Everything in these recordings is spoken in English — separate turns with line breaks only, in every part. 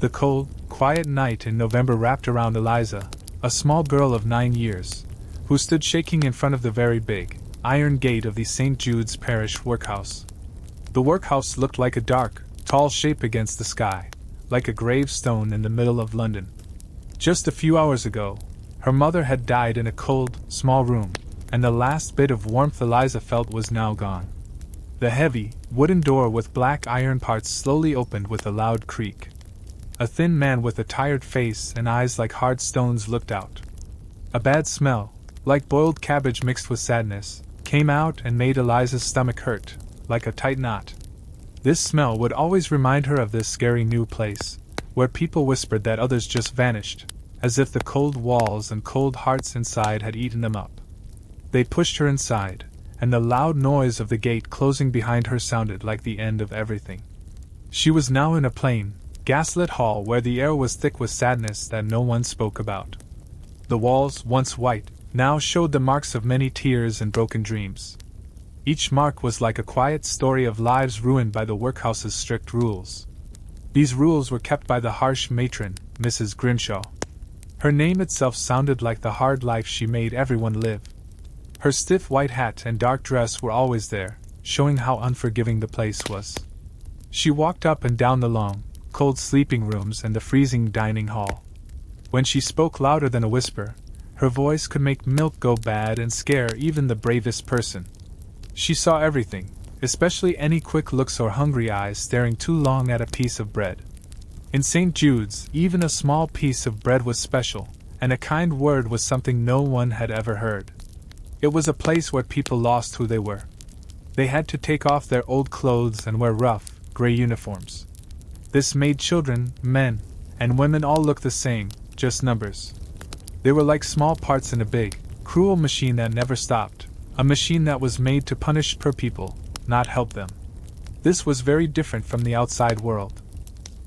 The cold, quiet night in November wrapped around Eliza, a small girl of 9 years, who stood shaking in front of the very big, iron gate of the St. Jude's Parish Workhouse. The workhouse looked like a dark, tall shape against the sky, like a gravestone in the middle of London. Just a few hours ago, her mother had died in a cold, small room, and the last bit of warmth Eliza felt was now gone. The heavy, wooden door with black iron parts slowly opened with a loud creak. A thin man with a tired face and eyes like hard stones looked out. A bad smell, like boiled cabbage mixed with sadness, came out and made Eliza's stomach hurt, like a tight knot. This smell would always remind her of this scary new place, where people whispered that others just vanished, as if the cold walls and cold hearts inside had eaten them up. They pushed her inside, and the loud noise of the gate closing behind her sounded like the end of everything. She was now in a plain, gaslit hall where the air was thick with sadness that no one spoke about. The walls, once white, now showed the marks of many tears and broken dreams. Each mark was like a quiet story of lives ruined by the workhouse's strict rules. These rules were kept by the harsh matron, Mrs. Grimshaw. Her name itself sounded like the hard life she made everyone live. Her stiff white hat and dark dress were always there, showing how unforgiving the place was. She walked up and down the long, cold sleeping rooms and the freezing dining hall. When she spoke louder than a whisper, her voice could make milk go bad and scare even the bravest person. She saw everything, especially any quick looks or hungry eyes staring too long at a piece of bread. In St. Jude's, even a small piece of bread was special, and a kind word was something no one had ever heard. It was a place where people lost who they were. They had to take off their old clothes and wear rough, gray uniforms. This made children, men, and women all look the same, just numbers. They were like small parts in a big, cruel machine that never stopped, a machine that was made to punish poor people, not help them. This was very different from the outside world.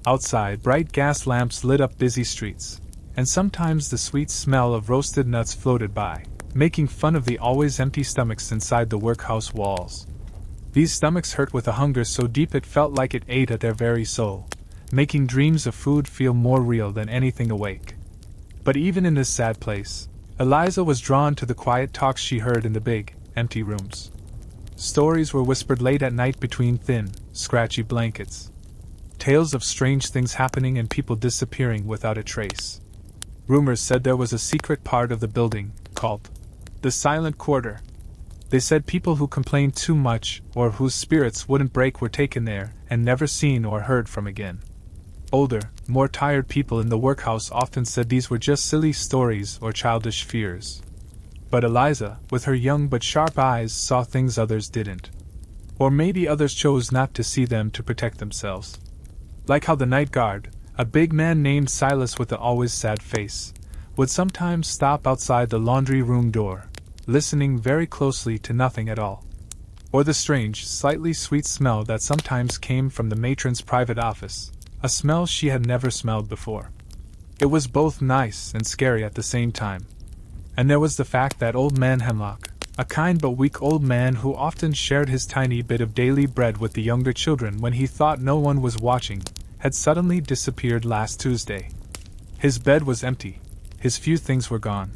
Outside, bright gas lamps lit up busy streets, and sometimes the sweet smell of roasted nuts floated by, making fun of the always empty stomachs inside the workhouse walls. These stomachs hurt with a hunger so deep it felt like it ate at their very soul, making dreams of food feel more real than anything awake. But even in this sad place, Eliza was drawn to the quiet talks she heard in the big, empty rooms. Stories were whispered late at night between thin, scratchy blankets. Tales of strange things happening and people disappearing without a trace. Rumors said there was a secret part of the building, called the Silent Quarter. They said people who complained too much or whose spirits wouldn't break were taken there and never seen or heard from again. Older, more tired people in the workhouse often said these were just silly stories or childish fears. But Eliza, with her young but sharp eyes, saw things others didn't. Or maybe others chose not to see them to protect themselves. Like how the night guard, a big man named Silas with an always sad face, would sometimes stop outside the laundry room door, listening very closely to nothing at all. Or the strange, slightly sweet smell that sometimes came from the matron's private office, a smell she had never smelled before. It was both nice and scary at the same time. And there was the fact that old man Hemlock, a kind but weak old man who often shared his tiny bit of daily bread with the younger children when he thought no one was watching, had suddenly disappeared last Tuesday. His bed was empty. His few things were gone.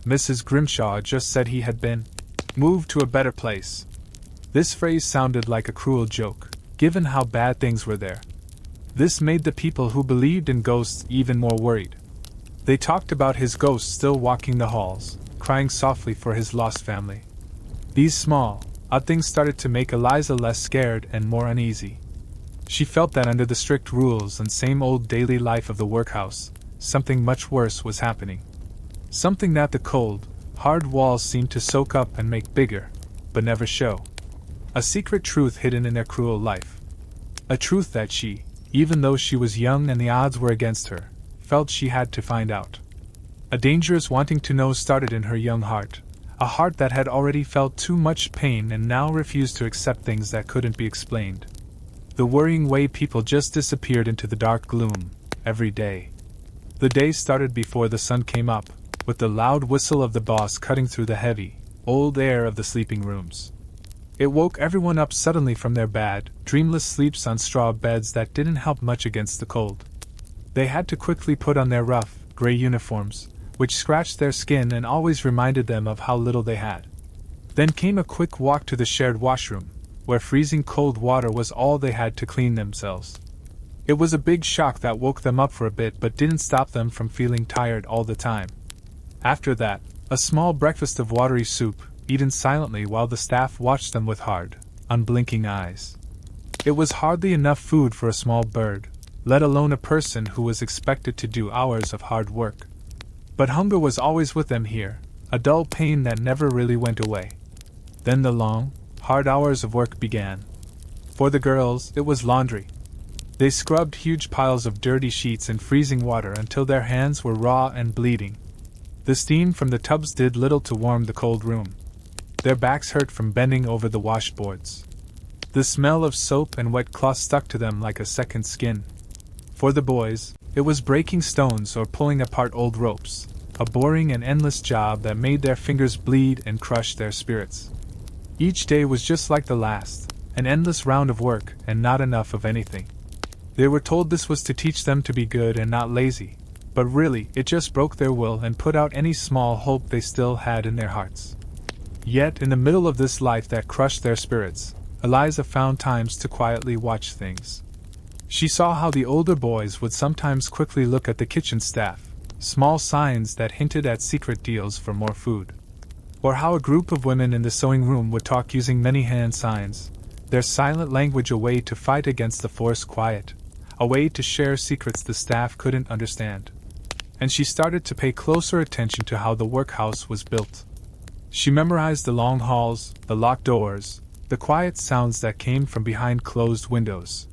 Mrs. Grimshaw just said he had been moved to a better place. This phrase sounded like a cruel joke, given how bad things were there. This made the people who believed in ghosts even more worried. They talked about his ghost still walking the halls, crying softly for his lost family. These small, odd things started to make Eliza less scared and more uneasy. She felt that under the strict rules and same old daily life of the workhouse, something much worse was happening. Something that the cold, hard walls seemed to soak up and make bigger, but never show. A secret truth hidden in their cruel life. A truth that she, even though she was young and the odds were against her, felt she had to find out. A dangerous wanting to know started in her young heart, a heart that had already felt too much pain and now refused to accept things that couldn't be explained. The worrying way people just disappeared into the dark gloom, every day. The day started before the sun came up, with the loud whistle of the boss cutting through the heavy, old air of the sleeping rooms. It woke everyone up suddenly from their bad, dreamless sleeps on straw beds that didn't help much against the cold. They had to quickly put on their rough, gray uniforms, which scratched their skin and always reminded them of how little they had. Then came a quick walk to the shared washroom, where freezing cold water was all they had to clean themselves. It was a big shock that woke them up for a bit but didn't stop them from feeling tired all the time. After that, a small breakfast of watery soup, eaten silently while the staff watched them with hard, unblinking eyes. It was hardly enough food for a small bird, let alone a person who was expected to do hours of hard work. But hunger was always with them here, a dull pain that never really went away. Then the long, hard hours of work began. For the girls, it was laundry. They scrubbed huge piles of dirty sheets in freezing water until their hands were raw and bleeding. The steam from the tubs did little to warm the cold room. Their backs hurt from bending over the washboards. The smell of soap and wet cloth stuck to them like a second skin. For the boys, it was breaking stones or pulling apart old ropes, a boring and endless job that made their fingers bleed and crushed their spirits. Each day was just like the last, an endless round of work and not enough of anything. They were told this was to teach them to be good and not lazy, but really it just broke their will and put out any small hope they still had in their hearts. Yet in the middle of this life that crushed their spirits, Eliza found times to quietly watch things. She saw how the older boys would sometimes quickly look at the kitchen staff, small signs that hinted at secret deals for more food. Or how a group of women in the sewing room would talk using many hand signs, their silent language a way to fight against the forced quiet, a way to share secrets the staff couldn't understand. And she started to pay closer attention to how the workhouse was built. She memorized the long halls, the locked doors, the quiet sounds that came from behind closed windows.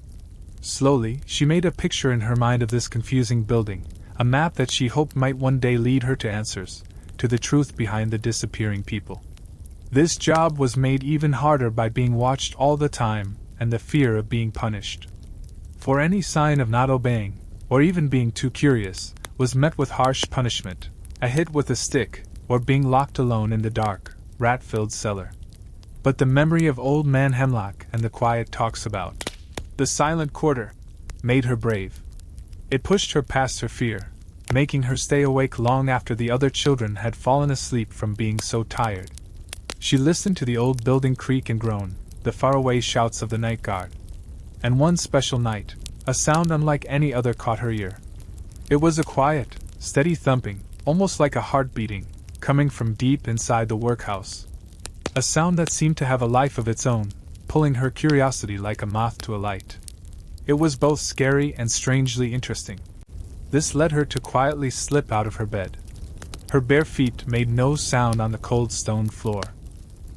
Slowly, she made a picture in her mind of this confusing building, a map that she hoped might one day lead her to answers, to the truth behind the disappearing people. This job was made even harder by being watched all the time and the fear of being punished. For any sign of not obeying, or even being too curious, was met with harsh punishment, a hit with a stick, or being locked alone in the dark, rat-filled cellar. But the memory of Old Man Hemlock and the quiet talks about the silent quarter made her brave. It pushed her past her fear, making her stay awake long after the other children had fallen asleep from being so tired. She listened to the old building creak and groan, the faraway shouts of the night guard. And one special night, a sound unlike any other caught her ear. It was a quiet, steady thumping, almost like a heart beating, coming from deep inside the workhouse. A sound that seemed to have a life of its own, pulling her curiosity like a moth to a light. It was both scary and strangely interesting. This led her to quietly slip out of her bed. Her bare feet made no sound on the cold stone floor.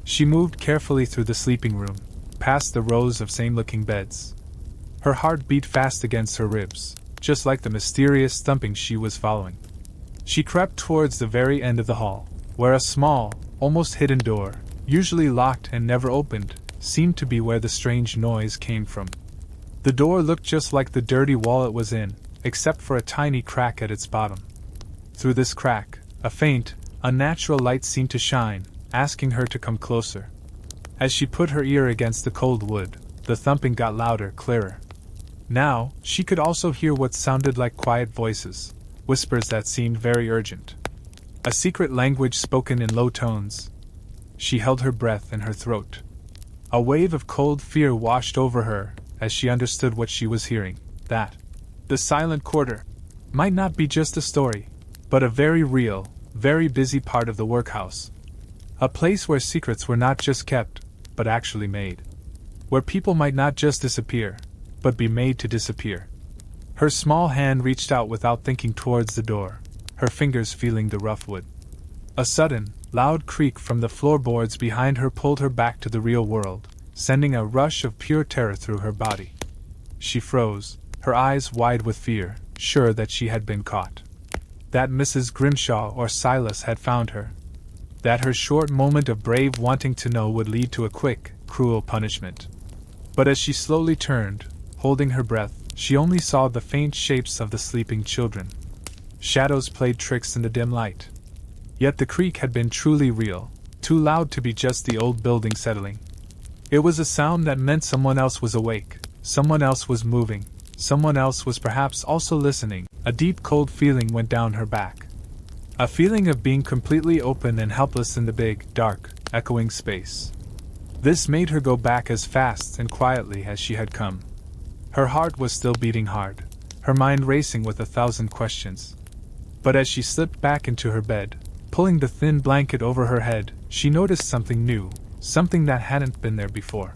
She moved carefully through the sleeping room, past the rows of same-looking beds. Her heart beat fast against her ribs, just like the mysterious thumping she was following. She crept towards the very end of the hall, where a small, almost hidden door, usually locked and never opened, seemed to be where the strange noise came from. The door looked just like the dirty wall it was in, except for a tiny crack at its bottom. Through this crack, a faint, unnatural light seemed to shine, asking her to come closer. As she put her ear against the cold wood, the thumping got louder, clearer. Now, she could also hear what sounded like quiet voices, whispers that seemed very urgent. A secret language spoken in low tones. She held her breath in her throat. A wave of cold fear washed over her as she understood what she was hearing, that the silent quarter might not be just a story, but a very real, very busy part of the workhouse. A place where secrets were not just kept, but actually made. Where people might not just disappear, but be made to disappear. Her small hand reached out without thinking towards the door, her fingers feeling the rough wood. A sudden, loud creak from the floorboards behind her pulled her back to the real world, sending a rush of pure terror through her body. She froze, her eyes wide with fear, sure that she had been caught. That Mrs. Grimshaw or Silas had found her. That her short moment of brave wanting to know would lead to a quick, cruel punishment. But as she slowly turned, holding her breath, she only saw the faint shapes of the sleeping children. Shadows played tricks in the dim light. Yet the creak had been truly real, too loud to be just the old building settling. It was a sound that meant someone else was awake, someone else was moving, Someone else was perhaps also listening. A deep cold feeling went down her back. A feeling of being completely open and helpless in the big, dark, echoing space. This made her go back as fast and quietly as she had come. Her heart was still beating hard, her mind racing with 1,000 questions. But as she slipped back into her bed, pulling the thin blanket over her head, she noticed something new, something that hadn't been there before.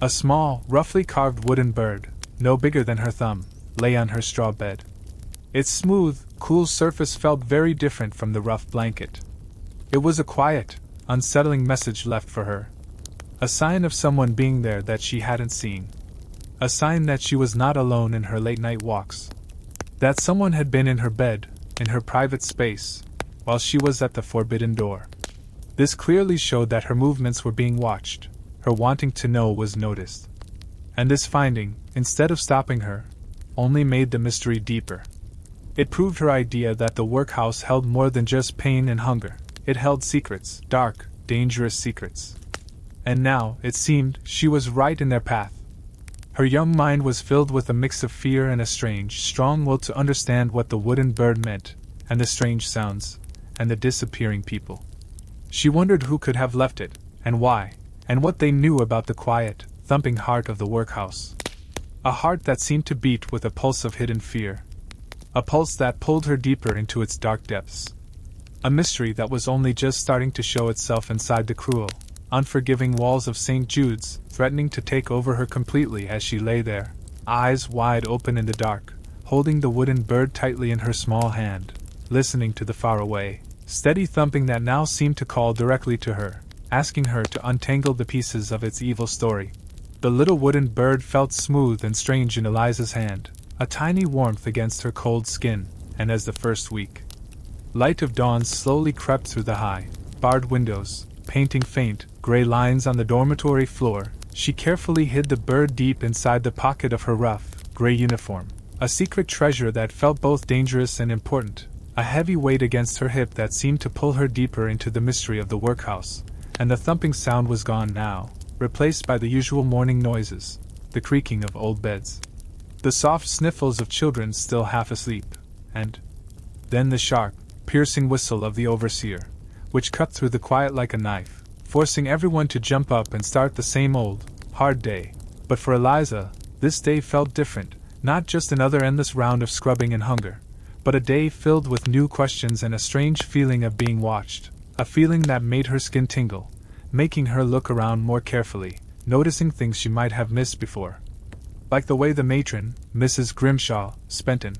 A small, roughly carved wooden bird, no bigger than her thumb, lay on her straw bed. Its smooth, cool surface felt very different from the rough blanket. It was a quiet, unsettling message left for her. A sign of someone being there that she hadn't seen. A sign that she was not alone in her late-night walks. That someone had been in her bed, in her private space, while she was at the forbidden door. This clearly showed that her movements were being watched, her wanting to know was noticed. And this finding, instead of stopping her, only made the mystery deeper. It proved her idea that the workhouse held more than just pain and hunger. It held secrets, dark, dangerous secrets. And now, it seemed, she was right in their path. Her young mind was filled with a mix of fear and a strange, strong will to understand what the wooden bird meant, and the strange sounds, and the disappearing people. She wondered who could have left it, and why, and what they knew about the quiet, thumping heart of the workhouse. A heart that seemed to beat with a pulse of hidden fear. A pulse that pulled her deeper into its dark depths. A mystery that was only just starting to show itself inside the cruel, unforgiving walls of St. Jude's, threatening to take over her completely as she lay there, eyes wide open in the dark, holding the wooden bird tightly in her small hand, listening to the faraway, steady thumping that now seemed to call directly to her, asking her to untangle the pieces of its evil story. The little wooden bird felt smooth and strange in Eliza's hand, a tiny warmth against her cold skin, and as the first weak light of dawn slowly crept through the high, barred windows, painting faint, gray lines on the dormitory floor, she carefully hid the bird deep inside the pocket of her rough, gray uniform, a secret treasure that felt both dangerous and important, a heavy weight against her hip that seemed to pull her deeper into the mystery of the workhouse, and the thumping sound was gone now, replaced by the usual morning noises, the creaking of old beds, the soft sniffles of children still half asleep, and then the sharp, piercing whistle of the overseer, which cut through the quiet like a knife, forcing everyone to jump up and start the same old, hard day. But for Eliza, this day felt different, not just another endless round of scrubbing and hunger, but a day filled with new questions and a strange feeling of being watched, a feeling that made her skin tingle, making her look around more carefully, noticing things she might have missed before. Like the way the matron, Mrs. Grimshaw, spent an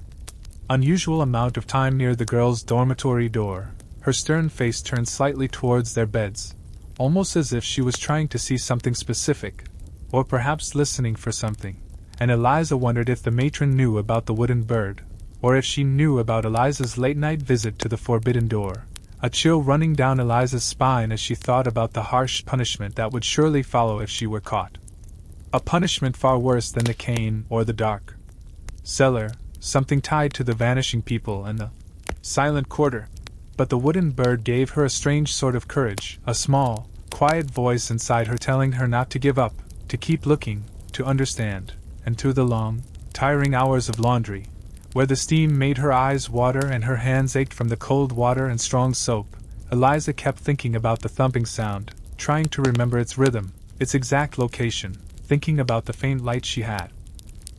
unusual amount of time near the girls' dormitory door, her stern face turned slightly towards their beds, almost as if she was trying to see something specific, or perhaps listening for something, and Eliza wondered if the matron knew about the wooden bird, or if she knew about Eliza's late-night visit to the forbidden door, a chill running down Eliza's spine as she thought about the harsh punishment that would surely follow if she were caught. A punishment far worse than the cane or the dark cellar, something tied to the vanishing people and the silent quarter. But the wooden bird gave her a strange sort of courage, a small, quiet voice inside her telling her not to give up, to keep looking, to understand, and through the long, tiring hours of laundry, where the steam made her eyes water and her hands ached from the cold water and strong soap, Eliza kept thinking about the thumping sound, trying to remember its rhythm, its exact location, thinking about the faint light she had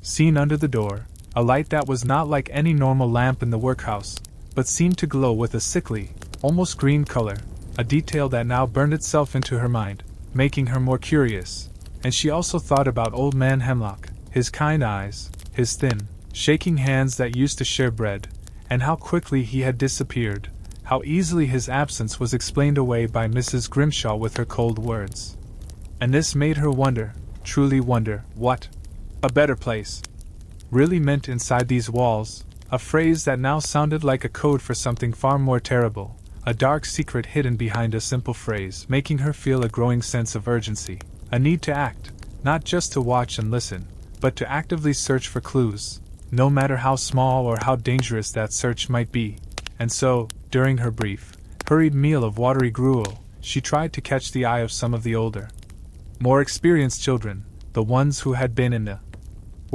seen under the door, a light that was not like any normal lamp in the workhouse, but seemed to glow with a sickly, almost green color, a detail that now burned itself into her mind, making her more curious, and she also thought about old man Hemlock, his kind eyes, his thin, shaking hands that used to share bread, and how quickly he had disappeared, how easily his absence was explained away by Mrs. Grimshaw with her cold words. And this made her wonder, truly wonder, what a better place really meant inside these walls, a phrase that now sounded like a code for something far more terrible, a dark secret hidden behind a simple phrase, making her feel a growing sense of urgency, a need to act, not just to watch and listen, but to actively search for clues, no matter how small or how dangerous that search might be. And so, during her brief, hurried meal of watery gruel, she tried to catch the eye of some of the older, more experienced children, the ones who had been in the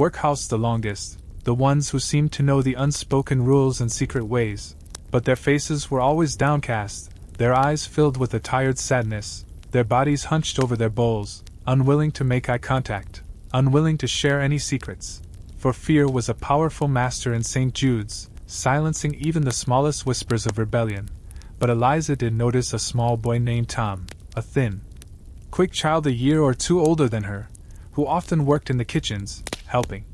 Workhouse the longest, the ones who seemed to know the unspoken rules and secret ways, but their faces were always downcast, their eyes filled with a tired sadness, their bodies hunched over their bowls, unwilling to make eye contact, unwilling to share any secrets. For fear was a powerful master in St. Jude's, silencing even the smallest whispers of rebellion. But Eliza did notice a small boy named Tom, a thin, quick child a year or two older than her, who often worked in the kitchens, helping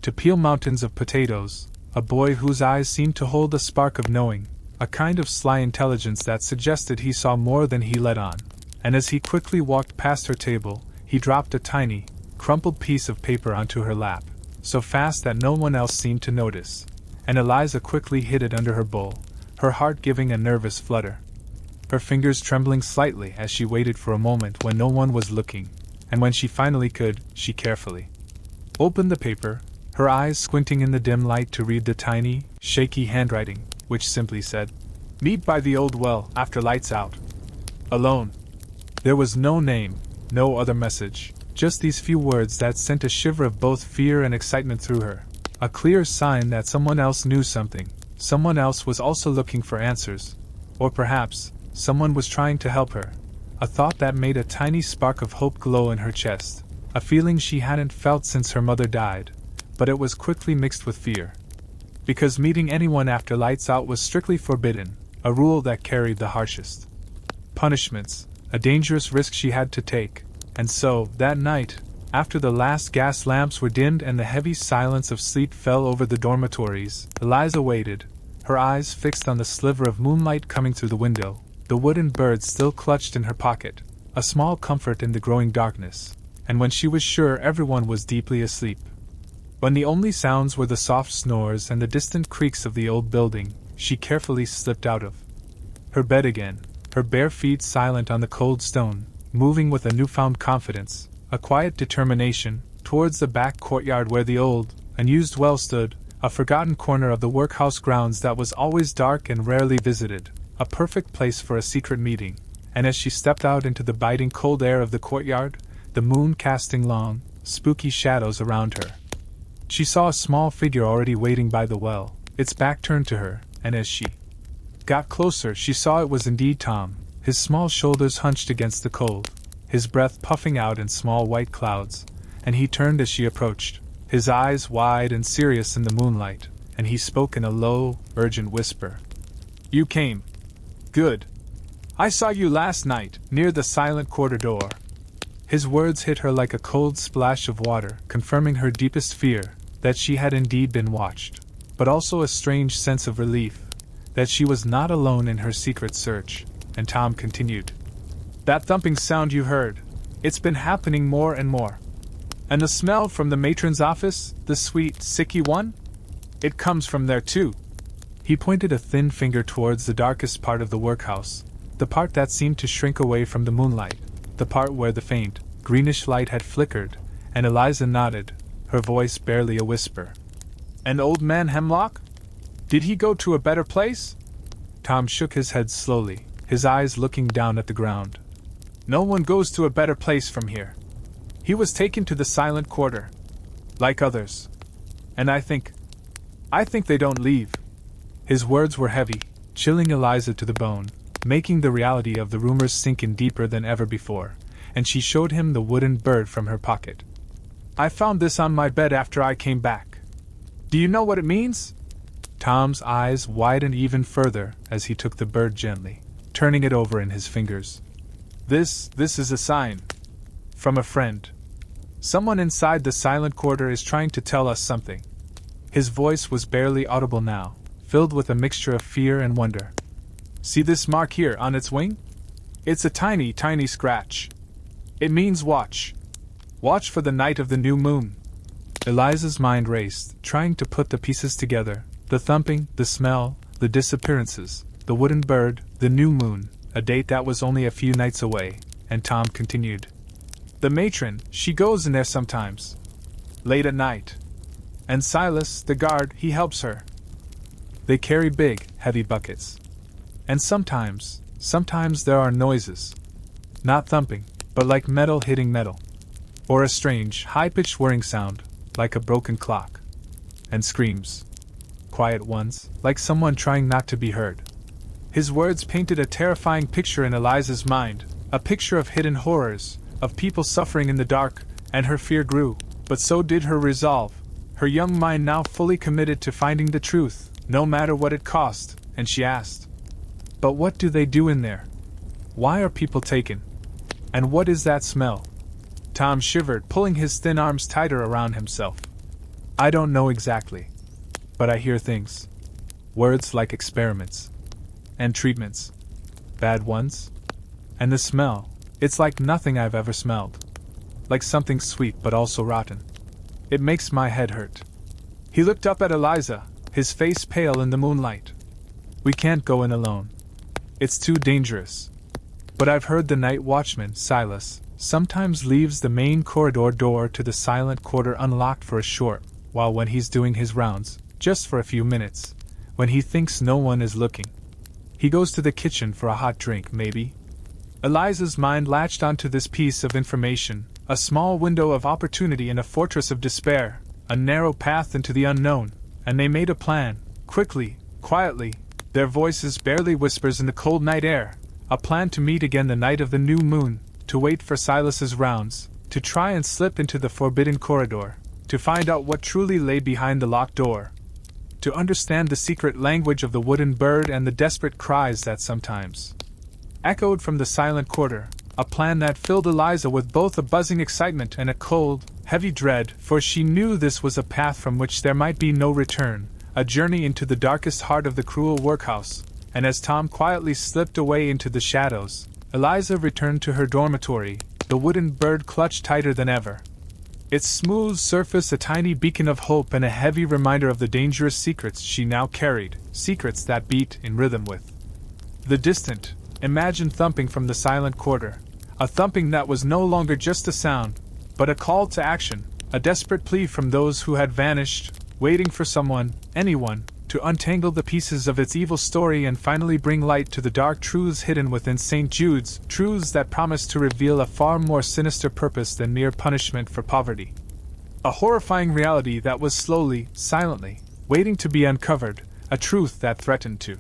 to peel mountains of potatoes, a boy whose eyes seemed to hold a spark of knowing, a kind of sly intelligence that suggested he saw more than he let on. And as he quickly walked past her table, he dropped a tiny, crumpled piece of paper onto her lap, so fast that no one else seemed to notice, and Eliza quickly hid it under her bowl, her heart giving a nervous flutter, her fingers trembling slightly as she waited for a moment when no one was looking, and when she finally could, she carefully opened the paper, her eyes squinting in the dim light to read the tiny, shaky handwriting, which simply said, "Meet by the old well, after lights out. Alone." There was no name, no other message, just these few words that sent a shiver of both fear and excitement through her. A clear sign that someone else knew something, someone else was also looking for answers. Or perhaps, someone was trying to help her. A thought that made a tiny spark of hope glow in her chest. A feeling she hadn't felt since her mother died. But it was quickly mixed with fear. Because meeting anyone after lights out was strictly forbidden, a rule that carried the harshest punishments, a dangerous risk she had to take. And so, that night, after the last gas lamps were dimmed and the heavy silence of sleep fell over the dormitories, Eliza waited, her eyes fixed on the sliver of moonlight coming through the window, the wooden bird still clutched in her pocket, a small comfort in the growing darkness, and when she was sure everyone was deeply asleep. When the only sounds were the soft snores and the distant creaks of the old building, she carefully slipped out of her bed again, her bare feet silent on the cold stone, moving with a newfound confidence, a quiet determination, towards the back courtyard where the old, unused well stood, a forgotten corner of the workhouse grounds that was always dark and rarely visited, a perfect place for a secret meeting. And as she stepped out into the biting cold air of the courtyard, the moon casting long, spooky shadows around her, she saw a small figure already waiting by the well, its back turned to her, and as she got closer she saw it was indeed Tom, his small shoulders hunched against the cold, his breath puffing out in small white clouds, and he turned as she approached, his eyes wide and serious in the moonlight, and he spoke in a low, urgent whisper. "You came. Good. I saw you last night, near the silent corridor door." His words hit her like a cold splash of water, confirming her deepest fear, that she had indeed been watched, but also a strange sense of relief, that she was not alone in her secret search, and Tom continued. "That thumping sound you heard, it's been happening more and more. And the smell from the matron's office, the sweet, sicky one? It comes from there too." He pointed a thin finger towards the darkest part of the workhouse, the part that seemed to shrink away from the moonlight, the part where the faint, greenish light had flickered, and Eliza nodded, her voice barely a whisper. "And old man Hemlock? Did he go to a better place?" Tom shook his head slowly, his eyes looking down at the ground. "No one goes to a better place from here. He was taken to the silent quarter, like others. And I think they don't leave." His words were heavy, chilling Eliza to the bone, making the reality of the rumors sink in deeper than ever before, and she showed him the wooden bird from her pocket. "I found this on my bed after I came back. Do you know what it means?" Tom's eyes widened even further as he took the bird gently, turning it over in his fingers. This is a sign. From a friend. Someone inside the silent quarter is trying to tell us something." His voice was barely audible now, filled with a mixture of fear and wonder. "See this mark here on its wing? It's a tiny, tiny scratch. It means watch. Watch for the night of the new moon." Eliza's mind raced, trying to put the pieces together, the thumping, the smell, the disappearances, the wooden bird, the new moon, a date that was only a few nights away, and Tom continued. "The matron, she goes in there sometimes. Late at night. And Silas, the guard, he helps her. They carry big, heavy buckets. And sometimes there are noises. Not thumping, but like metal hitting metal. Or a strange, high-pitched whirring sound, like a broken clock. And screams. Quiet ones, like someone trying not to be heard. His words painted a terrifying picture in Eliza's mind, a picture of hidden horrors, of people suffering in the dark, and her fear grew, but so did her resolve, her young mind now fully committed to finding the truth, no matter what it cost, and she asked, "But what do they do in there? Why are people taken? And what is that smell?" Tom shivered, pulling his thin arms tighter around himself. "I don't know exactly. But I hear things. Words like experiments. And treatments. Bad ones. And the smell, it's like nothing I've ever smelled. Like something sweet but also rotten. It makes my head hurt." He looked up at Eliza, his face pale in the moonlight. "We can't go in alone. It's too dangerous. But I've heard the night watchman, Silas, sometimes leaves the main corridor door to the silent quarter unlocked for a short while when he's doing his rounds, just for a few minutes, when he thinks no one is looking. He goes to the kitchen for a hot drink, maybe." Eliza's mind latched onto this piece of information, a small window of opportunity in a fortress of despair, a narrow path into the unknown, and they made a plan, quickly, quietly, their voices barely whispers in the cold night air, a plan to meet again the night of the new moon, to wait for Silas's rounds, to try and slip into the forbidden corridor, to find out what truly lay behind the locked door, to understand the secret language of the wooden bird and the desperate cries that sometimes echoed from the silent quarter, a plan that filled Eliza with both a buzzing excitement and a cold, heavy dread, for she knew this was a path from which there might be no return, a journey into the darkest heart of the cruel workhouse, and as Tom quietly slipped away into the shadows, Eliza returned to her dormitory, the wooden bird clutched tighter than ever. Its smooth surface a tiny beacon of hope and a heavy reminder of the dangerous secrets she now carried, secrets that beat in rhythm with the distant, imagined thumping from the silent quarter, a thumping that was no longer just a sound, but a call to action, a desperate plea from those who had vanished, waiting for someone, anyone, to untangle the pieces of its evil story and finally bring light to the dark truths hidden within St. Jude's, truths that promised to reveal a far more sinister purpose than mere punishment for poverty. A horrifying reality that was slowly, silently, waiting to be uncovered, a truth that threatened to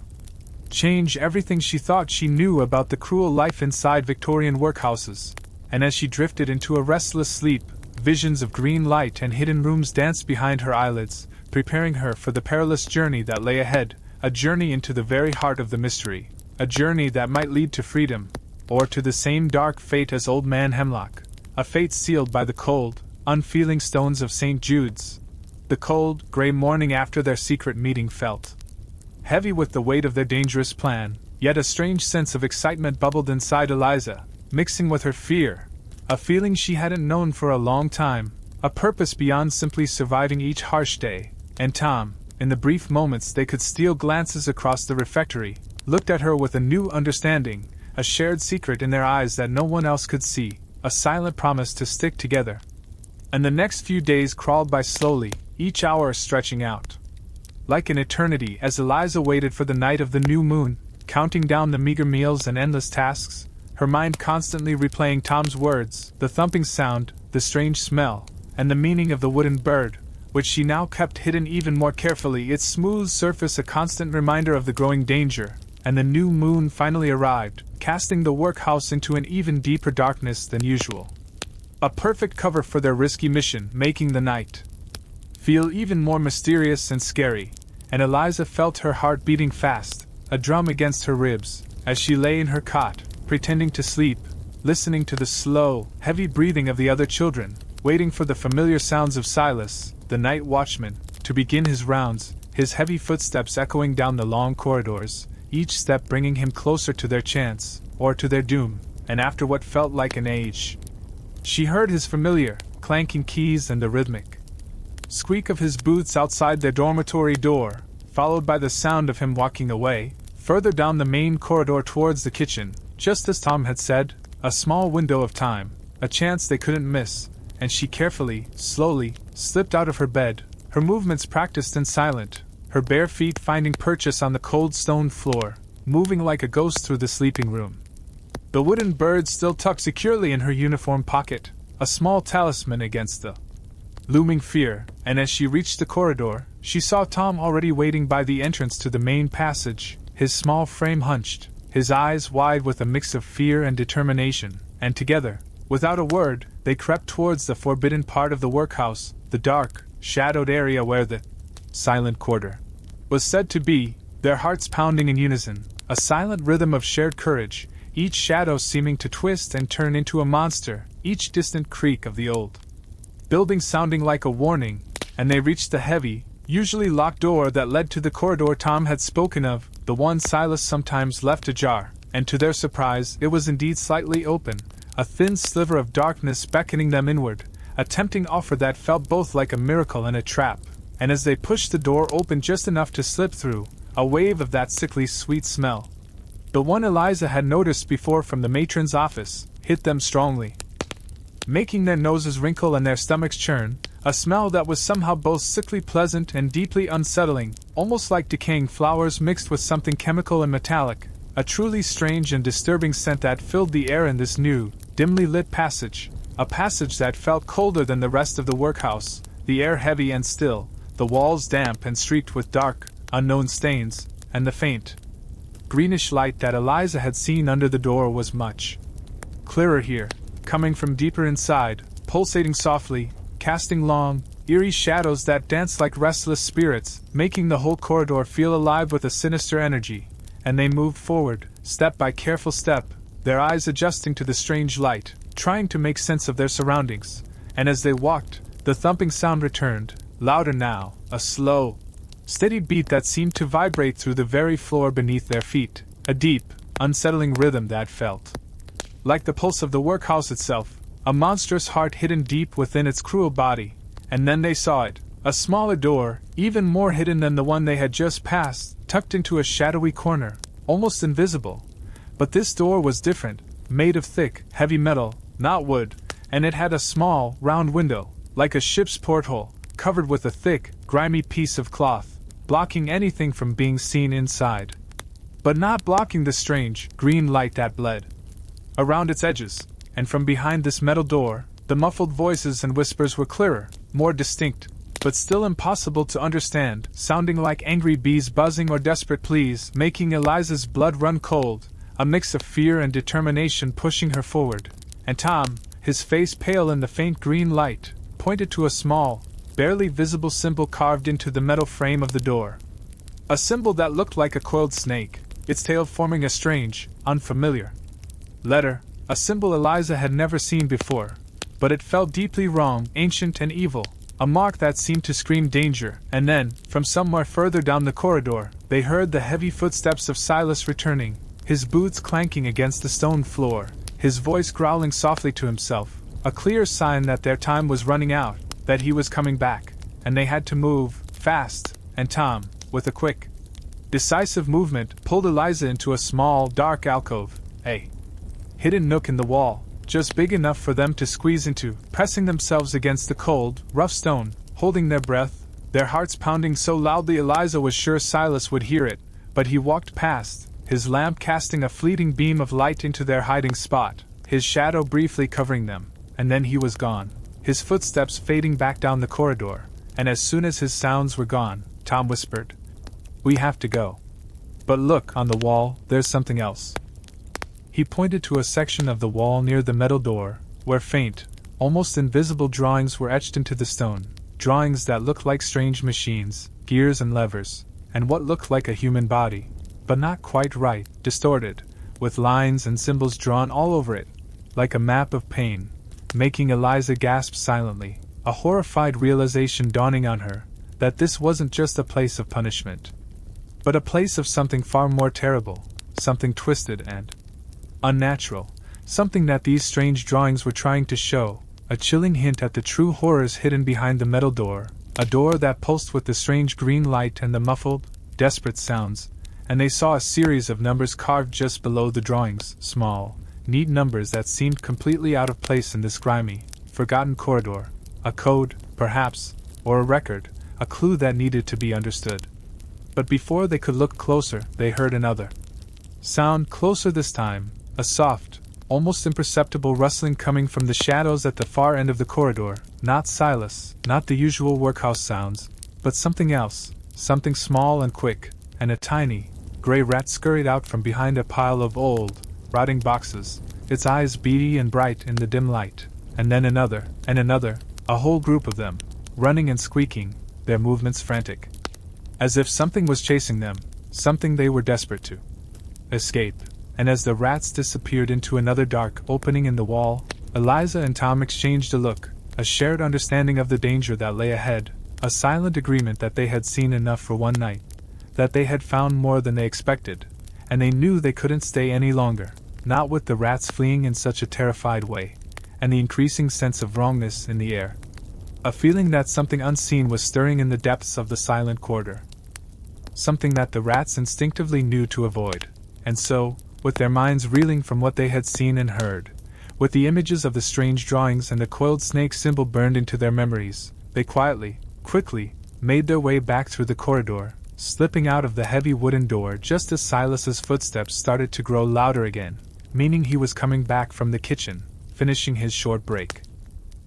change everything she thought she knew about the cruel life inside Victorian workhouses, and as she drifted into a restless sleep, visions of green light and hidden rooms danced behind her eyelids, preparing her for the perilous journey that lay ahead, a journey into the very heart of the mystery, a journey that might lead to freedom, or to the same dark fate as Old Man Hemlock, a fate sealed by the cold, unfeeling stones of St. Jude's. The cold, gray morning after their secret meeting felt heavy with the weight of their dangerous plan, yet a strange sense of excitement bubbled inside Eliza, mixing with her fear, a feeling she hadn't known for a long time, a purpose beyond simply surviving each harsh day. And Tom, in the brief moments they could steal glances across the refectory, looked at her with a new understanding, a shared secret in their eyes that no one else could see, a silent promise to stick together. And the next few days crawled by slowly, each hour stretching out like an eternity as Eliza waited for the night of the new moon, counting down the meager meals and endless tasks, her mind constantly replaying Tom's words, the thumping sound, the strange smell, and the meaning of the wooden bird, which she now kept hidden even more carefully, its smooth surface a constant reminder of the growing danger. And the new moon finally arrived, casting the workhouse into an even deeper darkness than usual. A perfect cover for their risky mission, making the night feel even more mysterious and scary, and Eliza felt her heart beating fast, a drum against her ribs, as she lay in her cot, pretending to sleep, listening to the slow, heavy breathing of the other children, waiting for the familiar sounds of Silas, the night watchman, to begin his rounds, his heavy footsteps echoing down the long corridors, each step bringing him closer to their chance, or to their doom, and after what felt like an age, she heard his familiar, clanking keys and the rhythmic squeak of his boots outside their dormitory door, followed by the sound of him walking away, further down the main corridor towards the kitchen, just as Tom had said, a small window of time, a chance they couldn't miss, and she carefully, slowly, slipped out of her bed, her movements practiced and silent, her bare feet finding purchase on the cold stone floor, moving like a ghost through the sleeping room. The wooden bird still tucked securely in her uniform pocket, a small talisman against the looming fear, and as she reached the corridor, she saw Tom already waiting by the entrance to the main passage, his small frame hunched, his eyes wide with a mix of fear and determination, and together, without a word, they crept towards the forbidden part of the workhouse, the dark, shadowed area where the silent quarter was said to be, their hearts pounding in unison, a silent rhythm of shared courage, each shadow seeming to twist and turn into a monster, each distant creak of the old building sounding like a warning, and they reached the heavy, usually locked door that led to the corridor Tom had spoken of, the one Silas sometimes left ajar, and to their surprise it was indeed slightly open, a thin sliver of darkness beckoning them inward, a tempting offer that felt both like a miracle and a trap, and as they pushed the door open just enough to slip through, a wave of that sickly sweet smell, the one Eliza had noticed before from the matron's office, hit them strongly, making their noses wrinkle and their stomachs churn, a smell that was somehow both sickly pleasant and deeply unsettling, almost like decaying flowers mixed with something chemical and metallic, a truly strange and disturbing scent that filled the air in this new, dimly lit passage, a passage that felt colder than the rest of the workhouse, the air heavy and still, the walls damp and streaked with dark, unknown stains, and the faint, greenish light that Eliza had seen under the door was much clearer here, coming from deeper inside, pulsating softly, casting long, eerie shadows that danced like restless spirits, making the whole corridor feel alive with a sinister energy, and they moved forward, step by careful step, their eyes adjusting to the strange light, trying to make sense of their surroundings, and as they walked, the thumping sound returned, louder now, a slow, steady beat that seemed to vibrate through the very floor beneath their feet, a deep, unsettling rhythm that felt like the pulse of the workhouse itself, a monstrous heart hidden deep within its cruel body, and then they saw it, a smaller door, even more hidden than the one they had just passed, tucked into a shadowy corner, almost invisible. But this door was different, made of thick, heavy metal, not wood, and it had a small, round window, like a ship's porthole, covered with a thick, grimy piece of cloth, blocking anything from being seen inside, but not blocking the strange, green light that bled around its edges, and from behind this metal door, the muffled voices and whispers were clearer, more distinct, but still impossible to understand, sounding like angry bees buzzing or desperate pleas, making Eliza's blood run cold, a mix of fear and determination pushing her forward, and Tom, his face pale in the faint green light, pointed to a small, barely visible symbol carved into the metal frame of the door. A symbol that looked like a coiled snake, its tail forming a strange, unfamiliar letter, a symbol Eliza had never seen before, but it felt deeply wrong, ancient and evil, a mark that seemed to scream danger, and then, from somewhere further down the corridor, they heard the heavy footsteps of Silas returning, his boots clanking against the stone floor, his voice growling softly to himself, a clear sign that their time was running out, that he was coming back, and they had to move, fast, and Tom, with a quick, decisive movement, pulled Eliza into a small, dark alcove, a hidden nook in the wall, just big enough for them to squeeze into, pressing themselves against the cold, rough stone, holding their breath, their hearts pounding so loudly Eliza was sure Silas would hear it, but he walked past, his lamp casting a fleeting beam of light into their hiding spot, his shadow briefly covering them, and then he was gone, his footsteps fading back down the corridor, and as soon as his sounds were gone, Tom whispered, "We have to go. But look, on the wall, there's something else." He pointed to a section of the wall near the metal door, where faint, almost invisible drawings were etched into the stone, drawings that looked like strange machines, gears and levers, and what looked like a human body, but not quite right, distorted, with lines and symbols drawn all over it, like a map of pain, making Eliza gasp silently, a horrified realization dawning on her, that this wasn't just a place of punishment, but a place of something far more terrible, something twisted and unnatural, something that these strange drawings were trying to show, a chilling hint at the true horrors hidden behind the metal door, a door that pulsed with the strange green light and the muffled, desperate sounds, and they saw a series of numbers carved just below the drawings, small, neat numbers that seemed completely out of place in this grimy, forgotten corridor, a code, perhaps, or a record, a clue that needed to be understood. But before they could look closer, they heard another sound, closer this time, a soft, almost imperceptible rustling coming from the shadows at the far end of the corridor, Not Silas, not the usual workhouse sounds, but something else, something small and quick, and a tiny, gray rat scurried out from behind a pile of old, rotting boxes, its eyes beady and bright in the dim light, and then another, and another, a whole group of them, running and squeaking, their movements frantic. As if something was chasing them, something they were desperate to escape, and as the rats disappeared into another dark opening in the wall, Eliza and Tom exchanged a look, a shared understanding of the danger that lay ahead, a silent agreement that they had seen enough for one night, that they had found more than they expected, and they knew they couldn't stay any longer, not with the rats fleeing in such a terrified way, and the increasing sense of wrongness in the air. A feeling that something unseen was stirring in the depths of the silent corridor. Something that the rats instinctively knew to avoid, and so, with their minds reeling from what they had seen and heard, with the images of the strange drawings and the coiled snake symbol burned into their memories, they quickly, made their way back through the corridor, slipping out of the heavy wooden door just as Silas's footsteps started to grow louder again, meaning he was coming back from the kitchen, finishing his short break.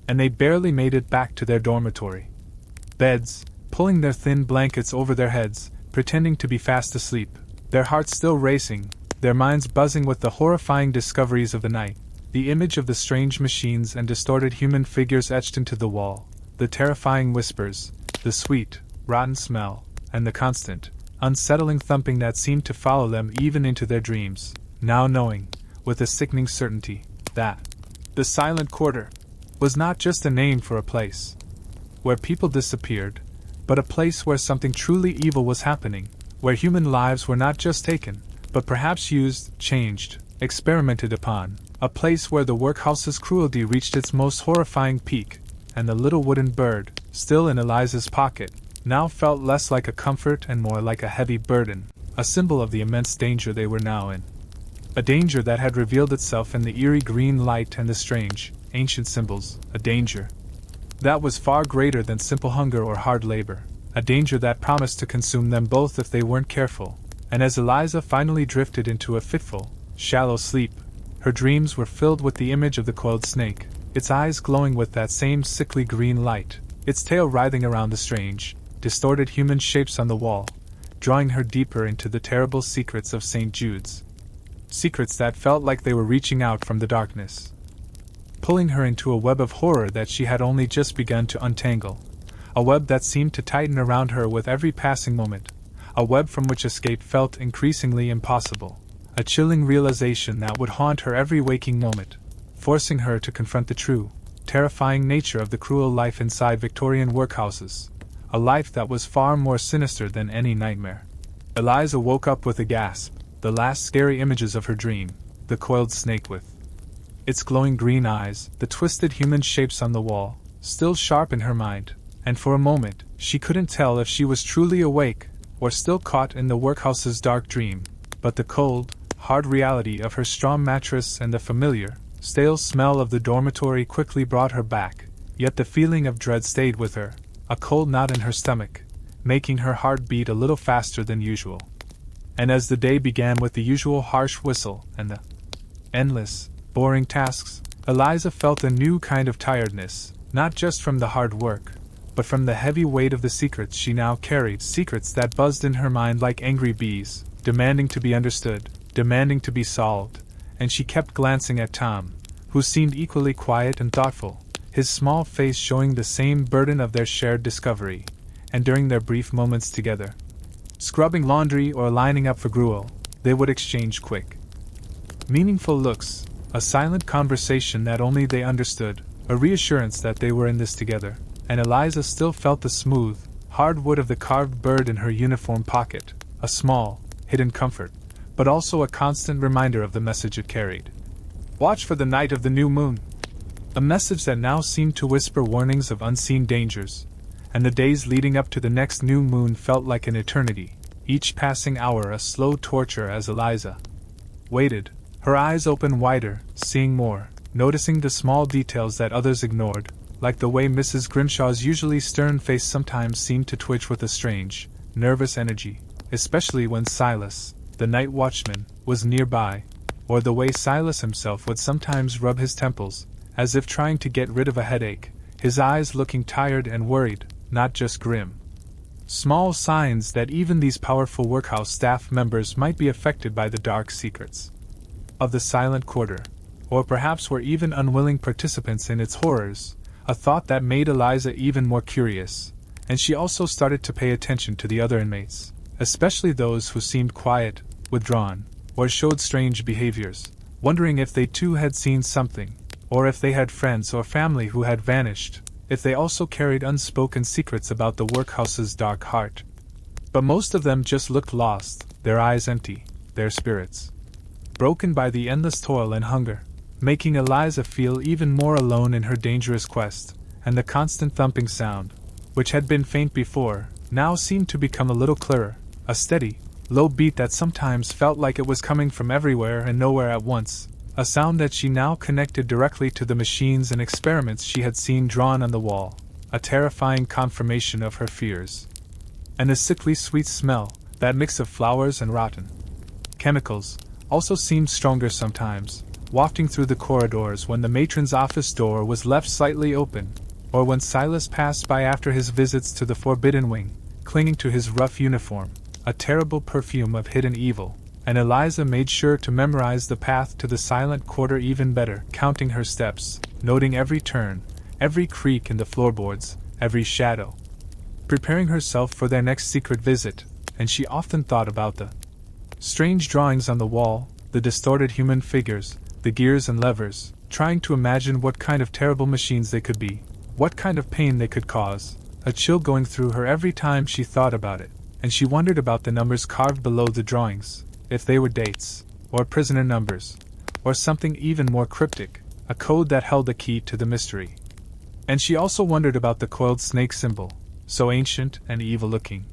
And they barely made it back to their dormitory beds, pulling their thin blankets over their heads, pretending to be fast asleep, their hearts still racing, their minds buzzing with the horrifying discoveries of the night, the image of the strange machines and distorted human figures etched into the wall, the terrifying whispers, the sweet, rotten smell, and the constant, unsettling thumping that seemed to follow them even into their dreams, now knowing, with a sickening certainty, that the silent quarter was not just a name for a place where people disappeared, but a place where something truly evil was happening, where human lives were not just taken, but perhaps used, changed, experimented upon, a place where the workhouse's cruelty reached its most horrifying peak, and the little wooden bird, still in Eliza's pocket, now felt less like a comfort and more like a heavy burden, a symbol of the immense danger they were now in. A danger that had revealed itself in the eerie green light and the strange, ancient symbols, a danger that was far greater than simple hunger or hard labor, a danger that promised to consume them both if they weren't careful, and as Eliza finally drifted into a fitful, shallow sleep, her dreams were filled with the image of the coiled snake, its eyes glowing with that same sickly green light, its tail writhing around the strange, distorted human shapes on the wall, drawing her deeper into the terrible secrets of St. Jude's. Secrets that felt like they were reaching out from the darkness, pulling her into a web of horror that she had only just begun to untangle, a web that seemed to tighten around her with every passing moment, a web from which escape felt increasingly impossible, a chilling realization that would haunt her every waking moment, forcing her to confront the true, terrifying nature of the cruel life inside Victorian workhouses, a life that was far more sinister than any nightmare. Eliza woke up with a gasp, the last scary images of her dream, the coiled snake with its glowing green eyes, the twisted human shapes on the wall, still sharp in her mind, and for a moment, she couldn't tell if she was truly awake, or still caught in the workhouse's dark dream, but the cold, hard reality of her straw mattress and the familiar, stale smell of the dormitory quickly brought her back, yet the feeling of dread stayed with her, a cold knot in her stomach, making her heart beat a little faster than usual. And as the day began with the usual harsh whistle and the endless, boring tasks, Eliza felt a new kind of tiredness, not just from the hard work, but from the heavy weight of the secrets she now carried, secrets that buzzed in her mind like angry bees, demanding to be understood, demanding to be solved, and she kept glancing at Tom, who seemed equally quiet and thoughtful, his small face showing the same burden of their shared discovery, and during their brief moments together, scrubbing laundry or lining up for gruel, they would exchange quick, meaningful looks, a silent conversation that only they understood, a reassurance that they were in this together, and Eliza still felt the smooth, hard wood of the carved bird in her uniform pocket, a small, hidden comfort, but also a constant reminder of the message it carried. Watch for the night of the new moon. A message that now seemed to whisper warnings of unseen dangers, and the days leading up to the next new moon felt like an eternity, each passing hour a slow torture as Eliza waited, her eyes open wider, seeing more, noticing the small details that others ignored, like the way Mrs. Grimshaw's usually stern face sometimes seemed to twitch with a strange, nervous energy, especially when Silas, the night watchman, was nearby, or the way Silas himself would sometimes rub his temples, as if trying to get rid of a headache, his eyes looking tired and worried, not just grim. Small signs that even these powerful workhouse staff members might be affected by the dark secrets of the silent quarter, or perhaps were even unwilling participants in its horrors, a thought that made Eliza even more curious, and she also started to pay attention to the other inmates, especially those who seemed quiet, withdrawn, or showed strange behaviors, wondering if they too had seen something, or if they had friends or family who had vanished, if they also carried unspoken secrets about the workhouse's dark heart. But most of them just looked lost, their eyes empty, their spirits broken by the endless toil and hunger, making Eliza feel even more alone in her dangerous quest, and the constant thumping sound, which had been faint before, now seemed to become a little clearer, a steady, low beat that sometimes felt like it was coming from everywhere and nowhere at once, a sound that she now connected directly to the machines and experiments she had seen drawn on the wall, a terrifying confirmation of her fears. And a sickly sweet smell, that mix of flowers and rotten chemicals, also seemed stronger sometimes, wafting through the corridors when the matron's office door was left slightly open, or when Silas passed by after his visits to the forbidden wing, clinging to his rough uniform, a terrible perfume of hidden evil. And Eliza made sure to memorize the path to the silent quarter even better, counting her steps, noting every turn, every creak in the floorboards, every shadow, preparing herself for their next secret visit. And she often thought about the strange drawings on the wall, the distorted human figures, the gears and levers, trying to imagine what kind of terrible machines they could be, what kind of pain they could cause, a chill going through her every time she thought about it. And she wondered about the numbers carved below the drawings, if they were dates, or prisoner numbers, or something even more cryptic, a code that held the key to the mystery. And she also wondered about the coiled snake symbol, so ancient and evil-looking.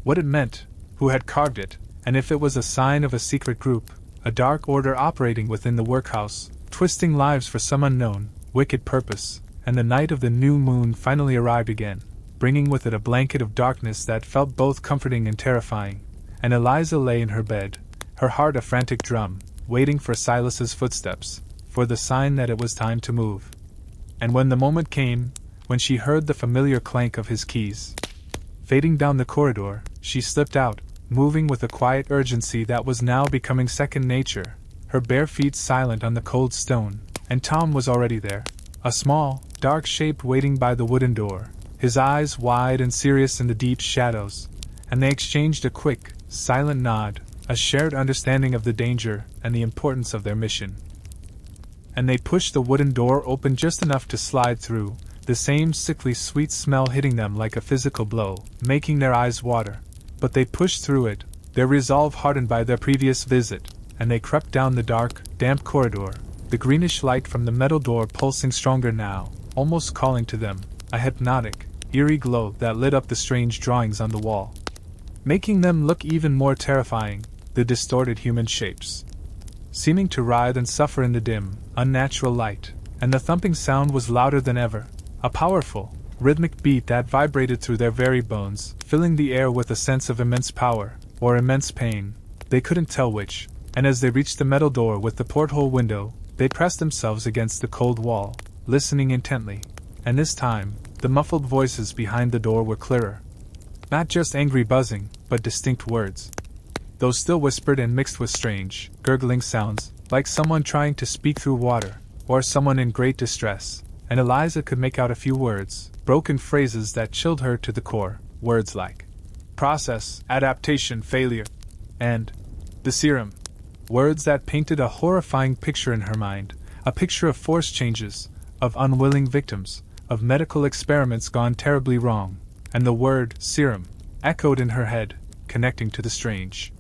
What it meant, who had carved it, and if it was a sign of a secret group, a dark order operating within the workhouse, twisting lives for some unknown, wicked purpose. And the night of the new moon finally arrived again, bringing with it a blanket of darkness that felt both comforting and terrifying. And Eliza lay in her bed, her heart a frantic drum, waiting for Silas's footsteps, for the sign that it was time to move. And when the moment came, when she heard the familiar clank of his keys fading down the corridor, she slipped out, moving with a quiet urgency that was now becoming second nature, her bare feet silent on the cold stone. And Tom was already there, a small, dark shape waiting by the wooden door, his eyes wide and serious in the deep shadows, and they exchanged a quick, silent nod, a shared understanding of the danger and the importance of their mission. And they pushed the wooden door open just enough to slide through, the same sickly sweet smell hitting them like a physical blow, making their eyes water. But they pushed through it, their resolve hardened by their previous visit, and they crept down the dark, damp corridor, the greenish light from the metal door pulsing stronger now, almost calling to them, a hypnotic, eerie glow that lit up the strange drawings on the wall, making them look even more terrifying, the distorted human shapes seeming to writhe and suffer in the dim, unnatural light. And the thumping sound was louder than ever, a powerful, rhythmic beat that vibrated through their very bones, filling the air with a sense of immense power, or immense pain, they couldn't tell which. And as they reached the metal door with the porthole window, they pressed themselves against the cold wall, listening intently. And this time, the muffled voices behind the door were clearer. Not just angry buzzing, but distinct words, though still whispered and mixed with strange, gurgling sounds, like someone trying to speak through water, or someone in great distress. And Eliza could make out a few words, broken phrases that chilled her to the core, words like process, adaptation, failure, and the serum. Words that painted a horrifying picture in her mind, a picture of force changes, of unwilling victims, of medical experiments gone terribly wrong. And the word serum echoed in her head, connecting to the strange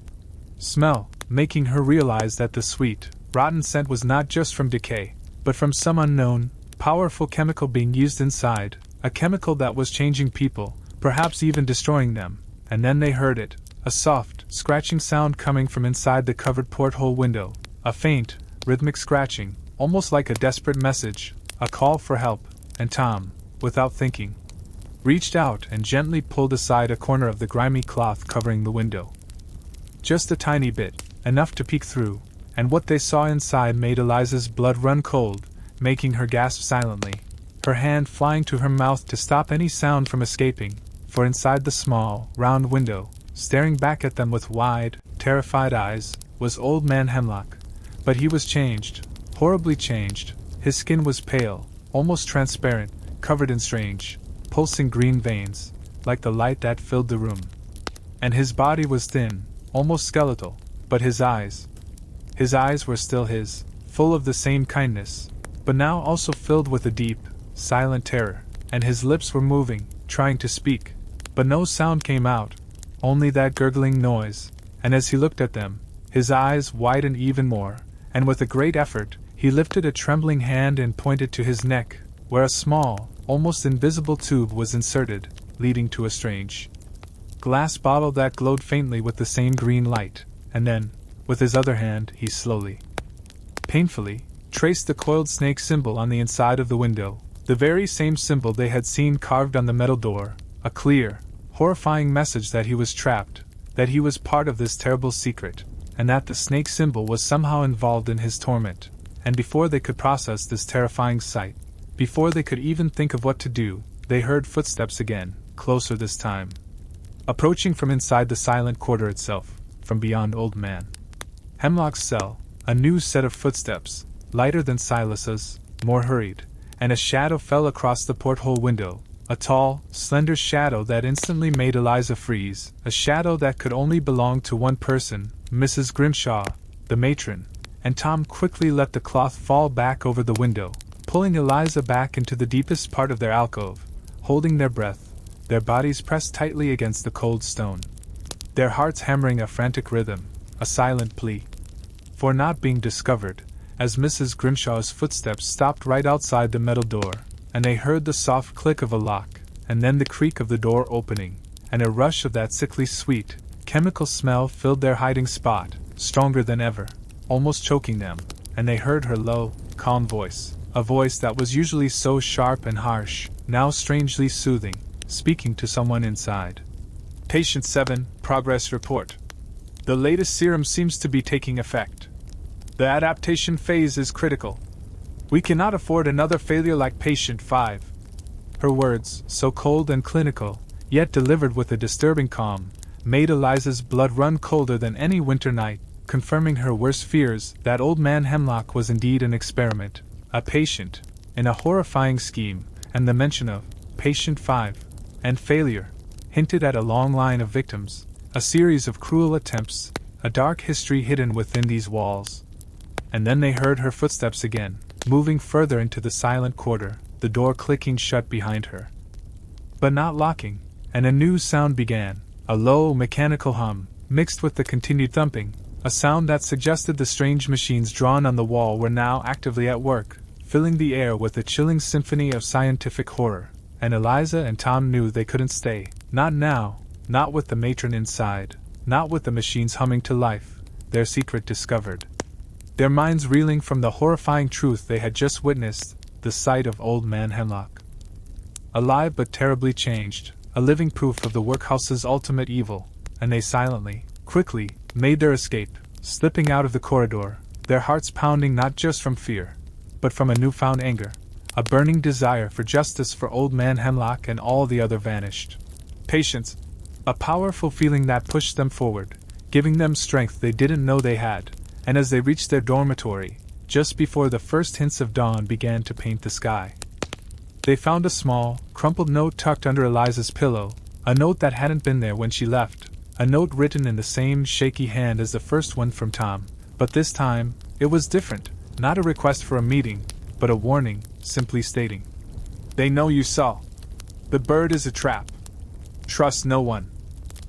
smell, making her realize that the sweet, rotten scent was not just from decay, but from some unknown, powerful chemical being used inside, a chemical that was changing people, perhaps even destroying them. And then they heard it, a soft, scratching sound coming from inside the covered porthole window, a faint, rhythmic scratching, almost like a desperate message, a call for help. And Tom, without thinking, reached out and gently pulled aside a corner of the grimy cloth covering the window. Just a tiny bit, enough to peek through, and what they saw inside made Eliza's blood run cold, making her gasp silently. her hand flying to her mouth to stop any sound from escaping, for inside the small, round window, staring back at them with wide, terrified eyes, was Old Man Hemlock. But he was changed, horribly changed. His skin was pale, almost transparent, covered in strange, pulsing green veins, like the light that filled the room. And his body was thin, almost skeletal, but his eyes were still his, full of the same kindness, but now also filled with a deep, silent terror, and his lips were moving, trying to speak, but no sound came out, only that gurgling noise, and as he looked at them, his eyes widened even more, and with a great effort, he lifted a trembling hand and pointed to his neck, where a small, almost invisible tube was inserted, leading to a strange glass bottle that glowed faintly with the same green light, and then, with his other hand, he slowly, painfully, traced the coiled snake symbol on the inside of the window, the very same symbol they had seen carved on the metal door, a clear, horrifying message that he was trapped, that he was part of this terrible secret, and that the snake symbol was somehow involved in his torment. And before they could process this terrifying sight, before they could even think of what to do, they heard footsteps again, closer this time. Approaching from inside the silent quarter itself, from beyond Old Man Hemlock's cell, a new set of footsteps, lighter than Silas's, more hurried, and a shadow fell across the porthole window, a tall, slender shadow that instantly made Eliza freeze, a shadow that could only belong to one person, Mrs. Grimshaw, the matron, and Tom quickly let the cloth fall back over the window, pulling Eliza back into the deepest part of their alcove, holding their breath, their bodies pressed tightly against the cold stone, their hearts hammering a frantic rhythm, a silent plea for not being discovered, as Mrs. Grimshaw's footsteps stopped right outside the metal door, and they heard the soft click of a lock, and then the creak of the door opening, and a rush of that sickly sweet, chemical smell filled their hiding spot, stronger than ever, almost choking them, and they heard her low, calm voice, a voice that was usually so sharp and harsh, now strangely soothing, speaking to someone inside. Patient 7, progress report. The latest serum seems to be taking effect. The adaptation phase is critical. We cannot afford another failure like patient 5. Her words, so cold and clinical, yet delivered with a disturbing calm, made Eliza's blood run colder than any winter night, confirming her worst fears that Old Man Hemlock was indeed an experiment, a patient, in a horrifying scheme, and the mention of patient 5 and failure hinted at a long line of victims, a series of cruel attempts, a dark history hidden within these walls. And then they heard her footsteps again, moving further into the silent quarter, the door clicking shut behind her, but not locking, and a new sound began, a low, mechanical hum, mixed with the continued thumping, a sound that suggested the strange machines drawn on the wall were now actively at work, filling the air with a chilling symphony of scientific horror, and Eliza and Tom knew they couldn't stay, not now, not with the matron inside, not with the machines humming to life, their secret discovered. Their minds reeling from the horrifying truth they had just witnessed, the sight of Old Man Hemlock. Alive but terribly changed, a living proof of the workhouse's ultimate evil, and they silently, quickly, made their escape, slipping out of the corridor, their hearts pounding not just from fear, but from a newfound anger, a burning desire for justice for Old Man Hemlock and all the other vanished patients, a powerful feeling that pushed them forward, giving them strength they didn't know they had. And as they reached their dormitory, just before the first hints of dawn began to paint the sky, they found a small, crumpled note tucked under Eliza's pillow, a note that hadn't been there when she left, a note written in the same shaky hand as the first one from Tom, but this time, it was different, not a request for a meeting, but a warning, simply stating, "They know you saw. The bird is a trap. Trust no one."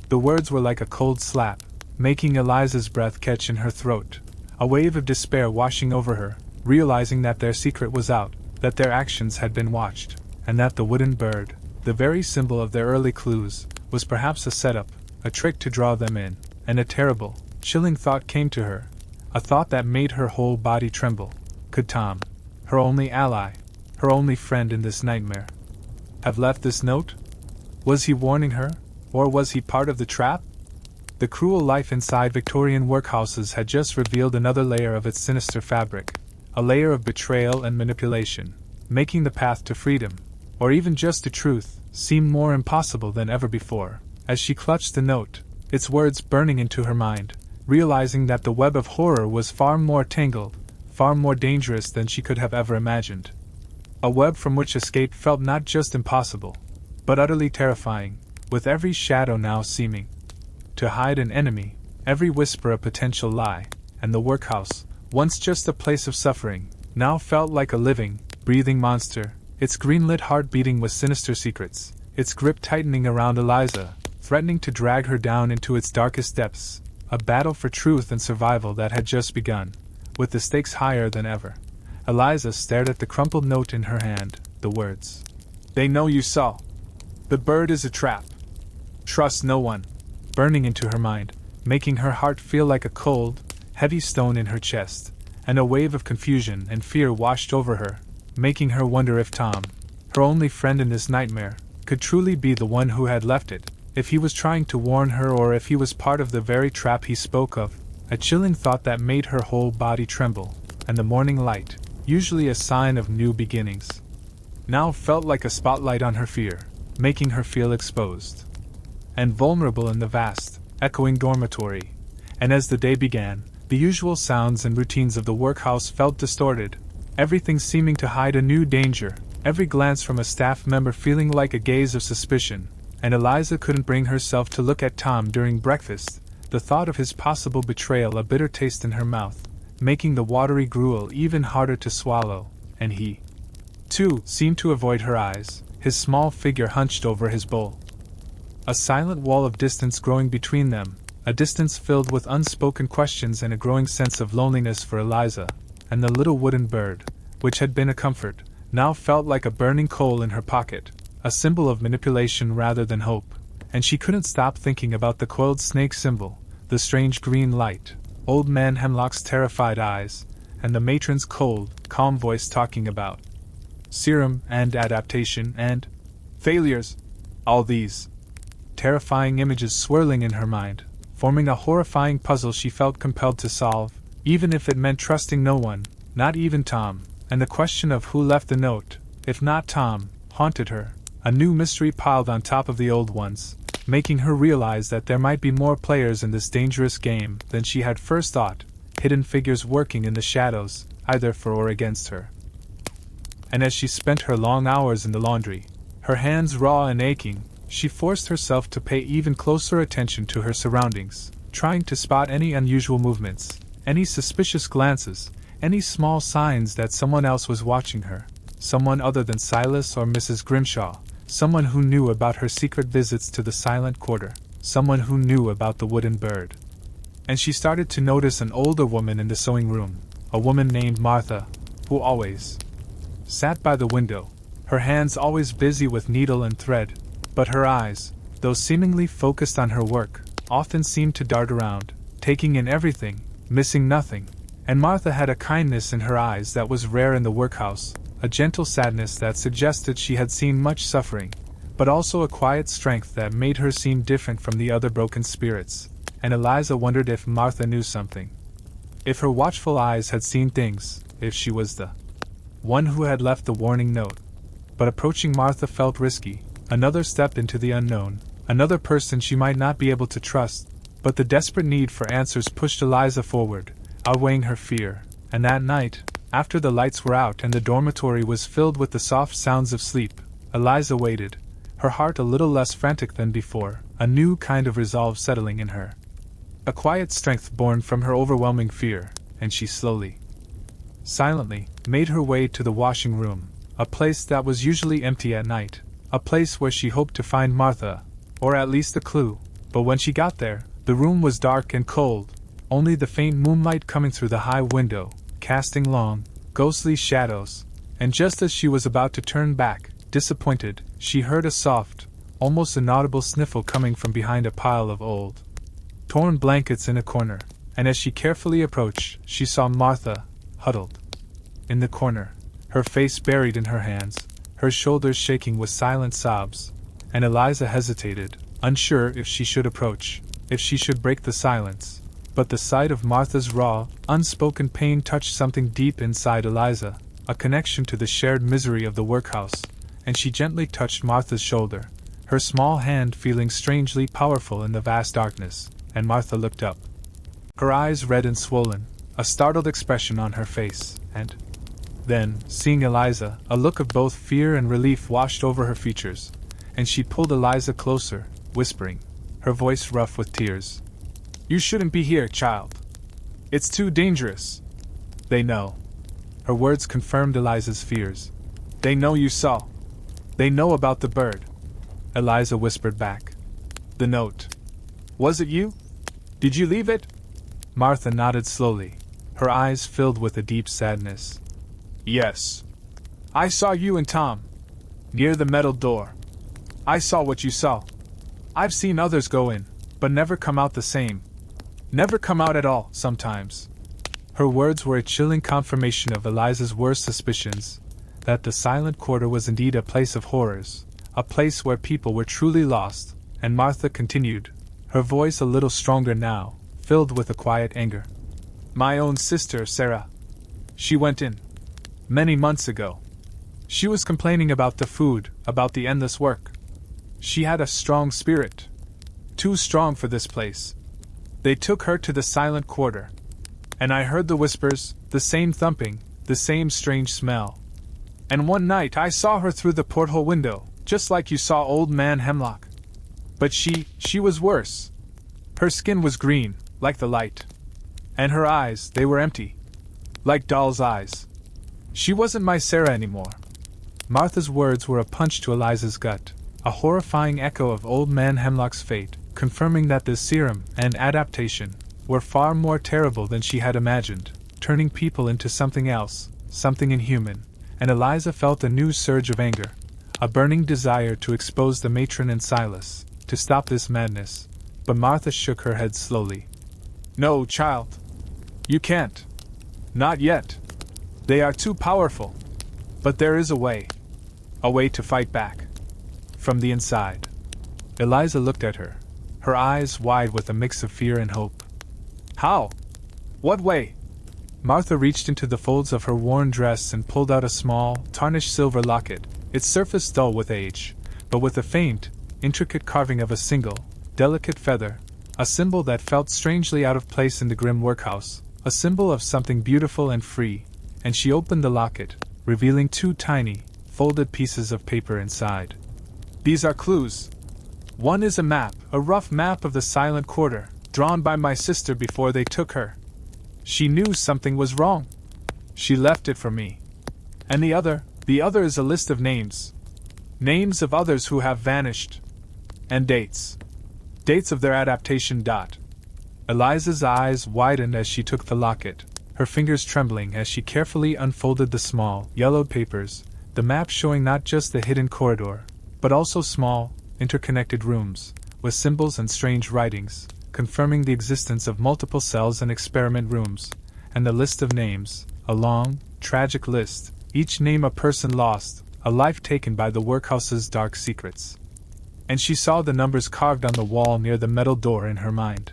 The words were like a cold slap, making Eliza's breath catch in her throat, a wave of despair washing over her, realizing that their secret was out, that their actions had been watched, and that the wooden bird, the very symbol of their early clues, was perhaps a setup, a trick to draw them in, and a terrible, chilling thought came to her, a thought that made her whole body tremble. Could Tom, her only ally, her only friend in this nightmare, have left this note? Was he warning her, or was he part of the trap? The cruel life inside Victorian workhouses had just revealed another layer of its sinister fabric, a layer of betrayal and manipulation, making the path to freedom, or even just to truth, seem more impossible than ever before. As she clutched the note, its words burning into her mind, realizing that the web of horror was far more tangled, far more dangerous than she could have ever imagined. A web from which escape felt not just impossible, but utterly terrifying, with every shadow now seeming to hide an enemy, every whisper a potential lie, and the workhouse, once just a place of suffering, now felt like a living, breathing monster, its green-lit heart beating with sinister secrets, its grip tightening around Eliza, threatening to drag her down into its darkest depths, a battle for truth and survival that had just begun, with the stakes higher than ever. Eliza stared at the crumpled note in her hand, the words, "They know you saw. The bird is a trap. Trust no one," burning into her mind, making her heart feel like a cold, heavy stone in her chest, and a wave of confusion and fear washed over her, making her wonder if Tom, her only friend in this nightmare, could truly be the one who had left it, if he was trying to warn her or if he was part of the very trap he spoke of, a chilling thought that made her whole body tremble, and the morning light, usually a sign of new beginnings, now felt like a spotlight on her fear, making her feel exposed and vulnerable in the vast, echoing dormitory. And as the day began, the usual sounds and routines of the workhouse felt distorted, everything seeming to hide a new danger, every glance from a staff member feeling like a gaze of suspicion, and Eliza couldn't bring herself to look at Tom during breakfast, the thought of his possible betrayal a bitter taste in her mouth, making the watery gruel even harder to swallow, and he, too, seemed to avoid her eyes, his small figure hunched over his bowl. A silent wall of distance growing between them, a distance filled with unspoken questions and a growing sense of loneliness for Eliza, and the little wooden bird, which had been a comfort, now felt like a burning coal in her pocket, a symbol of manipulation rather than hope, and she couldn't stop thinking about the coiled snake symbol, the strange green light, Old Man Hemlock's terrified eyes, and the matron's cold, calm voice talking about serum and adaptation and failures. All these terrifying images swirling in her mind, forming a horrifying puzzle she felt compelled to solve, even if it meant trusting no one, not even Tom, and the question of who left the note, if not Tom, haunted her, a new mystery piled on top of the old ones, making her realize that there might be more players in this dangerous game than she had first thought, hidden figures working in the shadows, either for or against her. And as she spent her long hours in the laundry, her hands raw and aching, she forced herself to pay even closer attention to her surroundings, trying to spot any unusual movements, any suspicious glances, any small signs that someone else was watching her, someone other than Silas or Mrs. Grimshaw, someone who knew about her secret visits to the silent quarter, someone who knew about the wooden bird. And she started to notice an older woman in the sewing room, a woman named Martha, who always sat by the window, her hands always busy with needle and thread, but her eyes, though seemingly focused on her work, often seemed to dart around, taking in everything, missing nothing. And Martha had a kindness in her eyes that was rare in the workhouse, a gentle sadness that suggested she had seen much suffering, but also a quiet strength that made her seem different from the other broken spirits, and Eliza wondered if Martha knew something. If her watchful eyes had seen things, if she was the one who had left the warning note. But approaching Martha felt risky, another step into the unknown, another person she might not be able to trust, but the desperate need for answers pushed Eliza forward, outweighing her fear, and that night, after the lights were out and the dormitory was filled with the soft sounds of sleep, Eliza waited, her heart a little less frantic than before, a new kind of resolve settling in her. A quiet strength born from her overwhelming fear, and she slowly, silently, made her way to the washing room, a place that was usually empty at night, a place where she hoped to find Martha, or at least a clue. But when she got there, the room was dark and cold, only the faint moonlight coming through the high window, casting long, ghostly shadows, and just as she was about to turn back, disappointed, she heard a soft, almost inaudible sniffle coming from behind a pile of old, torn blankets in a corner, and as she carefully approached, she saw Martha, huddled in the corner, her face buried in her hands, her shoulders shaking with silent sobs, and Eliza hesitated, unsure if she should approach, if she should break the silence. But the sight of Martha's raw, unspoken pain touched something deep inside Eliza, a connection to the shared misery of the workhouse, and she gently touched Martha's shoulder, her small hand feeling strangely powerful in the vast darkness, and Martha looked up. Her eyes red and swollen, a startled expression on her face, and then, seeing Eliza, a look of both fear and relief washed over her features, and she pulled Eliza closer, whispering, her voice rough with tears. "You shouldn't be here, child. It's too dangerous." "They know." Her words confirmed Eliza's fears. "They know you saw. They know about the bird." Eliza whispered back. "The note. Was it you? Did you leave it?" Martha nodded slowly, her eyes filled with a deep sadness. "Yes. I saw you and Tom. Near the metal door. I saw what you saw. I've seen others go in, but never come out the same. Never come out at all, sometimes." Her words were a chilling confirmation of Eliza's worst suspicions, that the silent quarter was indeed a place of horrors, a place where people were truly lost, and Martha continued, her voice a little stronger now, filled with a quiet anger. "My own sister, Sarah. She went in. Many months ago. She was complaining about the food, about the endless work. She had a strong spirit. Too strong for this place. They took her to the silent quarter. And I heard the whispers, the same thumping, the same strange smell. And one night I saw her through the porthole window, just like you saw old man Hemlock. But she was worse. Her skin was green, like the light. And her eyes, they were empty. Like doll's eyes. She wasn't my Sarah anymore." Martha's words were a punch to Eliza's gut, a horrifying echo of old man Hemlock's fate, confirming that the serum and adaptation were far more terrible than she had imagined, turning people into something else, something inhuman, and Eliza felt a new surge of anger, a burning desire to expose the matron and Silas, to stop this madness, but Martha shook her head slowly. "No, child. You can't. Not yet. They are too powerful. But there is a way to fight back. From the inside." Eliza looked at her, her eyes wide with a mix of fear and hope. "How? What way?" Martha reached into the folds of her worn dress and pulled out a small, tarnished silver locket, its surface dull with age, but with a faint, intricate carving of a single, delicate feather, a symbol that felt strangely out of place in the grim workhouse, a symbol of something beautiful and free, and she opened the locket, revealing 2 tiny, folded pieces of paper inside. "These are clues. One is a map, a rough map of the silent quarter, drawn by my sister before they took her. She knew something was wrong. She left it for me. And the other is a list of names. Names of others who have vanished. And dates. Dates of their adaptation. Eliza's eyes widened as she took the locket, her fingers trembling as she carefully unfolded the small, yellowed papers, the map showing not just the hidden corridor, but also small, interconnected rooms, with symbols and strange writings, confirming the existence of multiple cells and experiment rooms, and the list of names, a long, tragic list, each name a person lost, a life taken by the workhouse's dark secrets. And she saw the numbers carved on the wall near the metal door in her mind.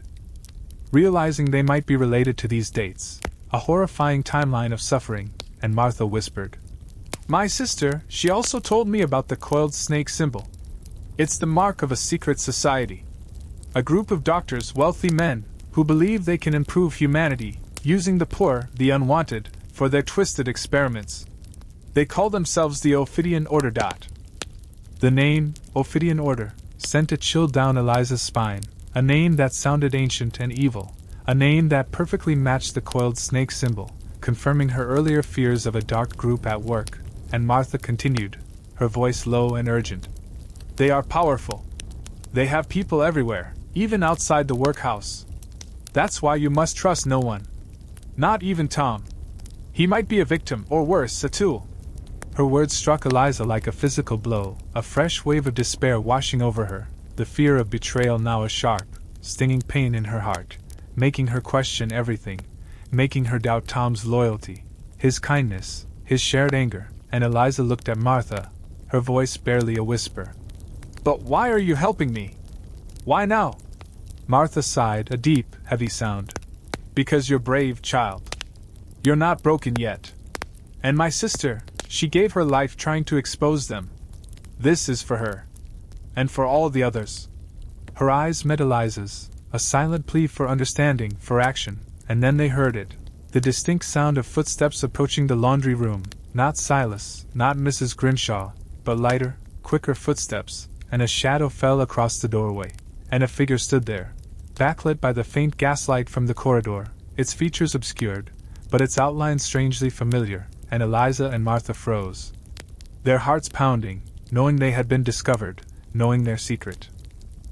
Realizing they might be related to these dates, a horrifying timeline of suffering, and Martha whispered, "My sister, she also told me about the coiled snake symbol. It's the mark of a secret society. A group of doctors, wealthy men, who believe they can improve humanity, using the poor, the unwanted, for their twisted experiments. They call themselves the Ophidian Order. The name, Ophidian Order, sent a chill down Eliza's spine, a name that sounded ancient and evil, a name that perfectly matched the coiled snake symbol, confirming her earlier fears of a dark group at work, and Martha continued, her voice low and urgent. "They are powerful. They have people everywhere, even outside the workhouse. That's why you must trust no one. Not even Tom. He might be a victim, or worse, a tool." Her words struck Eliza like a physical blow, a fresh wave of despair washing over her, the fear of betrayal now a sharp, stinging pain in her heart, making her question everything, making her doubt Tom's loyalty, his kindness, his shared anger, and Eliza looked at Martha, her voice barely a whisper. "But why are you helping me? Why now?" Martha sighed, a deep, heavy sound. "Because you're brave, child. You're not broken yet. And my sister, she gave her life trying to expose them. This is for her. And for all the others. Her eyes met Eliza's, a silent plea for understanding, for action, and then they heard it. The distinct sound of footsteps approaching the laundry room, not Silas, not Mrs. Grimshaw, but lighter, quicker footsteps, and a shadow fell across the doorway, and a figure stood there, backlit by the faint gaslight from the corridor, its features obscured, but its outline strangely familiar, and Eliza and Martha froze. Their hearts pounding, knowing they had been discovered, knowing their secret.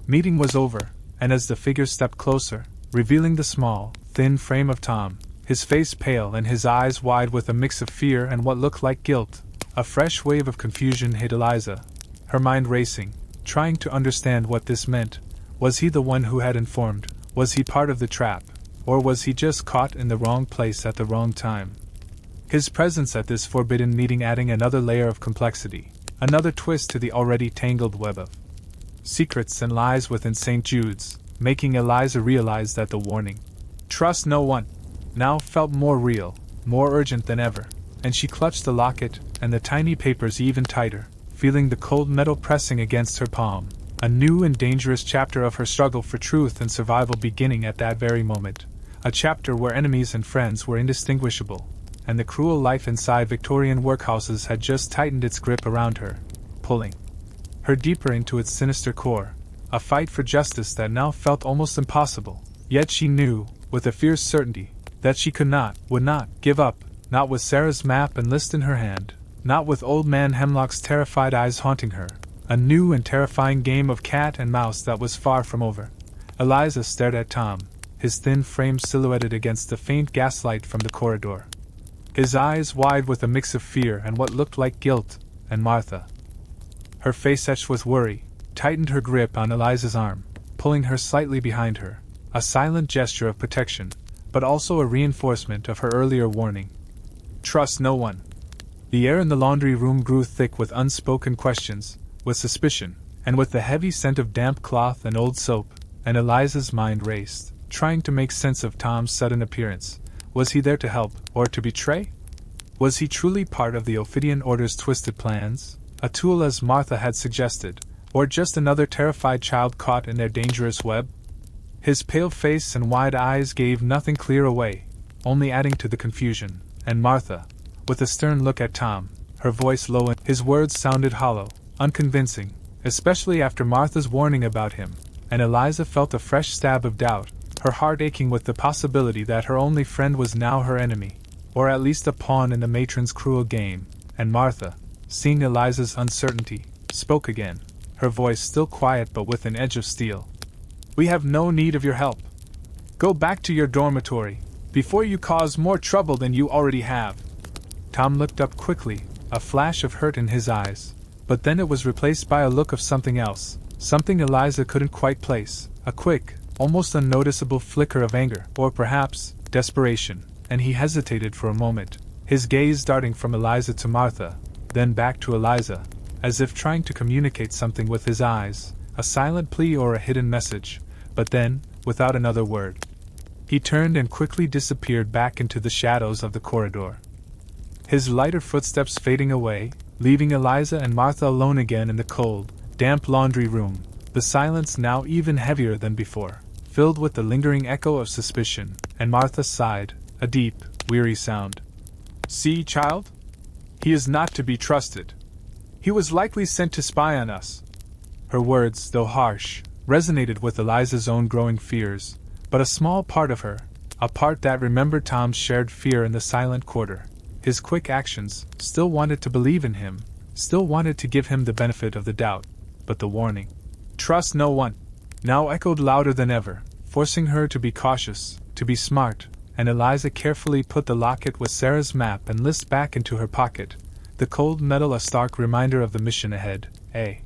Meeting was over, and as the figure stepped closer, revealing the small, thin frame of Tom, his face pale and his eyes wide with a mix of fear and what looked like guilt, a fresh wave of confusion hit Eliza, her mind racing, trying to understand what this meant. Was he the one who had informed? Was he part of the trap? Or was he just caught in the wrong place at the wrong time? His presence at this forbidden meeting adding another layer of complexity, another twist to the already tangled web of secrets and lies within St. Jude's, making Eliza realize that the warning, "Trust no one," now felt more real, more urgent than ever, and she clutched the locket and the tiny papers even tighter, feeling the cold metal pressing against her palm, a new and dangerous chapter of her struggle for truth and survival beginning at that very moment, a chapter where enemies and friends were indistinguishable, and the cruel life inside Victorian workhouses had just tightened its grip around her, pulling her deeper into its sinister core, a fight for justice that now felt almost impossible, yet she knew, with a fierce certainty, that she could not, would not, give up, not with Sarah's map and list in her hand, not with old man Hemlock's terrified eyes haunting her, a new and terrifying game of cat and mouse that was far from over. Eliza stared at Tom, his thin frame silhouetted against the faint gaslight from the corridor, his eyes wide with a mix of fear and what looked like guilt, and Martha, her face etched with worry, tightened her grip on Eliza's arm, pulling her slightly behind her, a silent gesture of protection, but also a reinforcement of her earlier warning. Trust no one. The air in the laundry room grew thick with unspoken questions, with suspicion, and with the heavy scent of damp cloth and old soap, and Eliza's mind raced, trying to make sense of Tom's sudden appearance. Was he there to help, or to betray? Was he truly part of the Ophidian Order's twisted plans, a tool as Martha had suggested, or just another terrified child caught in their dangerous web? His pale face and wide eyes gave nothing clear away, only adding to the confusion, and Martha, with a stern look at Tom, her voice low and his words sounded hollow, unconvincing, especially after Martha's warning about him, and Eliza felt a fresh stab of doubt, her heart aching with the possibility that her only friend was now her enemy, or at least a pawn in the matron's cruel game, and Martha, seeing Eliza's uncertainty, spoke again, her voice still quiet but with an edge of steel. We have no need of your help. Go back to your dormitory, before you cause more trouble than you already have. Tom looked up quickly, a flash of hurt in his eyes, but then it was replaced by a look of something else, something Eliza couldn't quite place, a quick, almost unnoticeable flicker of anger, or perhaps, desperation, and he hesitated for a moment, his gaze darting from Eliza to Martha, then back to Eliza, as if trying to communicate something with his eyes, a silent plea or a hidden message, but then, without another word, he turned and quickly disappeared back into the shadows of the corridor. His lighter footsteps fading away, leaving Eliza and Martha alone again in the cold, damp laundry room, the silence now even heavier than before, filled with the lingering echo of suspicion, and Martha sighed, a deep, weary sound. See, child? He is not to be trusted. He was likely sent to spy on us. Her words, though harsh, resonated with Eliza's own growing fears, but a small part of her, a part that remembered Tom's shared fear in the silent quarter, his quick actions, still wanted to believe in him, still wanted to give him the benefit of the doubt, but the warning, "Trust no one," now echoed louder than ever, forcing her to be cautious, to be smart, and Eliza carefully put the locket with Sarah's map and list back into her pocket, the cold metal a stark reminder of the mission ahead, a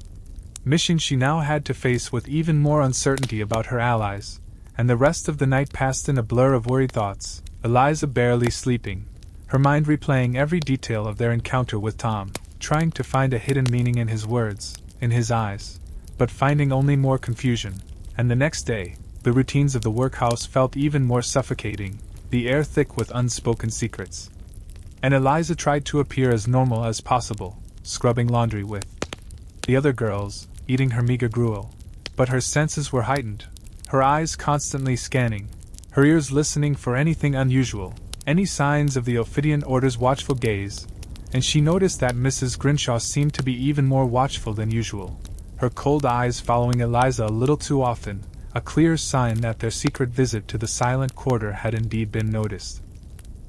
mission she now had to face with even more uncertainty about her allies, and the rest of the night passed in a blur of worried thoughts, Eliza barely sleeping, her mind replaying every detail of their encounter with Tom, trying to find a hidden meaning in his words, in his eyes, but finding only more confusion, and the next day, the routines of the workhouse felt even more suffocating, the air thick with unspoken secrets. and Eliza tried to appear as normal as possible, scrubbing laundry with the other girls, eating her meager gruel. But her senses were heightened, her eyes constantly scanning, her ears listening for anything unusual, any signs of the Ophidian Order's watchful gaze, and she noticed that Mrs. Grimshaw seemed to be even more watchful than usual, her cold eyes following Eliza a little too often, a clear sign that their secret visit to the silent quarter had indeed been noticed.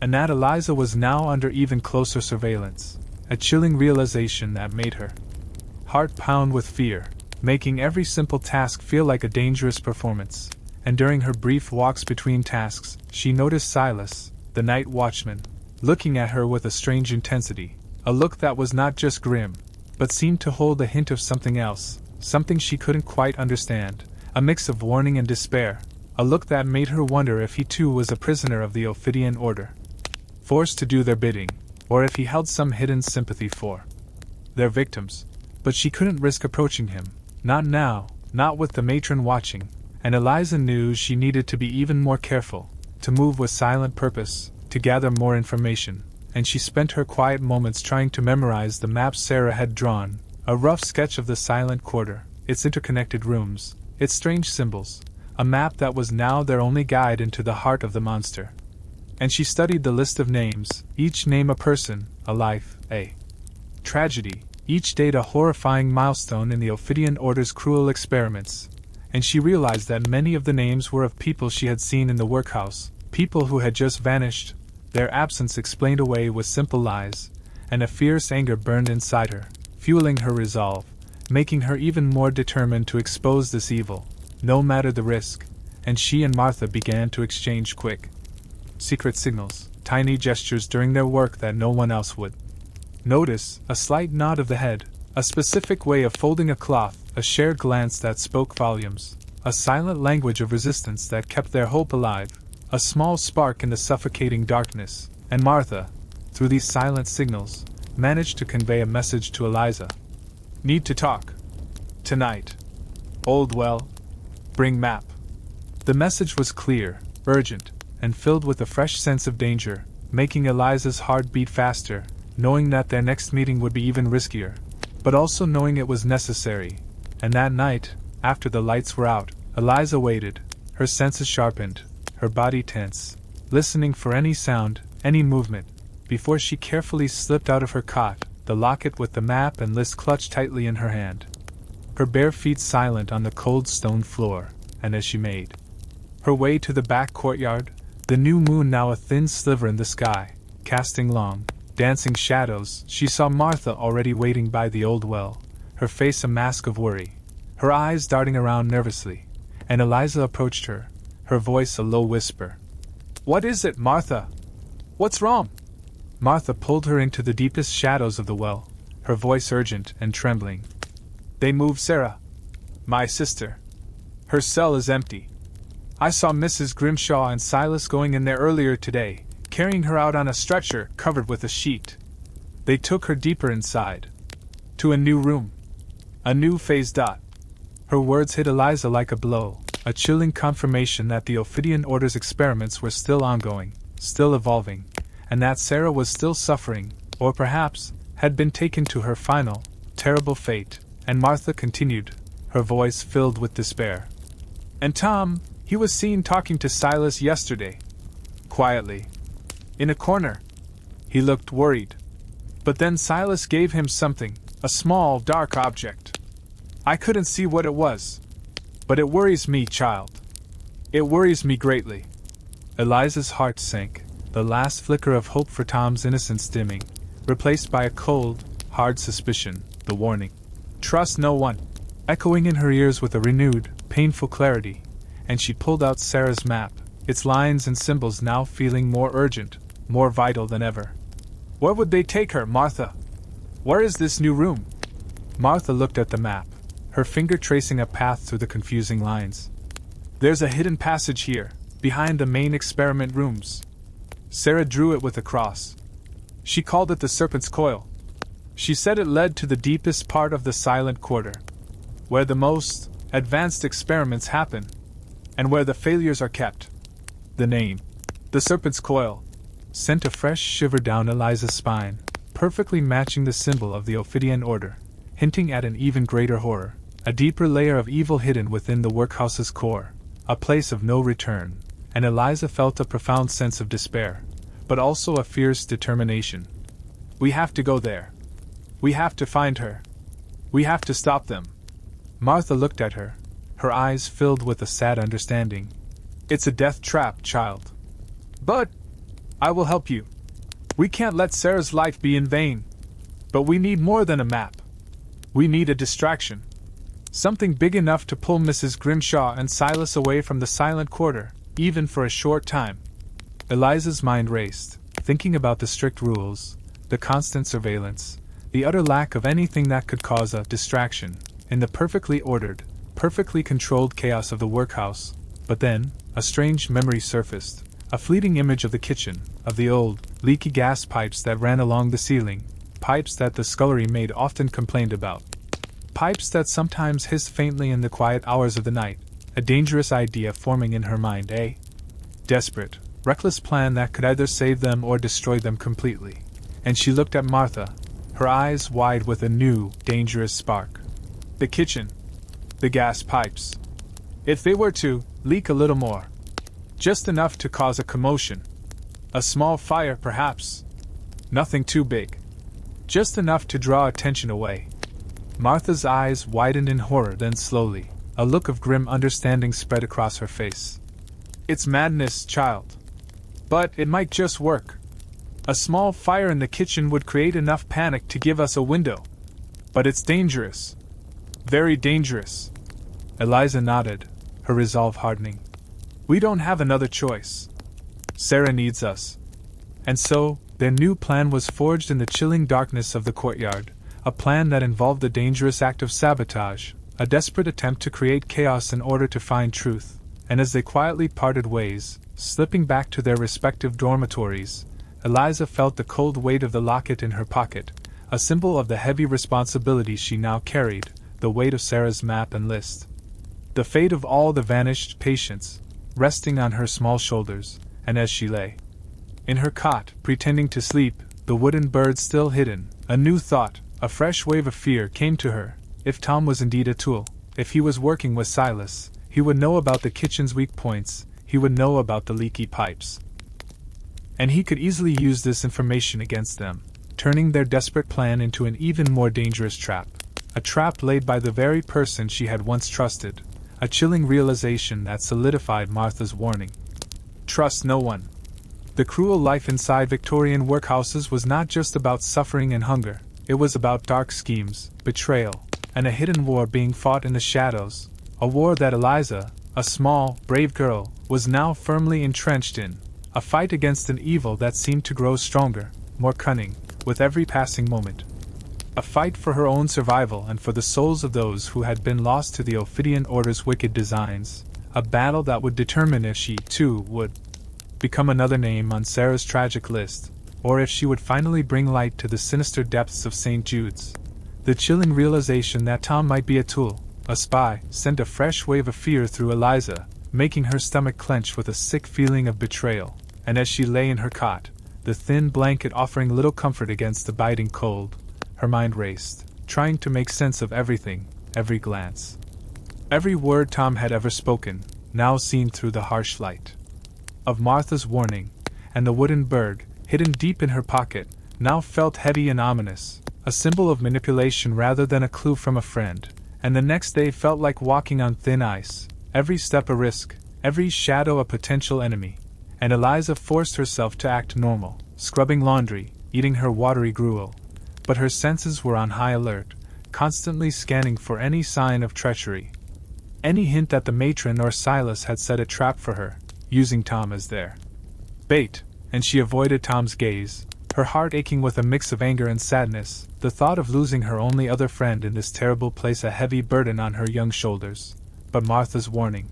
And that Eliza was now under even closer surveillance, a chilling realization that made her heart pound with fear, making every simple task feel like a dangerous performance. And during her brief walks between tasks, she noticed Silas, the night watchman, looking at her with a strange intensity, a look that was not just grim, but seemed to hold a hint of something else, something she couldn't quite understand, a mix of warning and despair, a look that made her wonder if he too was a prisoner of the Ophidian Order, forced to do their bidding, or if he held some hidden sympathy for their victims. But she couldn't risk approaching him, not now, not with the matron watching, and Eliza knew she needed to be even more careful, to move with silent purpose, to gather more information, and she spent her quiet moments trying to memorize the map Sarah had drawn, a rough sketch of the silent quarter, its interconnected rooms, its strange symbols, a map that was now their only guide into the heart of the monster. And she studied the list of names, each name a person, a life, a tragedy, each date a horrifying milestone in the Ophidian Order's cruel experiments, and she realized that many of the names were of people she had seen in the workhouse, people who had just vanished, their absence explained away with simple lies, and a fierce anger burned inside her, fueling her resolve, making her even more determined to expose this evil, no matter the risk, and she and Martha began to exchange quick, secret signals, tiny gestures during their work that no one else would notice, a slight nod of the head, a specific way of folding a cloth, a shared glance that spoke volumes, a silent language of resistance that kept their hope alive, a small spark in the suffocating darkness, and Martha, through these silent signals, managed to convey a message to Eliza. Need to talk. Tonight. Old well. Bring map. The message was clear, urgent, and filled with a fresh sense of danger, making Eliza's heart beat faster, knowing that their next meeting would be even riskier, but also knowing it was necessary. And that night, after the lights were out, Eliza waited, her senses sharpened, her body tense, listening for any sound, any movement, before she carefully slipped out of her cot, the locket with the map and list clutched tightly in her hand, her bare feet silent on the cold stone floor. And as she made her way to the back courtyard, the new moon now a thin sliver in the sky, casting long, dancing shadows, she saw Martha already waiting by the old well, her face a mask of worry, her eyes darting around nervously, and Eliza approached her, her voice a low whisper. "What is it, Martha? What's wrong?" Martha pulled her into the deepest shadows of the well, her voice urgent and trembling. "They moved Sarah, my sister. Her cell is empty. I saw Mrs. Grimshaw and Silas going in there earlier today, carrying her out on a stretcher covered with a sheet. They took her deeper inside. To a new room. A new phase. Her words hit Eliza like a blow, a chilling confirmation that the Ophidian Order's experiments were still ongoing, still evolving, and that Sarah was still suffering, or perhaps, had been taken to her final, terrible fate. And Martha continued, her voice filled with despair. "And Tom, he was seen talking to Silas yesterday. Quietly. In a corner. He looked worried. But then Silas gave him something, a small, dark object. I couldn't see what it was. But it worries me, child. It worries me greatly." Eliza's heart sank, the last flicker of hope for Tom's innocence dimming, replaced by a cold, hard suspicion, the warning, "Trust no one," echoing in her ears with a renewed, painful clarity, and she pulled out Sarah's map, its lines and symbols now feeling more urgent, more vital than ever. "Where would they take her, Martha? Where is this new room?" Martha looked at the map, her finger tracing a path through the confusing lines. "There's a hidden passage here, behind the main experiment rooms." Sarah drew it with a cross. She called it the Serpent's Coil. She said it led to the deepest part of the silent quarter, where the most advanced experiments happen, and where the failures are kept. The name, the Serpent's Coil, sent a fresh shiver down Eliza's spine, perfectly matching the symbol of the Ophidian order, hinting at an even greater horror, a deeper layer of evil hidden within the workhouse's core, a place of no return, and Eliza felt a profound sense of despair, but also a fierce determination. We have to go there. We have to find her. We have to stop them. Martha looked at her, her eyes filled with a sad understanding. It's a death trap, child. But I will help you. We can't let Sarah's life be in vain. But we need more than a map. We need a distraction. Something big enough to pull Mrs. Grimshaw and Silas away from the silent quarter, even for a short time. Eliza's mind raced, thinking about the strict rules, the constant surveillance, the utter lack of anything that could cause a distraction, in the perfectly ordered, perfectly controlled chaos of the workhouse. But then, a strange memory surfaced, a fleeting image of the kitchen, of the old, leaky gas pipes that ran along the ceiling, pipes that the scullery maid often complained about. Pipes that sometimes hissed faintly in the quiet hours of the night, a dangerous idea forming in her mind, a desperate, reckless plan that could either save them or destroy them completely. And she looked at Martha, her eyes wide with a new, dangerous spark. The kitchen. The gas pipes. If they were to leak a little more. Just enough to cause a commotion. A small fire, perhaps. Nothing too big. Just enough to draw attention away. Martha's eyes widened in horror, then slowly, a look of grim understanding spread across her face. It's madness, child. But it might just work. A small fire in the kitchen would create enough panic to give us a window. But it's dangerous. Very dangerous. Eliza nodded, her resolve hardening. We don't have another choice. Sarah needs us. And so, their new plan was forged in the chilling darkness of the courtyard, a plan that involved a dangerous act of sabotage, a desperate attempt to create chaos in order to find truth. And as they quietly parted ways, slipping back to their respective dormitories, Eliza felt the cold weight of the locket in her pocket, a symbol of the heavy responsibility she now carried, the weight of Sarah's map and list. The fate of all the vanished patients, resting on her small shoulders, and as she lay in her cot, pretending to sleep, the wooden bird still hidden, a new thought, a fresh wave of fear came to her. If Tom was indeed a tool, if he was working with Silas, he would know about the kitchen's weak points, he would know about the leaky pipes. And he could easily use this information against them, turning their desperate plan into an even more dangerous trap. A trap laid by the very person she had once trusted, a chilling realization that solidified Martha's warning. Trust no one. The cruel life inside Victorian workhouses was not just about suffering and hunger, it was about dark schemes, betrayal, and a hidden war being fought in the shadows, a war that Eliza, a small, brave girl, was now firmly entrenched in, a fight against an evil that seemed to grow stronger, more cunning, with every passing moment. A fight for her own survival and for the souls of those who had been lost to the Ophidian Order's wicked designs, a battle that would determine if she, too, would become another name on Sarah's tragic list, or if she would finally bring light to the sinister depths of St. Jude's. The chilling realization that Tom might be a tool, a spy, sent a fresh wave of fear through Eliza, making her stomach clench with a sick feeling of betrayal, and as she lay in her cot, the thin blanket offering little comfort against the biting cold, her mind raced, trying to make sense of everything, every glance. Every word Tom had ever spoken, now seen through the harsh light of Martha's warning, and the wooden bird, hidden deep in her pocket, now felt heavy and ominous, a symbol of manipulation rather than a clue from a friend, and the next day felt like walking on thin ice, every step a risk, every shadow a potential enemy. And Eliza forced herself to act normal, scrubbing laundry, eating her watery gruel. But her senses were on high alert, constantly scanning for any sign of treachery. Any hint that the matron or Silas had set a trap for her, using Tom as their bait, and she avoided Tom's gaze, her heart aching with a mix of anger and sadness, the thought of losing her only other friend in this terrible place a heavy burden on her young shoulders. But Martha's warning,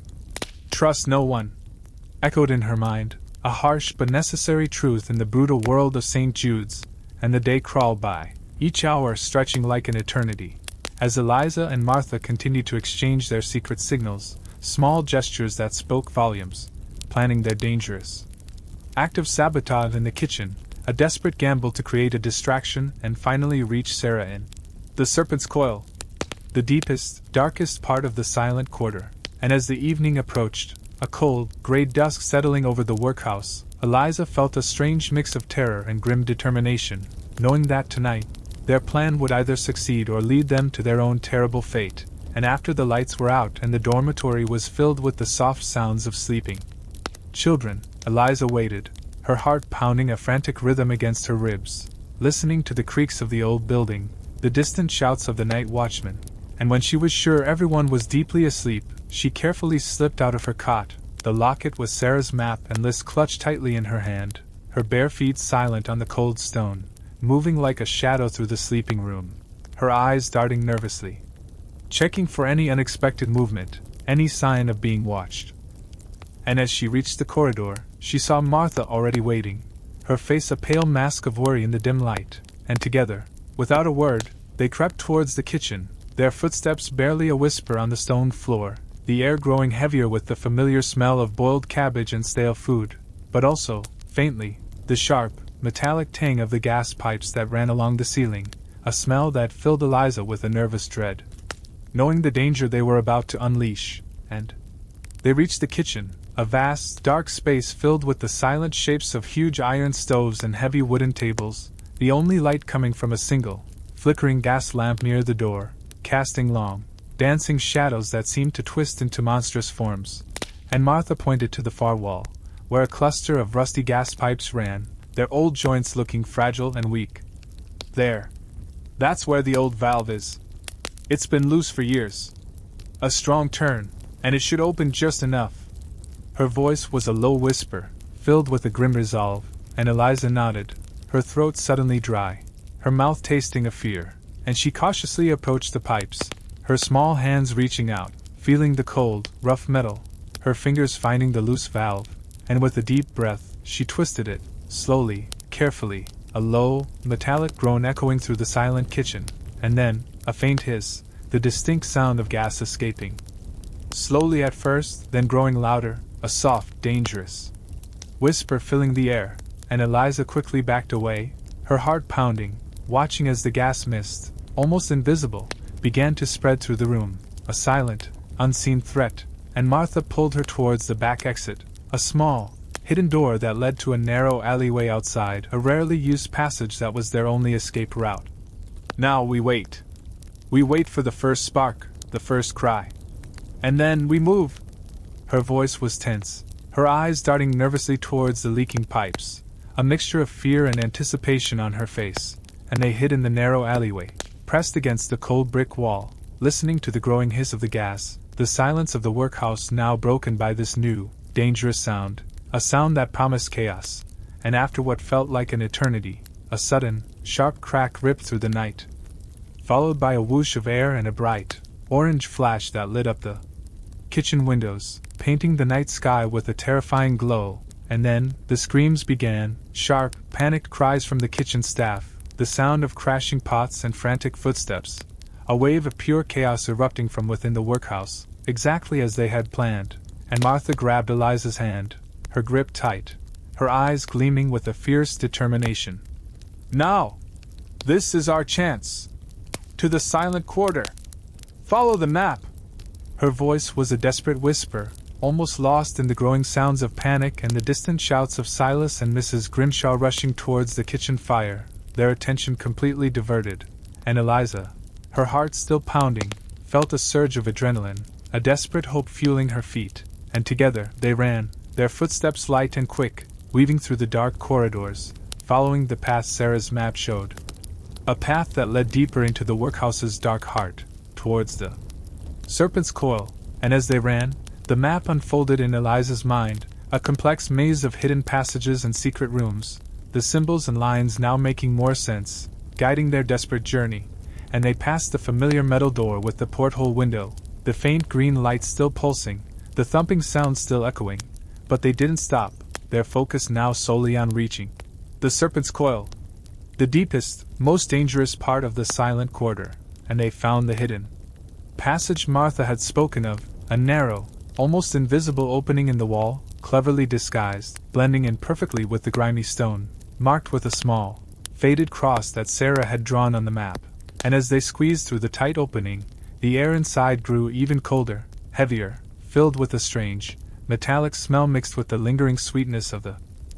"Trust no one," echoed in her mind, a harsh but necessary truth in the brutal world of St. Jude's, and the day crawled by, each hour stretching like an eternity, as Eliza and Martha continued to exchange their secret signals, small gestures that spoke volumes, planning their dangerous active sabotage in the kitchen, a desperate gamble to create a distraction and finally reach Sarah in the serpent's coil, the deepest, darkest part of the silent quarter. And as the evening approached, a cold, grey dusk settling over the workhouse, Eliza felt a strange mix of terror and grim determination, knowing that tonight, their plan would either succeed or lead them to their own terrible fate. And after the lights were out and the dormitory was filled with the soft sounds of sleeping children, Eliza waited, her heart pounding a frantic rhythm against her ribs, listening to the creaks of the old building, the distant shouts of the night watchman. And when she was sure everyone was deeply asleep, she carefully slipped out of her cot, the locket with Sarah's map and list clutched tightly in her hand, her bare feet silent on the cold stone, moving like a shadow through the sleeping room, her eyes darting nervously, checking for any unexpected movement, any sign of being watched. And as she reached the corridor, she saw Martha already waiting, her face a pale mask of worry in the dim light, and together, without a word, they crept towards the kitchen, their footsteps barely a whisper on the stone floor, the air growing heavier with the familiar smell of boiled cabbage and stale food, but also, faintly, the sharp, metallic tang of the gas pipes that ran along the ceiling, a smell that filled Eliza with a nervous dread, knowing the danger they were about to unleash. And they reached the kitchen, a vast, dark space filled with the silent shapes of huge iron stoves and heavy wooden tables, the only light coming from a single, flickering gas lamp near the door, casting long, dancing shadows that seemed to twist into monstrous forms. And Martha pointed to the far wall, where a cluster of rusty gas pipes ran, their old joints looking fragile and weak. There. That's where the old valve is. It's been loose for years. A strong turn, and it should open just enough. Her voice was a low whisper, filled with a grim resolve, and Eliza nodded, her throat suddenly dry, her mouth tasting of fear, and she cautiously approached the pipes, her small hands reaching out, feeling the cold, rough metal, her fingers finding the loose valve, and with a deep breath, she twisted it, slowly, carefully, a low, metallic groan echoing through the silent kitchen, and then, a faint hiss, the distinct sound of gas escaping. Slowly at first, then growing louder, a soft, dangerous whisper filling the air, and Eliza quickly backed away, her heart pounding, watching as the gas mist, almost invisible, began to spread through the room, a silent, unseen threat, and Martha pulled her towards the back exit, a small, hidden door that led to a narrow alleyway outside, a rarely used passage that was their only escape route. Now we wait. We wait for the first spark, the first cry. And then we move. Her voice was tense, her eyes darting nervously towards the leaking pipes, a mixture of fear and anticipation on her face, and they hid in the narrow alleyway, pressed against the cold brick wall, listening to the growing hiss of the gas, the silence of the workhouse now broken by this new, dangerous sound, a sound that promised chaos, and after what felt like an eternity, a sudden, sharp crack ripped through the night, followed by a whoosh of air and a bright, orange flash that lit up the kitchen windows, painting the night sky with a terrifying glow, and then, the screams began, sharp, panicked cries from the kitchen staff, the sound of crashing pots and frantic footsteps, a wave of pure chaos erupting from within the workhouse, exactly as they had planned, and Martha grabbed Eliza's hand, her grip tight, her eyes gleaming with a fierce determination. Now! This is our chance! To the silent quarter! Follow the map! Her voice was a desperate whisper, almost lost in the growing sounds of panic and the distant shouts of Silas and Mrs. Grimshaw rushing towards the kitchen fire, their attention completely diverted, and Eliza, her heart still pounding, felt a surge of adrenaline, a desperate hope fueling her feet, and together they ran, their footsteps light and quick, weaving through the dark corridors, following the path Sarah's map showed. A path that led deeper into the workhouse's dark heart, towards the serpent's coil, and as they ran, the map unfolded in Eliza's mind, a complex maze of hidden passages and secret rooms, the symbols and lines now making more sense, guiding their desperate journey, and they passed the familiar metal door with the porthole window, the faint green light still pulsing, the thumping sound still echoing, but they didn't stop, their focus now solely on reaching the serpent's coil, the deepest, most dangerous part of the silent quarter, and they found the hidden passage Martha had spoken of, a narrow, almost invisible opening in the wall, cleverly disguised, blending in perfectly with the grimy stone, marked with a small, faded cross that Sarah had drawn on the map. And as they squeezed through the tight opening, the air inside grew even colder, heavier, filled with a strange, metallic smell mixed with the lingering sweetness of the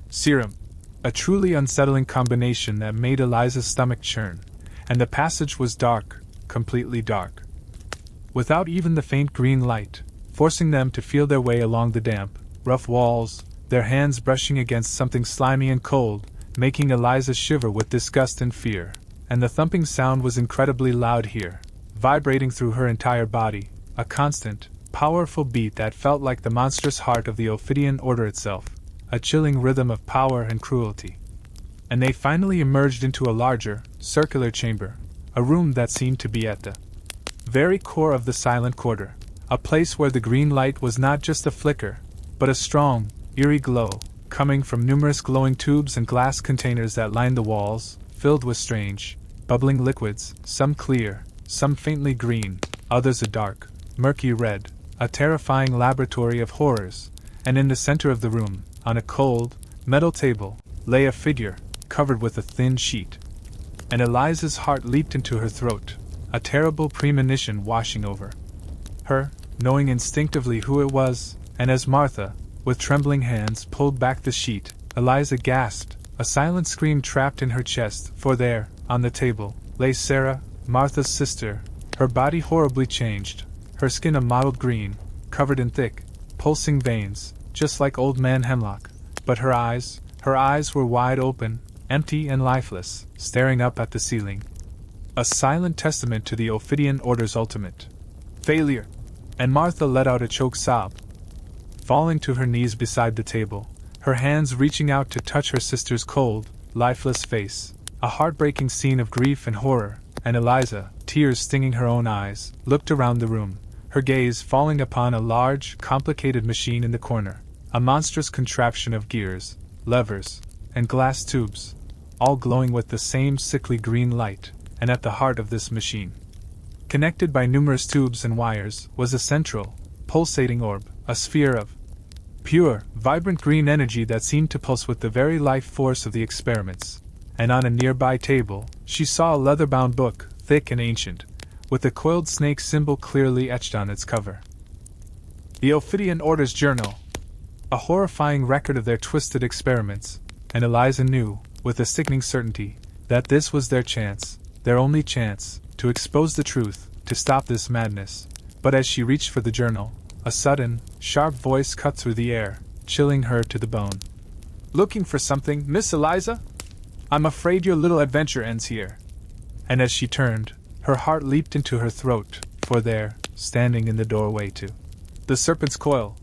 serum. A truly unsettling combination that made Eliza's stomach churn. And the passage was dark, completely dark. Without even the faint green light, forcing them to feel their way along the damp, rough walls, their hands brushing against something slimy and cold, making Eliza shiver with disgust and fear. And the thumping sound was incredibly loud here, vibrating through her entire body, a constant, powerful beat that felt like the monstrous heart of the Ophidian order itself, a chilling rhythm of power and cruelty. And they finally emerged into a larger, circular chamber, a room that seemed to be at the very core of the silent quarter, a place where the green light was not just a flicker, but a strong, eerie glow, coming from numerous glowing tubes and glass containers that lined the walls, filled with strange, bubbling liquids, some clear, some faintly green, others a dark, murky red, a terrifying laboratory of horrors. And in the center of the room, on a cold, metal table, lay a figure, covered with a thin sheet. And Eliza's heart leaped into her throat, a terrible premonition washing over her, knowing instinctively who it was. And as Martha, with trembling hands, pulled back the sheet, Eliza gasped, a silent scream trapped in her chest, for there, on the table, lay Sarah, Martha's sister, her body horribly changed, her skin a mottled green, covered in thick, pulsing veins, just like old man Hemlock, but her eyes were wide open, empty and lifeless, staring up at the ceiling. A silent testament to the Ophidian Order's ultimate failure. And Martha let out a choked sob, falling to her knees beside the table, her hands reaching out to touch her sister's cold, lifeless face. A heartbreaking scene of grief and horror, and Eliza, tears stinging her own eyes, looked around the room, her gaze falling upon a large, complicated machine in the corner, a monstrous contraption of gears, levers, and glass tubes, all glowing with the same sickly green light. And at the heart of this machine, connected by numerous tubes and wires, was a central, pulsating orb, a sphere of pure, vibrant green energy that seemed to pulse with the very life force of the experiments. And on a nearby table, she saw a leather-bound book, thick and ancient, with a coiled snake symbol clearly etched on its cover. The Ophidian Order's Journal, a horrifying record of their twisted experiments, and Eliza knew, with a sickening certainty, that this was their chance, their only chance, to expose the truth, to stop this madness. But as she reached for the journal, a sudden, sharp voice cut through the air, chilling her to the bone. "Looking for something, Miss Eliza? I'm afraid your little adventure ends here." And as she turned, her heart leaped into her throat, for there, standing in the doorway to the Serpent's Coil,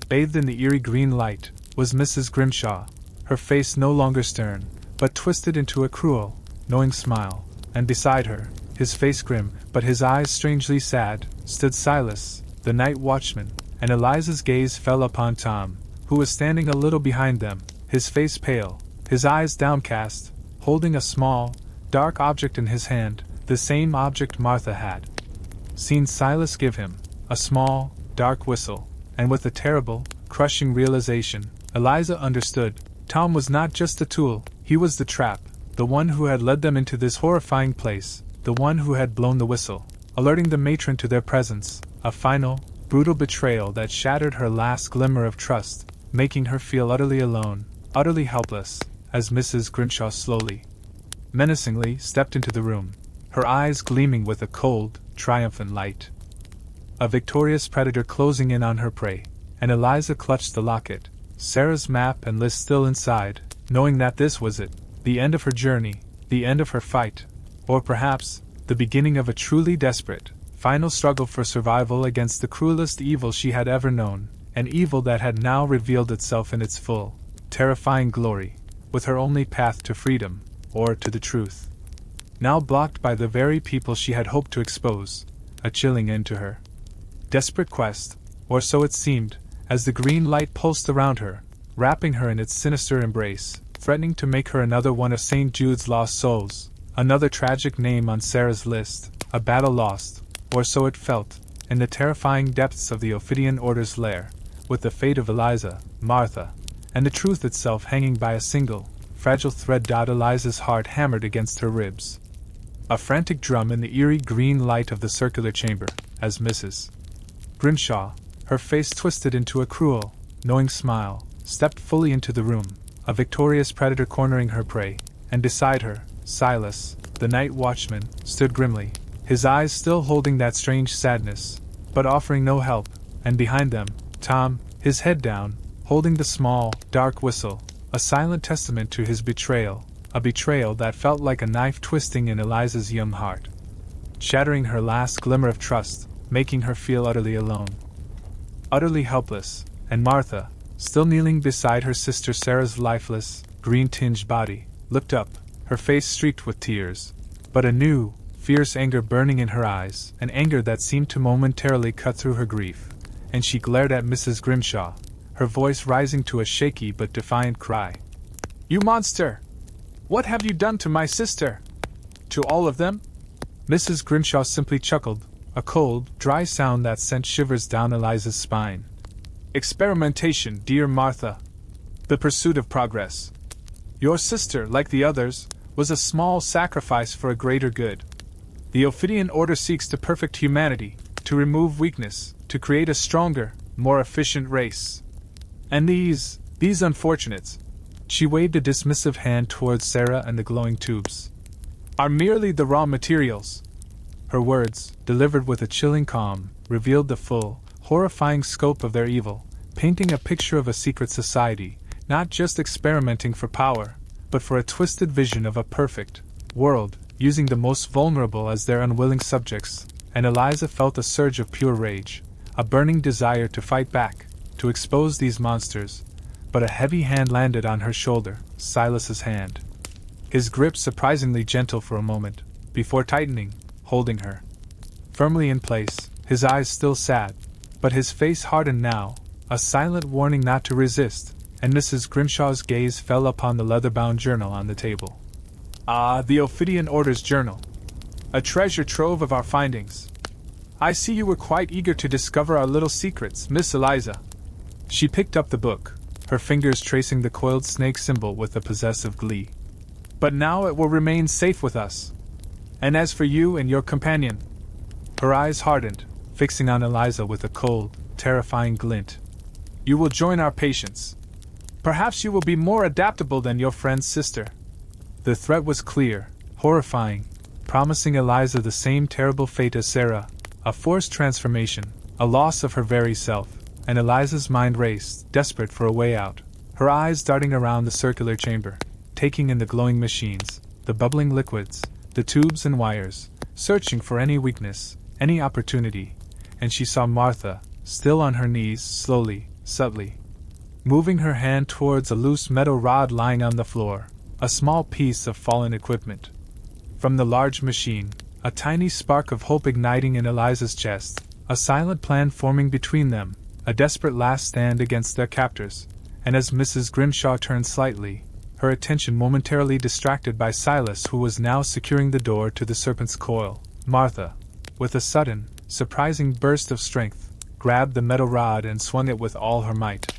bathed in the eerie green light, was Mrs. Grimshaw, her face no longer stern, but twisted into a cruel, knowing smile. And beside her, his face grim, but his eyes strangely sad, stood Silas, the night watchman, and Eliza's gaze fell upon Tom, who was standing a little behind them, his face pale, his eyes downcast, holding a small, dark object in his hand, the same object Martha had seen Silas give him, a small, dark whistle. And with a terrible, crushing realization, Eliza understood. Tom was not just a tool, he was the trap, the one who had led them into this horrifying place, the one who had blown the whistle, alerting the matron to their presence, a final, brutal betrayal that shattered her last glimmer of trust, making her feel utterly alone, utterly helpless, as Mrs. Grimshaw slowly, menacingly stepped into the room, her eyes gleaming with a cold, triumphant light. A victorious predator closing in on her prey, and Eliza clutched the locket, Sarah's map and list still inside, knowing that this was it, the end of her journey, the end of her fight, or perhaps, the beginning of a truly desperate, final struggle for survival against the cruelest evil she had ever known, an evil that had now revealed itself in its full, terrifying glory, with her only path to freedom, or to the truth, now blocked by the very people she had hoped to expose, a chilling end to her desperate quest, or so it seemed, as the green light pulsed around her, wrapping her in its sinister embrace, threatening to make her another one of St. Jude's lost souls, another tragic name on Sarah's list, a battle lost, or so it felt, in the terrifying depths of the Ophidian Order's lair, with the fate of Eliza, Martha, and the truth itself hanging by a single, fragile thread. Eliza's heart hammered against her ribs. A frantic drum in the eerie green light of the circular chamber, as Mrs. Grimshaw, her face twisted into a cruel, knowing smile, stepped fully into the room, a victorious predator cornering her prey, and beside her, Silas, the night watchman, stood grimly, his eyes still holding that strange sadness, but offering no help, and behind them, Tom, his head down, holding the small, dark whistle, a silent testament to his betrayal, a betrayal that felt like a knife twisting in Eliza's young heart, shattering her last glimmer of trust, making her feel utterly alone, utterly helpless. And Martha, still kneeling beside her sister Sarah's lifeless, green-tinged body, looked up, her face streaked with tears, but a new, fierce anger burning in her eyes, an anger that seemed to momentarily cut through her grief, and she glared at Mrs. Grimshaw, her voice rising to a shaky but defiant cry. "You monster! What have you done to my sister? To all of them?" Mrs. Grimshaw simply chuckled, a cold, dry sound that sent shivers down Eliza's spine. "Experimentation, dear Martha. The pursuit of progress. Your sister, like the others, was a small sacrifice for a greater good. The Ophidian Order seeks to perfect humanity, to remove weakness, to create a stronger, more efficient race. And these unfortunates," she waved a dismissive hand towards Sarah and the glowing tubes, "are merely the raw materials." Her words, delivered with a chilling calm, revealed the full, horrifying scope of their evil, painting a picture of a secret society, not just experimenting for power, but for a twisted vision of a perfect world, using the most vulnerable as their unwilling subjects. And Eliza felt a surge of pure rage, a burning desire to fight back, to expose these monsters, but a heavy hand landed on her shoulder, Silas's hand. His grip surprisingly gentle for a moment, before tightening, holding her firmly in place, his eyes still sad, but his face hardened now, a silent warning not to resist, and Mrs. Grimshaw's gaze fell upon the leather-bound journal on the table. "Ah, the Ophidian Order's journal. A treasure trove of our findings. I see you were quite eager to discover our little secrets, Miss Eliza." She picked up the book, her fingers tracing the coiled snake symbol with a possessive glee. "But now it will remain safe with us. And as for you and your companion..." Her eyes hardened, fixing on Eliza with a cold, terrifying glint. "You will join our patients. Perhaps you will be more adaptable than your friend's sister." The threat was clear, horrifying, promising Eliza the same terrible fate as Sarah, a forced transformation, a loss of her very self, and Eliza's mind raced, desperate for a way out, her eyes darting around the circular chamber, taking in the glowing machines, the bubbling liquids, the tubes and wires, searching for any weakness, any opportunity, and she saw Martha, still on her knees, slowly, subtly, moving her hand towards a loose metal rod lying on the floor, a small piece of fallen equipment. From the large machine, a tiny spark of hope igniting in Eliza's chest, a silent plan forming between them, a desperate last stand against their captors, and as Mrs. Grimshaw turned slightly, her attention momentarily distracted by Silas, who was now securing the door to the serpent's coil, Martha, with a sudden, surprising burst of strength, grabbed the metal rod and swung it with all her might,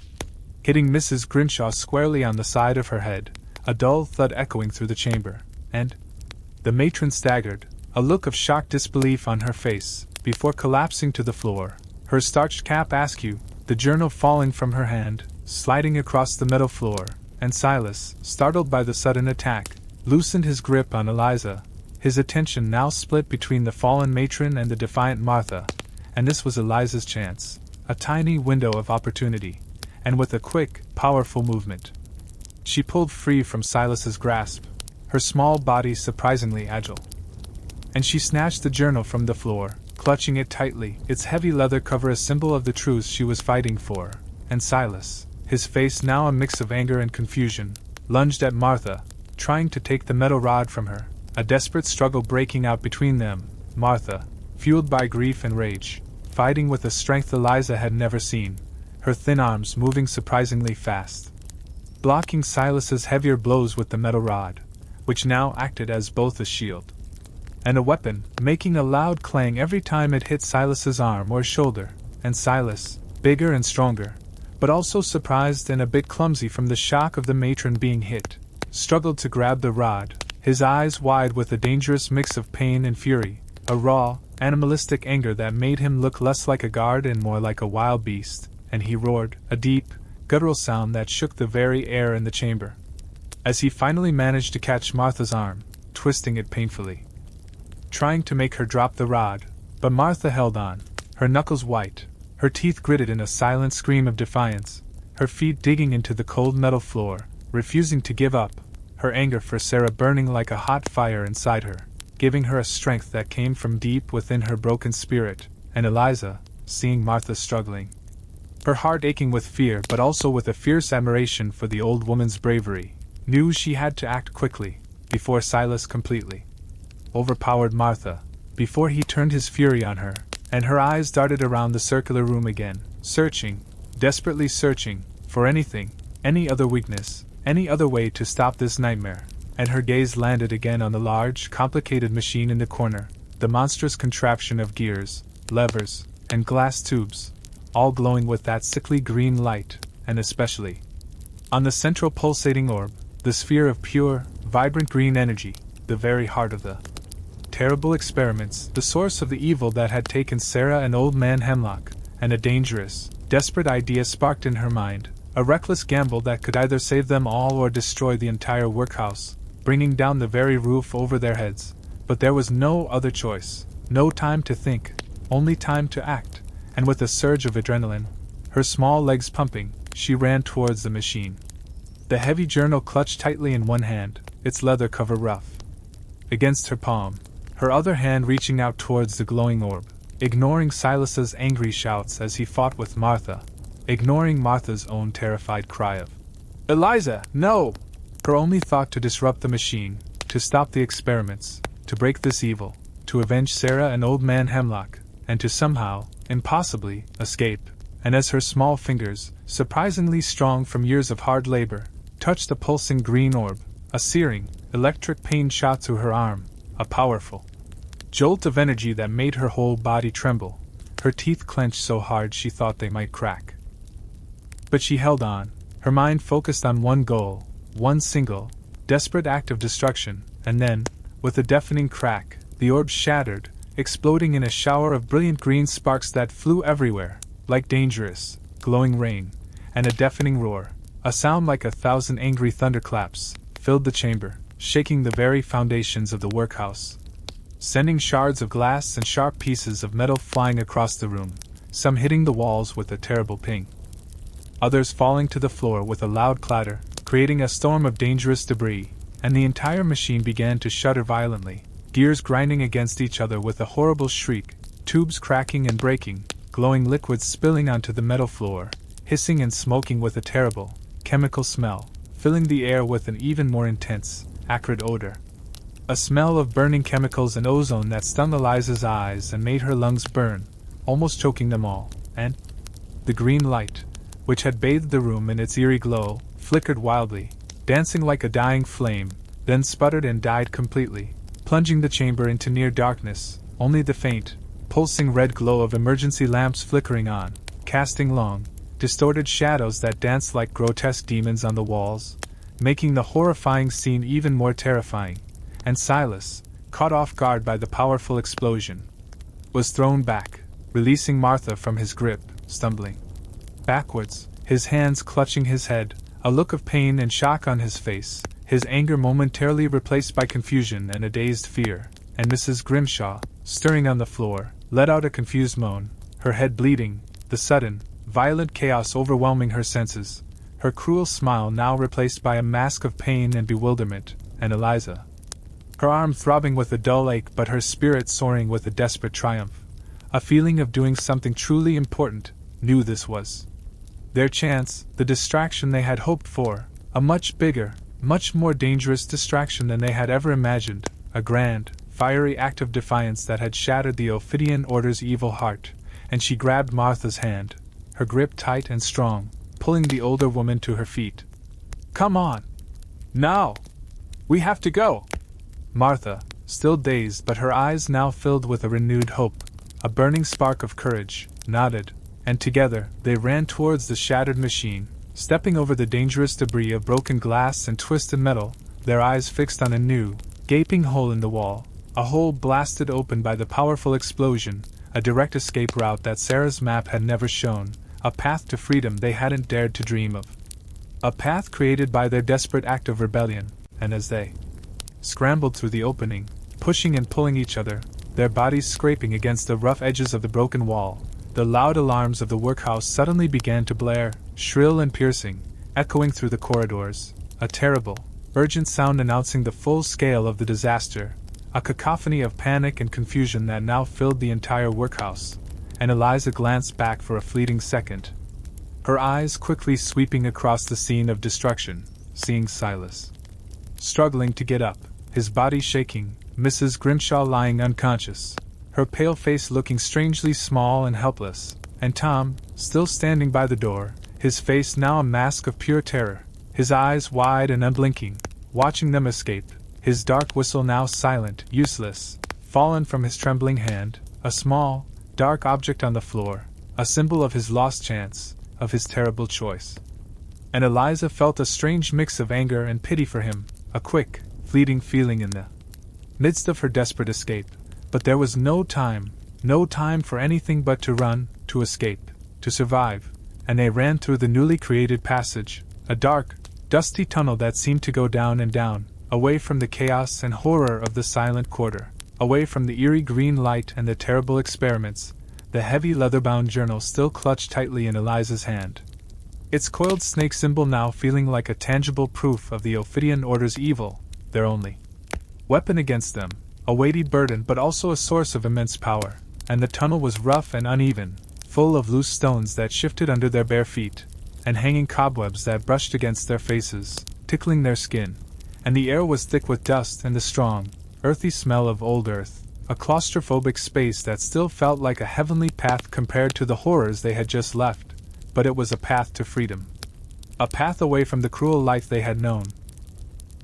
hitting Mrs. Grimshaw squarely on the side of her head, a dull thud echoing through the chamber, and the matron staggered, a look of shocked disbelief on her face, before collapsing to the floor, her starched cap askew, the journal falling from her hand, sliding across the metal floor, and Silas, startled by the sudden attack, loosened his grip on Eliza, his attention now split between the fallen matron and the defiant Martha, and this was Eliza's chance, a tiny window of opportunity, and with a quick, powerful movement, she pulled free from Silas's grasp, her small body surprisingly agile. And she snatched the journal from the floor, clutching it tightly, its heavy leather cover a symbol of the truth she was fighting for, and Silas, his face now a mix of anger and confusion, lunged at Martha, trying to take the metal rod from her, a desperate struggle breaking out between them, Martha, fueled by grief and rage, fighting with a strength Eliza had never seen, her thin arms moving surprisingly fast, blocking Silas's heavier blows with the metal rod, which now acted as both a shield and a weapon, making a loud clang every time it hit Silas's arm or shoulder, and Silas, bigger and stronger, but also surprised and a bit clumsy from the shock of the matron being hit, struggled to grab the rod, his eyes wide with a dangerous mix of pain and fury, a raw, animalistic anger that made him look less like a guard and more like a wild beast, and he roared, a deep, guttural sound that shook the very air in the chamber. As he finally managed to catch Martha's arm, twisting it painfully, trying to make her drop the rod, but Martha held on, her knuckles white, her teeth gritted in a silent scream of defiance, her feet digging into the cold metal floor, refusing to give up, her anger for Sarah burning like a hot fire inside her, giving her a strength that came from deep within her broken spirit, and Eliza, seeing Martha struggling, her heart aching with fear but also with a fierce admiration for the old woman's bravery, knew she had to act quickly, before Silas completely overpowered Martha, before he turned his fury on her, and her eyes darted around the circular room again, searching, desperately searching, for anything, any other weakness, any other way to stop this nightmare, and her gaze landed again on the large, complicated machine in the corner, the monstrous contraption of gears, levers, and glass tubes, all glowing with that sickly green light, and especially on the central pulsating orb, the sphere of pure, vibrant green energy, the very heart of the terrible experiments, the source of the evil that had taken Sarah and Old Man Hemlock, and a dangerous, desperate idea sparked in her mind, a reckless gamble that could either save them all or destroy the entire workhouse, bringing down the very roof over their heads. But there was no other choice, no time to think, only time to act, and with a surge of adrenaline, her small legs pumping, she ran towards the machine. The heavy journal clutched tightly in one hand, its leather cover rough against her palm, her other hand reaching out towards the glowing orb, ignoring Silas's angry shouts as he fought with Martha, ignoring Martha's own terrified cry of, "Eliza, no!" Her only thought to disrupt the machine, to stop the experiments, to break this evil, to avenge Sarah and Old Man Hemlock, and to somehow, impossibly, escape. And as her small fingers, surprisingly strong from years of hard labor, touched the pulsing green orb, a searing, electric pain shot through her arm, a powerful jolt of energy that made her whole body tremble, her teeth clenched so hard she thought they might crack. But she held on, her mind focused on one goal, one single, desperate act of destruction, and then, with a deafening crack, the orb shattered, exploding in a shower of brilliant green sparks that flew everywhere, like dangerous, glowing rain, and a deafening roar, a sound like 1,000 angry thunderclaps, filled the chamber, shaking the very foundations of the workhouse, sending shards of glass and sharp pieces of metal flying across the room, some hitting the walls with a terrible ping, others falling to the floor with a loud clatter, creating a storm of dangerous debris, and the entire machine began to shudder violently, gears grinding against each other with a horrible shriek, tubes cracking and breaking, glowing liquids spilling onto the metal floor, hissing and smoking with a terrible, chemical smell, filling the air with an even more intense, acrid odor. A smell of burning chemicals and ozone that stung Eliza's eyes and made her lungs burn, almost choking them all, and the green light, which had bathed the room in its eerie glow, flickered wildly, dancing like a dying flame, then sputtered and died completely, plunging the chamber into near darkness, only the faint, pulsing red glow of emergency lamps flickering on, casting long, distorted shadows that danced like grotesque demons on the walls, making the horrifying scene even more terrifying. And Silas, caught off guard by the powerful explosion, was thrown back, releasing Martha from his grip, stumbling backwards, his hands clutching his head, a look of pain and shock on his face, his anger momentarily replaced by confusion and a dazed fear, and Mrs. Grimshaw, stirring on the floor, let out a confused moan, her head bleeding, the sudden, violent chaos overwhelming her senses, her cruel smile now replaced by a mask of pain and bewilderment, and Eliza, her arm throbbing with a dull ache but her spirit soaring with a desperate triumph, a feeling of doing something truly important, knew this was their chance, the distraction they had hoped for, a much bigger, much more dangerous distraction than they had ever imagined, a grand, fiery act of defiance that had shattered the Ophidian Order's evil heart, and she grabbed Martha's hand, her grip tight and strong, pulling the older woman to her feet. "Come on! Now! We have to go!" Martha, still dazed but her eyes now filled with a renewed hope, a burning spark of courage, nodded, and together they ran towards the shattered machine, stepping over the dangerous debris of broken glass and twisted metal, their eyes fixed on a new, gaping hole in the wall, a hole blasted open by the powerful explosion, a direct escape route that Sarah's map had never shown, a path to freedom they hadn't dared to dream of. A path created by their desperate act of rebellion, and as they scrambled through the opening, pushing and pulling each other, their bodies scraping against the rough edges of the broken wall, the loud alarms of the workhouse suddenly began to blare, shrill and piercing, echoing through the corridors, a terrible, urgent sound announcing the full scale of the disaster, a cacophony of panic and confusion that now filled the entire workhouse, and Eliza glanced back for a fleeting second, her eyes quickly sweeping across the scene of destruction, seeing Silas struggling to get up, his body shaking, Mrs. Grimshaw lying unconscious, her pale face looking strangely small and helpless, and Tom, still standing by the door, his face now a mask of pure terror, his eyes wide and unblinking, watching them escape, his dark whistle now silent, useless, fallen from his trembling hand, a small, dark object on the floor, a symbol of his lost chance, of his terrible choice. And Eliza felt a strange mix of anger and pity for him, a quick, fleeting feeling in the midst of her desperate escape. But there was no time for anything but to run, to escape, to survive, and they ran through the newly created passage, a dark, dusty tunnel that seemed to go down and down, away from the chaos and horror of the silent quarter, away from the eerie green light and the terrible experiments, the heavy leather-bound journal still clutched tightly in Eliza's hand. Its coiled snake symbol now feeling like a tangible proof of the Ophidian Order's evil, their only weapon against them, a weighty burden but also a source of immense power, and the tunnel was rough and uneven, full of loose stones that shifted under their bare feet, and hanging cobwebs that brushed against their faces, tickling their skin, and the air was thick with dust and the strong, earthy smell of old earth, a claustrophobic space that still felt like a heavenly path compared to the horrors they had just left, but it was a path to freedom. A path away from the cruel life they had known.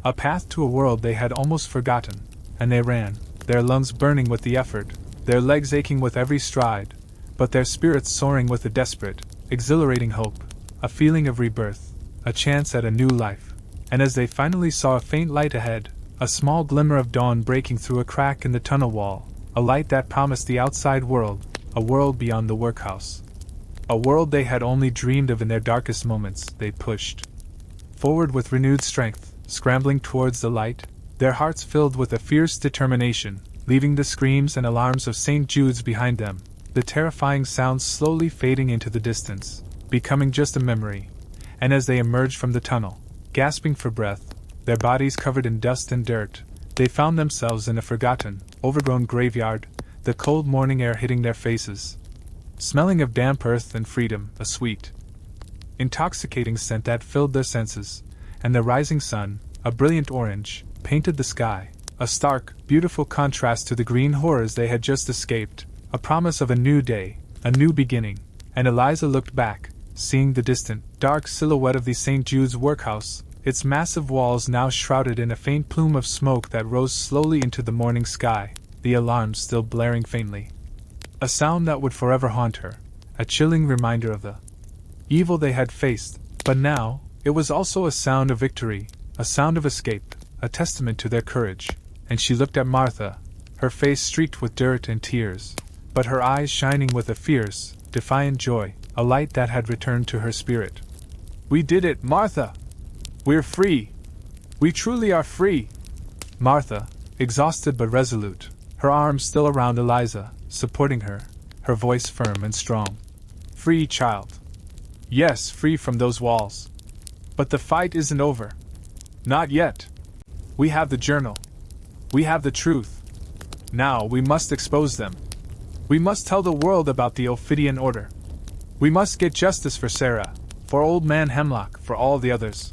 A path to a world they had almost forgotten, and they ran, their lungs burning with the effort, their legs aching with every stride, but their spirits soaring with a desperate, exhilarating hope, a feeling of rebirth, a chance at a new life. And as they finally saw a faint light ahead, a small glimmer of dawn breaking through a crack in the tunnel wall, a light that promised the outside world, a world beyond the workhouse. A world they had only dreamed of in their darkest moments, they pushed forward with renewed strength, scrambling towards the light, their hearts filled with a fierce determination, leaving the screams and alarms of St. Jude's behind them, the terrifying sounds slowly fading into the distance, becoming just a memory. And as they emerged from the tunnel, gasping for breath, their bodies covered in dust and dirt, they found themselves in a forgotten, overgrown graveyard, the cold morning air hitting their faces, smelling of damp earth and freedom, a sweet, intoxicating scent that filled their senses, and the rising sun, a brilliant orange, painted the sky, a stark, beautiful contrast to the green horrors they had just escaped, a promise of a new day, a new beginning. And Eliza looked back, seeing the distant, dark silhouette of the St. Jude's workhouse, its massive walls now shrouded in a faint plume of smoke that rose slowly into the morning sky, the alarms still blaring faintly. A sound that would forever haunt her, a chilling reminder of the evil they had faced, but now, it was also a sound of victory, a sound of escape, a testament to their courage. And she looked at Martha, her face streaked with dirt and tears, but her eyes shining with a fierce, defiant joy, a light that had returned to her spirit. "We did it, Martha! We're free! We truly are free!" Martha, exhausted but resolute, her arms still around Eliza, supporting her, her voice firm and strong. "Free, child. Yes, free from those walls. But the fight isn't over. Not yet. We have the journal. We have the truth. Now we must expose them. We must tell the world about the Ophidian Order. We must get justice for Sarah, for Old Man Hemlock, for all the others."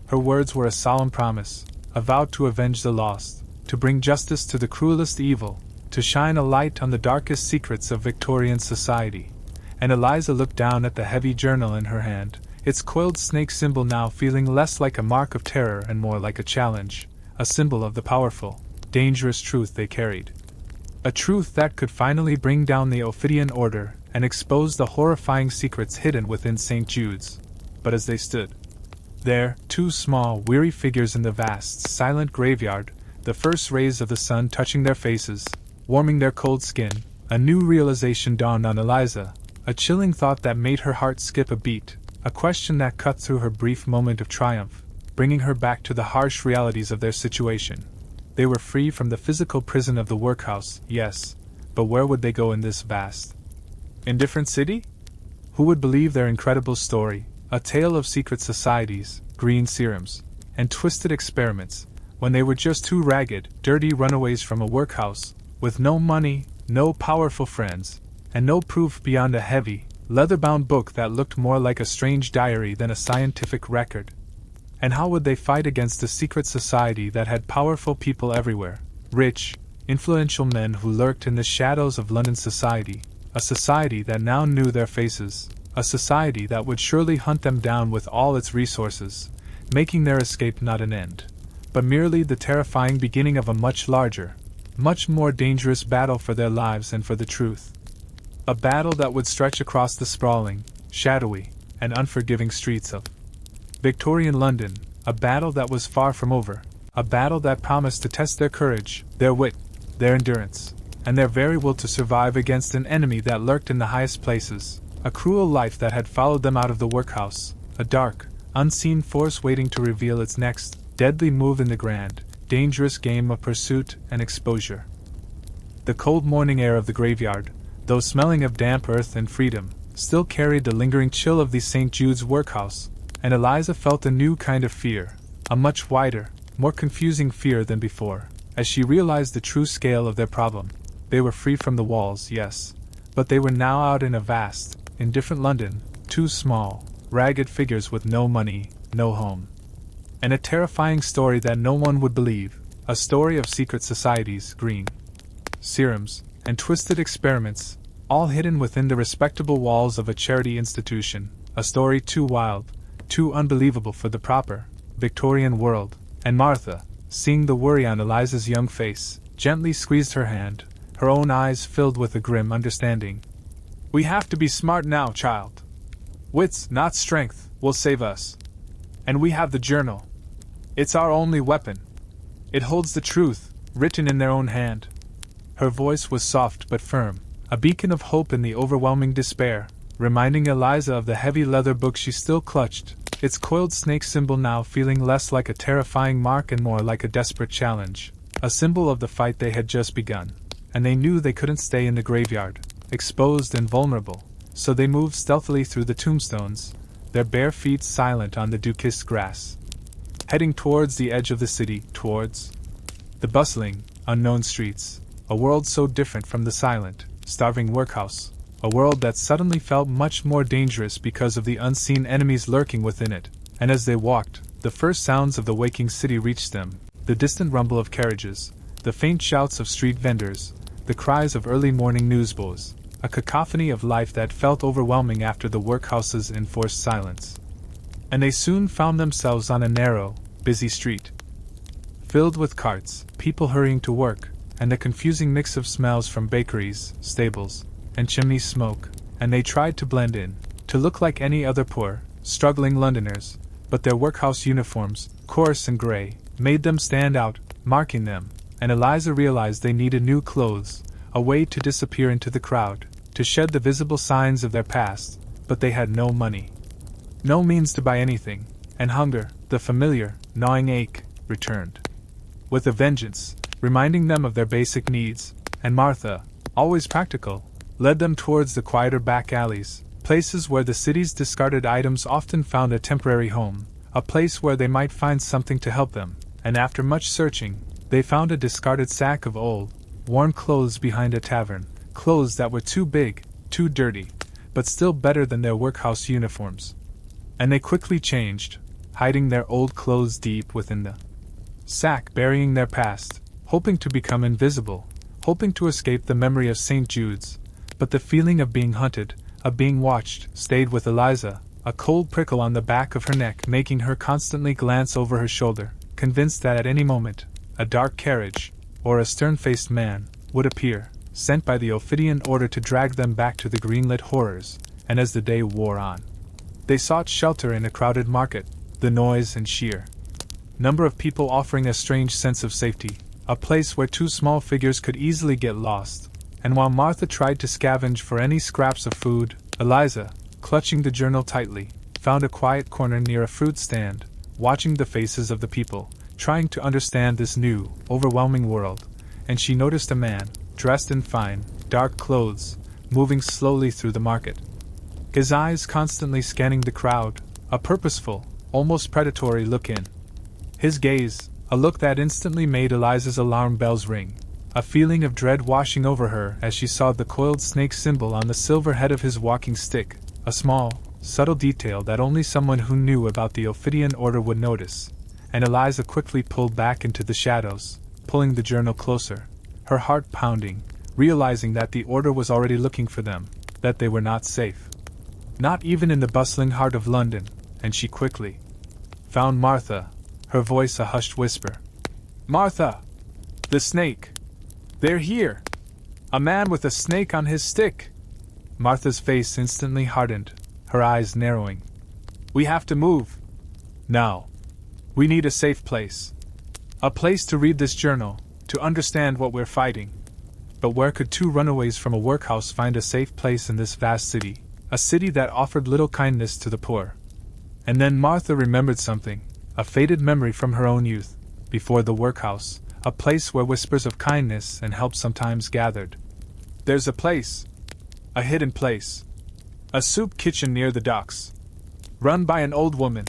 Her words were a solemn promise, a vow to avenge the lost, to bring justice to the cruelest evil, to shine a light on the darkest secrets of Victorian society. And Eliza looked down at the heavy journal in her hand, its coiled snake symbol now feeling less like a mark of terror and more like a challenge, a symbol of the powerful, dangerous truth they carried. A truth that could finally bring down the Ophidian order and expose the horrifying secrets hidden within St. Jude's. But as they stood there, two small, weary figures in the vast, silent graveyard, the first rays of the sun touching their faces, warming their cold skin, a new realization dawned on Eliza, a chilling thought that made her heart skip a beat, a question that cut through her brief moment of triumph, bringing her back to the harsh realities of their situation. They were free from the physical prison of the workhouse, yes, but where would they go in this vast, indifferent city? Who would believe their incredible story, a tale of secret societies, green serums, and twisted experiments, when they were just two ragged, dirty runaways from a workhouse, with no money, no powerful friends, and no proof beyond a heavy, leather-bound book that looked more like a strange diary than a scientific record? And how would they fight against a secret society that had powerful people everywhere, rich, influential men who lurked in the shadows of London society, a society that now knew their faces, a society that would surely hunt them down with all its resources, making their escape not an end, but merely the terrifying beginning of a much larger, much more dangerous battle for their lives and for the truth. A battle that would stretch across the sprawling, shadowy, and unforgiving streets of Victorian London, a battle that was far from over, a battle that promised to test their courage, their wit, their endurance, and their very will to survive against an enemy that lurked in the highest places, a cruel life that had followed them out of the workhouse, a dark, unseen force waiting to reveal its next, deadly move in the grand, dangerous game of pursuit and exposure. The cold morning air of the graveyard, though smelling of damp earth and freedom, still carried the lingering chill of the St. Jude's workhouse, and Eliza felt a new kind of fear, a much wider, more confusing fear than before, as she realized the true scale of their problem. They were free from the walls, yes, but they were now out in a vast, indifferent London, two small, ragged figures with no money, no home. And a terrifying story that no one would believe, a story of secret societies, green serums, and twisted experiments, all hidden within the respectable walls of a charity institution, a story too wild, too unbelievable for the proper, Victorian world. And Martha, seeing the worry on Eliza's young face, gently squeezed her hand, her own eyes filled with a grim understanding. "We have to be smart now, child. Wits, not strength, will save us. And we have the journal. It's our only weapon. It holds the truth, written in their own hand." Her voice was soft but firm, a beacon of hope in the overwhelming despair, reminding Eliza of the heavy leather book she still clutched, its coiled snake symbol now feeling less like a terrifying mark and more like a desperate challenge, a symbol of the fight they had just begun. And they knew they couldn't stay in the graveyard, exposed and vulnerable, so they moved stealthily through the tombstones, their bare feet silent on the dew-kissed grass, heading towards the edge of the city, towards the bustling, unknown streets, a world so different from the silent, starving workhouse, a world that suddenly felt much more dangerous because of the unseen enemies lurking within it. And as they walked, the first sounds of the waking city reached them, the distant rumble of carriages, the faint shouts of street vendors, the cries of early morning newsboys, a cacophony of life that felt overwhelming after the workhouse's enforced silence. And they soon found themselves on a narrow, busy street, filled with carts, people hurrying to work, and the confusing mix of smells from bakeries, stables, and chimney smoke, and they tried to blend in, to look like any other poor, struggling Londoners, but their workhouse uniforms, coarse and grey, made them stand out, marking them, and Eliza realized they needed new clothes, a way to disappear into the crowd, to shed the visible signs of their past, but they had no money. No means to buy anything, and hunger, the familiar, gnawing ache, returned with a vengeance, reminding them of their basic needs, and Martha, always practical, led them towards the quieter back alleys, places where the city's discarded items often found a temporary home, a place where they might find something to help them, and after much searching, they found a discarded sack of old, worn clothes behind a tavern, clothes that were too big, too dirty, but still better than their workhouse uniforms. And they quickly changed, hiding their old clothes deep within the sack, burying their past, hoping to become invisible, hoping to escape the memory of St. Jude's. But the feeling of being hunted, of being watched, stayed with Eliza, a cold prickle on the back of her neck making her constantly glance over her shoulder, convinced that at any moment, a dark carriage, or a stern-faced man, would appear, sent by the Ophidian order to drag them back to the green-lit horrors, and as the day wore on, they sought shelter in a crowded market, the noise and sheer number of people offering a strange sense of safety, a place where two small figures could easily get lost. And while Martha tried to scavenge for any scraps of food, Eliza, clutching the journal tightly, found a quiet corner near a fruit stand, watching the faces of the people, trying to understand this new, overwhelming world. And she noticed a man, dressed in fine, dark clothes, moving slowly through the market, his eyes constantly scanning the crowd, a purposeful, almost predatory look in his gaze, a look that instantly made Eliza's alarm bells ring, a feeling of dread washing over her as she saw the coiled snake symbol on the silver head of his walking stick, a small, subtle detail that only someone who knew about the Ophidian order would notice. And Eliza quickly pulled back into the shadows, pulling the journal closer, her heart pounding, realizing that the order was already looking for them, that they were not safe. Not even in the bustling heart of London, and she quickly found Martha, her voice a hushed whisper. "Martha! The snake! They're here! A man with a snake on his stick!" Martha's face instantly hardened, her eyes narrowing. "We have to move. Now. We need a safe place. A place to read this journal, to understand what we're fighting." But where could two runaways from a workhouse find a safe place in this vast city, a city that offered little kindness to the poor? And then Martha remembered something, a faded memory from her own youth, before the workhouse, a place where whispers of kindness and help sometimes gathered. "There's a place. A hidden place. A soup kitchen near the docks. Run by an old woman.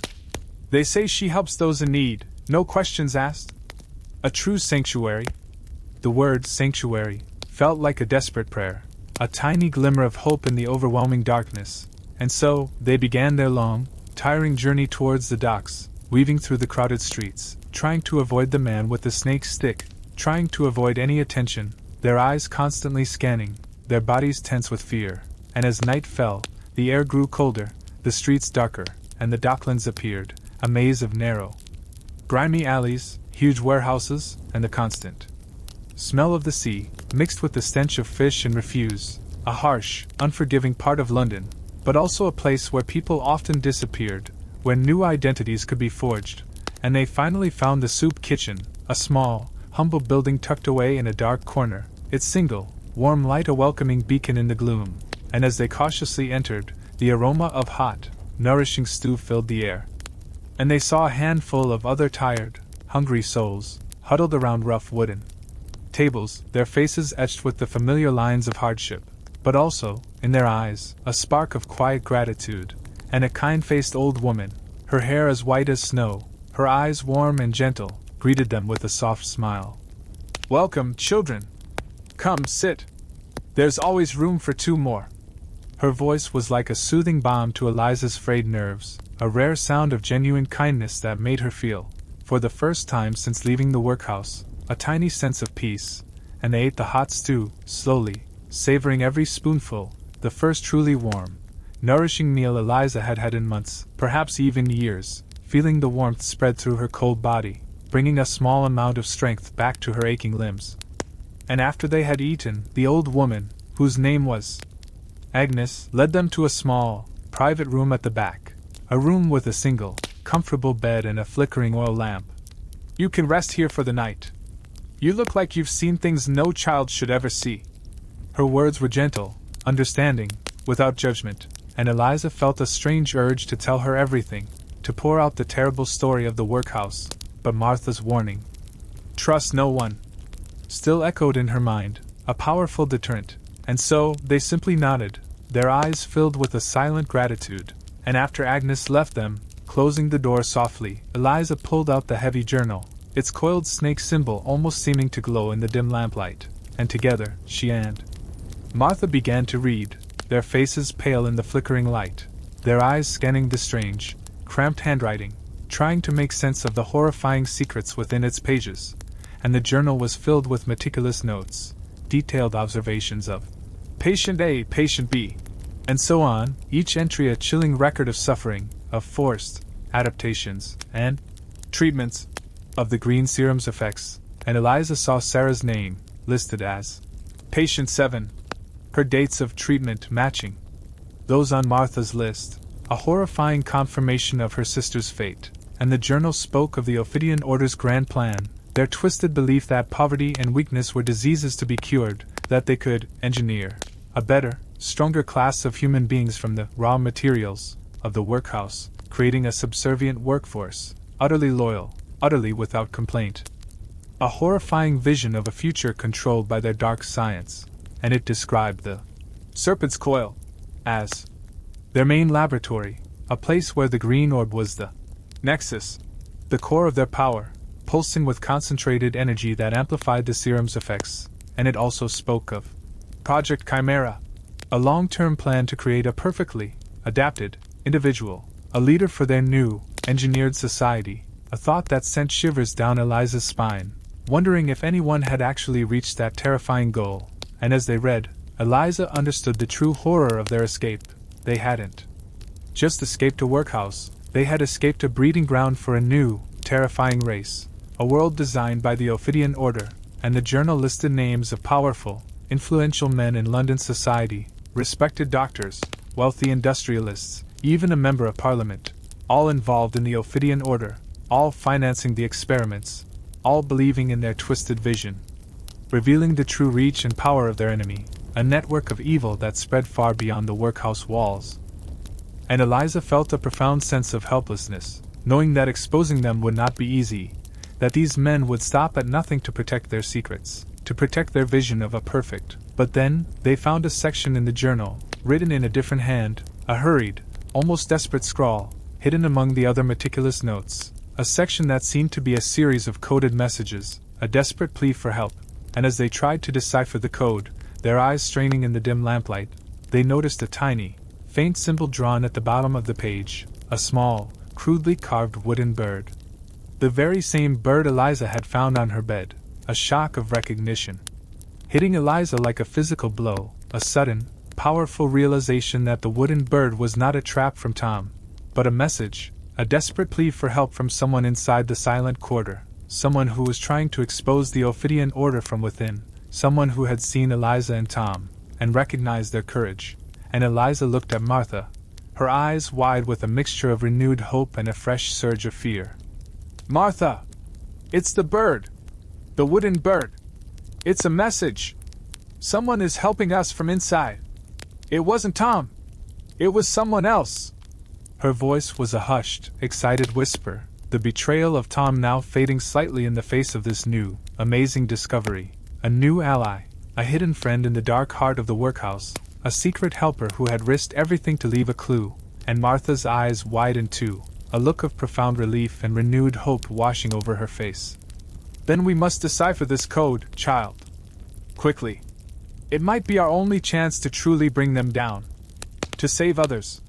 They say she helps those in need, no questions asked. A true sanctuary." The word sanctuary felt like a desperate prayer, a tiny glimmer of hope in the overwhelming darkness. And so, they began their long, tiring journey towards the docks, weaving through the crowded streets, trying to avoid the man with the snake stick, trying to avoid any attention, their eyes constantly scanning, their bodies tense with fear. And as night fell, the air grew colder, the streets darker, and the docklands appeared, a maze of narrow, grimy alleys, huge warehouses, and the constant smell of the sea, mixed with the stench of fish and refuse, a harsh, unforgiving part of London, but also a place where people often disappeared, where new identities could be forged. And they finally found the soup kitchen, a small, humble building tucked away in a dark corner, its single, warm light a welcoming beacon in the gloom. And as they cautiously entered, the aroma of hot, nourishing stew filled the air. And they saw a handful of other tired, hungry souls, huddled around rough wooden tables, their faces etched with the familiar lines of hardship, but also, in their eyes, a spark of quiet gratitude. And a kind-faced old woman, her hair as white as snow, her eyes warm and gentle, greeted them with a soft smile. "Welcome, children. Come, sit. There's always room for two more." Her voice was like a soothing balm to Eliza's frayed nerves, a rare sound of genuine kindness that made her feel, for the first time since leaving the workhouse, a tiny sense of peace. And they ate the hot stew, slowly, savoring every spoonful, the first truly warm, nourishing meal Eliza had had in months, perhaps even years, feeling the warmth spread through her cold body, bringing a small amount of strength back to her aching limbs. And after they had eaten, the old woman, whose name was Agnes, led them to a small, private room at the back, a room with a single, comfortable bed and a flickering oil lamp. "You can rest here for the night. You look like you've seen things no child should ever see." Her words were gentle, understanding, without judgment, and Eliza felt a strange urge to tell her everything, to pour out the terrible story of the workhouse, but Martha's warning, "Trust no one," still echoed in her mind, a powerful deterrent. And so, they simply nodded, their eyes filled with a silent gratitude. And after Agnes left them, closing the door softly, Eliza pulled out the heavy journal, its coiled snake symbol almost seeming to glow in the dim lamplight, and together, she and Martha began to read, their faces pale in the flickering light, their eyes scanning the strange, cramped handwriting, trying to make sense of the horrifying secrets within its pages. And the journal was filled with meticulous notes, detailed observations of patient A, patient B, and so on, each entry a chilling record of suffering, of forced adaptations, and treatments, of the green serum's effects. and Eliza saw Sarah's name, listed as Patient 7. Her dates of treatment matching those on Martha's list, a horrifying confirmation of her sister's fate, and the journal spoke of the Ophidian Order's grand plan, their twisted belief that poverty and weakness were diseases to be cured, that they could engineer a better, stronger class of human beings from the raw materials of the workhouse, creating a subservient workforce, utterly loyal, utterly without complaint. A horrifying vision of a future controlled by their dark science, and it described the Serpent's Coil as their main laboratory, a place where the green orb was the nexus, the core of their power, pulsing with concentrated energy that amplified the serum's effects, and it also spoke of Project Chimera, a long-term plan to create a perfectly adapted individual, a leader for their new, engineered society, a thought that sent shivers down Eliza's spine, wondering if anyone had actually reached that terrifying goal, and as they read, Eliza understood the true horror of their escape. They hadn't just escaped a workhouse, they had escaped a breeding ground for a new, terrifying race, a world designed by the Ophidian Order, and the journal listed names of powerful, influential men in London society, respected doctors, wealthy industrialists, even a member of parliament, all involved in the Ophidian Order, all financing the experiments, all believing in their twisted vision, revealing the true reach and power of their enemy, a network of evil that spread far beyond the workhouse walls. And Eliza felt a profound sense of helplessness, knowing that exposing them would not be easy, that these men would stop at nothing to protect their secrets, to protect their vision of a perfect. But then, they found a section in the journal, written in a different hand, a hurried, almost desperate scrawl, hidden among the other meticulous notes, a section that seemed to be a series of coded messages, a desperate plea for help, and as they tried to decipher the code, their eyes straining in the dim lamplight, they noticed a tiny, faint symbol drawn at the bottom of the page, a small, crudely carved wooden bird. The very same bird Eliza had found on her bed, a shock of recognition, hitting Eliza like a physical blow, a sudden, powerful realization that the wooden bird was not a trap from Tom, but a message, a desperate plea for help from someone inside the silent quarter, someone who was trying to expose the Ophidian Order from within, someone who had seen Eliza and Tom, and recognized their courage. And Eliza looked at Martha, her eyes wide with a mixture of renewed hope and a fresh surge of fear. "Martha! It's the bird! The wooden bird! It's a message! Someone is helping us from inside! It wasn't Tom! It was someone else!" Her voice was a hushed, excited whisper, the betrayal of Tom now fading slightly in the face of this new, amazing discovery. A new ally, a hidden friend in the dark heart of the workhouse, a secret helper who had risked everything to leave a clue, and Martha's eyes widened too, a look of profound relief and renewed hope washing over her face. "Then we must decipher this code, child. Quickly. It might be our only chance to truly bring them down. To save others."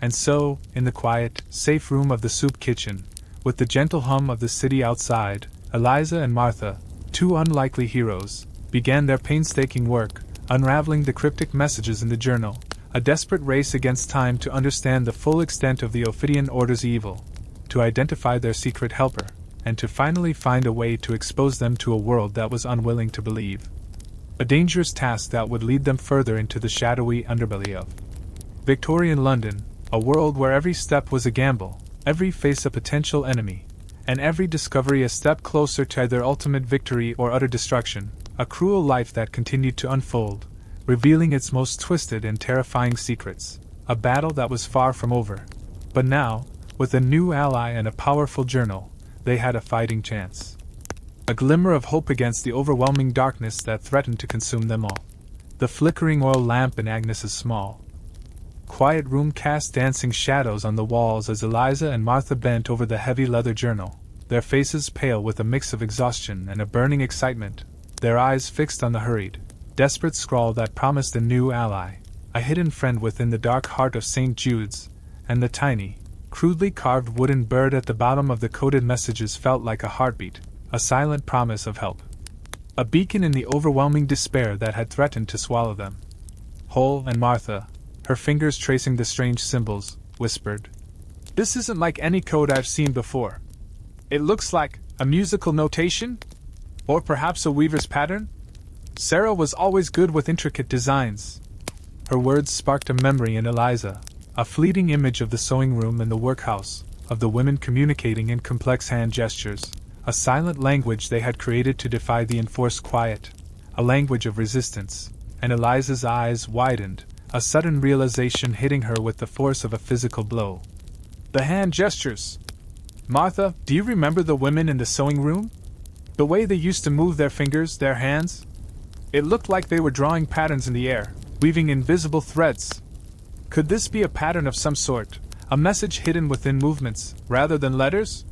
And so, in the quiet, safe room of the soup kitchen, with the gentle hum of the city outside, Eliza and Martha, two unlikely heroes, began their painstaking work, unraveling the cryptic messages in the journal, a desperate race against time to understand the full extent of the Ophidian Order's evil, to identify their secret helper, and to finally find a way to expose them to a world that was unwilling to believe. A dangerous task that would lead them further into the shadowy underbelly of Victorian London, a world where every step was a gamble, every face a potential enemy, and every discovery a step closer to either ultimate victory or utter destruction, a cruel life that continued to unfold, revealing its most twisted and terrifying secrets, a battle that was far from over. But now, with a new ally and a powerful journal, they had a fighting chance. A glimmer of hope against the overwhelming darkness that threatened to consume them all. The flickering oil lamp in Agnes's small, quiet room cast dancing shadows on the walls as Eliza and Martha bent over the heavy leather journal, their faces pale with a mix of exhaustion and a burning excitement, their eyes fixed on the hurried, desperate scrawl that promised a new ally, a hidden friend within the dark heart of St. Jude's, and the tiny, crudely carved wooden bird at the bottom of the coded messages felt like a heartbeat, a silent promise of help. A beacon in the overwhelming despair that had threatened to swallow them. Hole and Martha, her fingers tracing the strange symbols, whispered, "This isn't like any code I've seen before. It looks like a musical notation?" Or perhaps a weaver's pattern? Sarah was always good with intricate designs. Her words sparked a memory in Eliza, a fleeting image of the sewing room and the workhouse, of the women communicating in complex hand gestures, a silent language they had created to defy the enforced quiet, a language of resistance, and Eliza's eyes widened, a sudden realization hitting her with the force of a physical blow. The hand gestures! Martha, do you remember the women in the sewing room? The way they used to move their fingers, their hands? It looked like they were drawing patterns in the air, weaving invisible threads. Could this be a pattern of some sort, a message hidden within movements, rather than letters?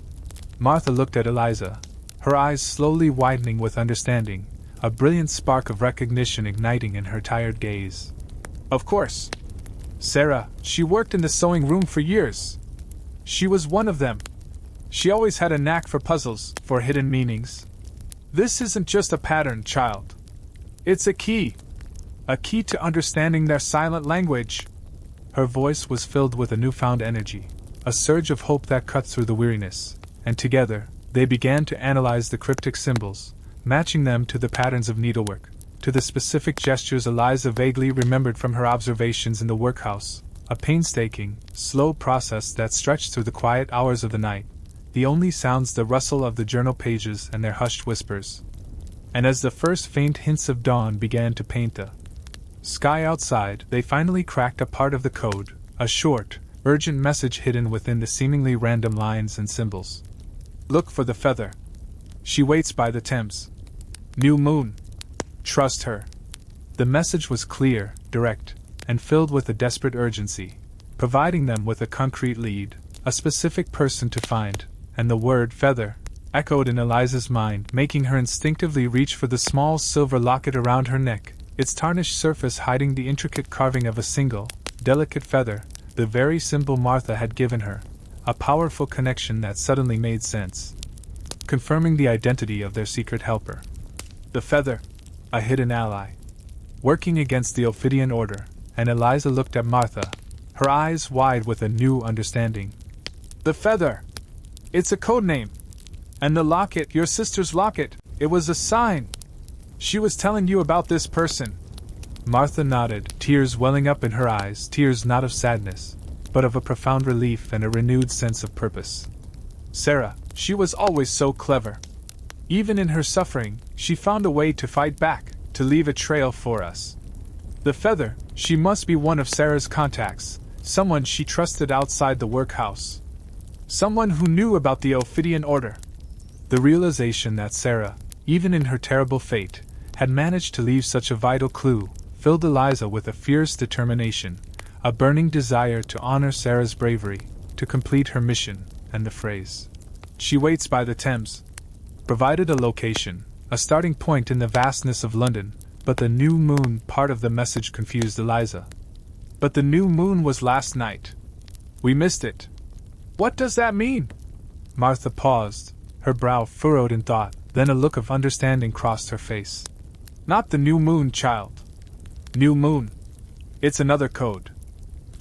Martha looked at Eliza, her eyes slowly widening with understanding, a brilliant spark of recognition igniting in her tired gaze. Of course. Sarah, she worked in the sewing room for years. She was one of them. She always had a knack for puzzles, for hidden meanings. This isn't just a pattern, child. It's a key. A key to understanding their silent language. Her voice was filled with a newfound energy, a surge of hope that cut through the weariness, and together, they began to analyze the cryptic symbols, matching them to the patterns of needlework, to the specific gestures Eliza vaguely remembered from her observations in the workhouse, a painstaking, slow process that stretched through the quiet hours of the night, the only sounds the rustle of the journal pages and their hushed whispers. And as the first faint hints of dawn began to paint the sky outside, they finally cracked a part of the code, a short, urgent message hidden within the seemingly random lines and symbols. Look for the feather. She waits by the Thames. New moon. Trust her. The message was clear, direct, and filled with a desperate urgency, providing them with a concrete lead, a specific person to find, and the word feather echoed in Eliza's mind, making her instinctively reach for the small silver locket around her neck, its tarnished surface hiding the intricate carving of a single, delicate feather, the very symbol Martha had given her, a powerful connection that suddenly made sense, confirming the identity of their secret helper. The feather, a hidden ally, working against the Ophidian order, and Eliza looked at Martha, her eyes wide with a new understanding. The feather! It's a code name! And the locket, your sister's locket, it was a sign! She was telling you about this person. Martha nodded, tears welling up in her eyes, tears not of sadness, but of a profound relief and a renewed sense of purpose. Sarah, she was always so clever. Even in her suffering, she found a way to fight back, to leave a trail for us. The feather, she must be one of Sarah's contacts, someone she trusted outside the workhouse. Someone who knew about the Ophidian order. The realization that Sarah, even in her terrible fate, had managed to leave such a vital clue, filled Eliza with a fierce determination, a burning desire to honor Sarah's bravery, to complete her mission, and the phrase, "She waits by the Thames," provided a location, a starting point in the vastness of London, but the new moon part of the message confused Eliza. But the new moon was last night. We missed it. What does that mean? Martha paused, her brow furrowed in thought, then a look of understanding crossed her face. Not the new moon, child. New moon. It's another code.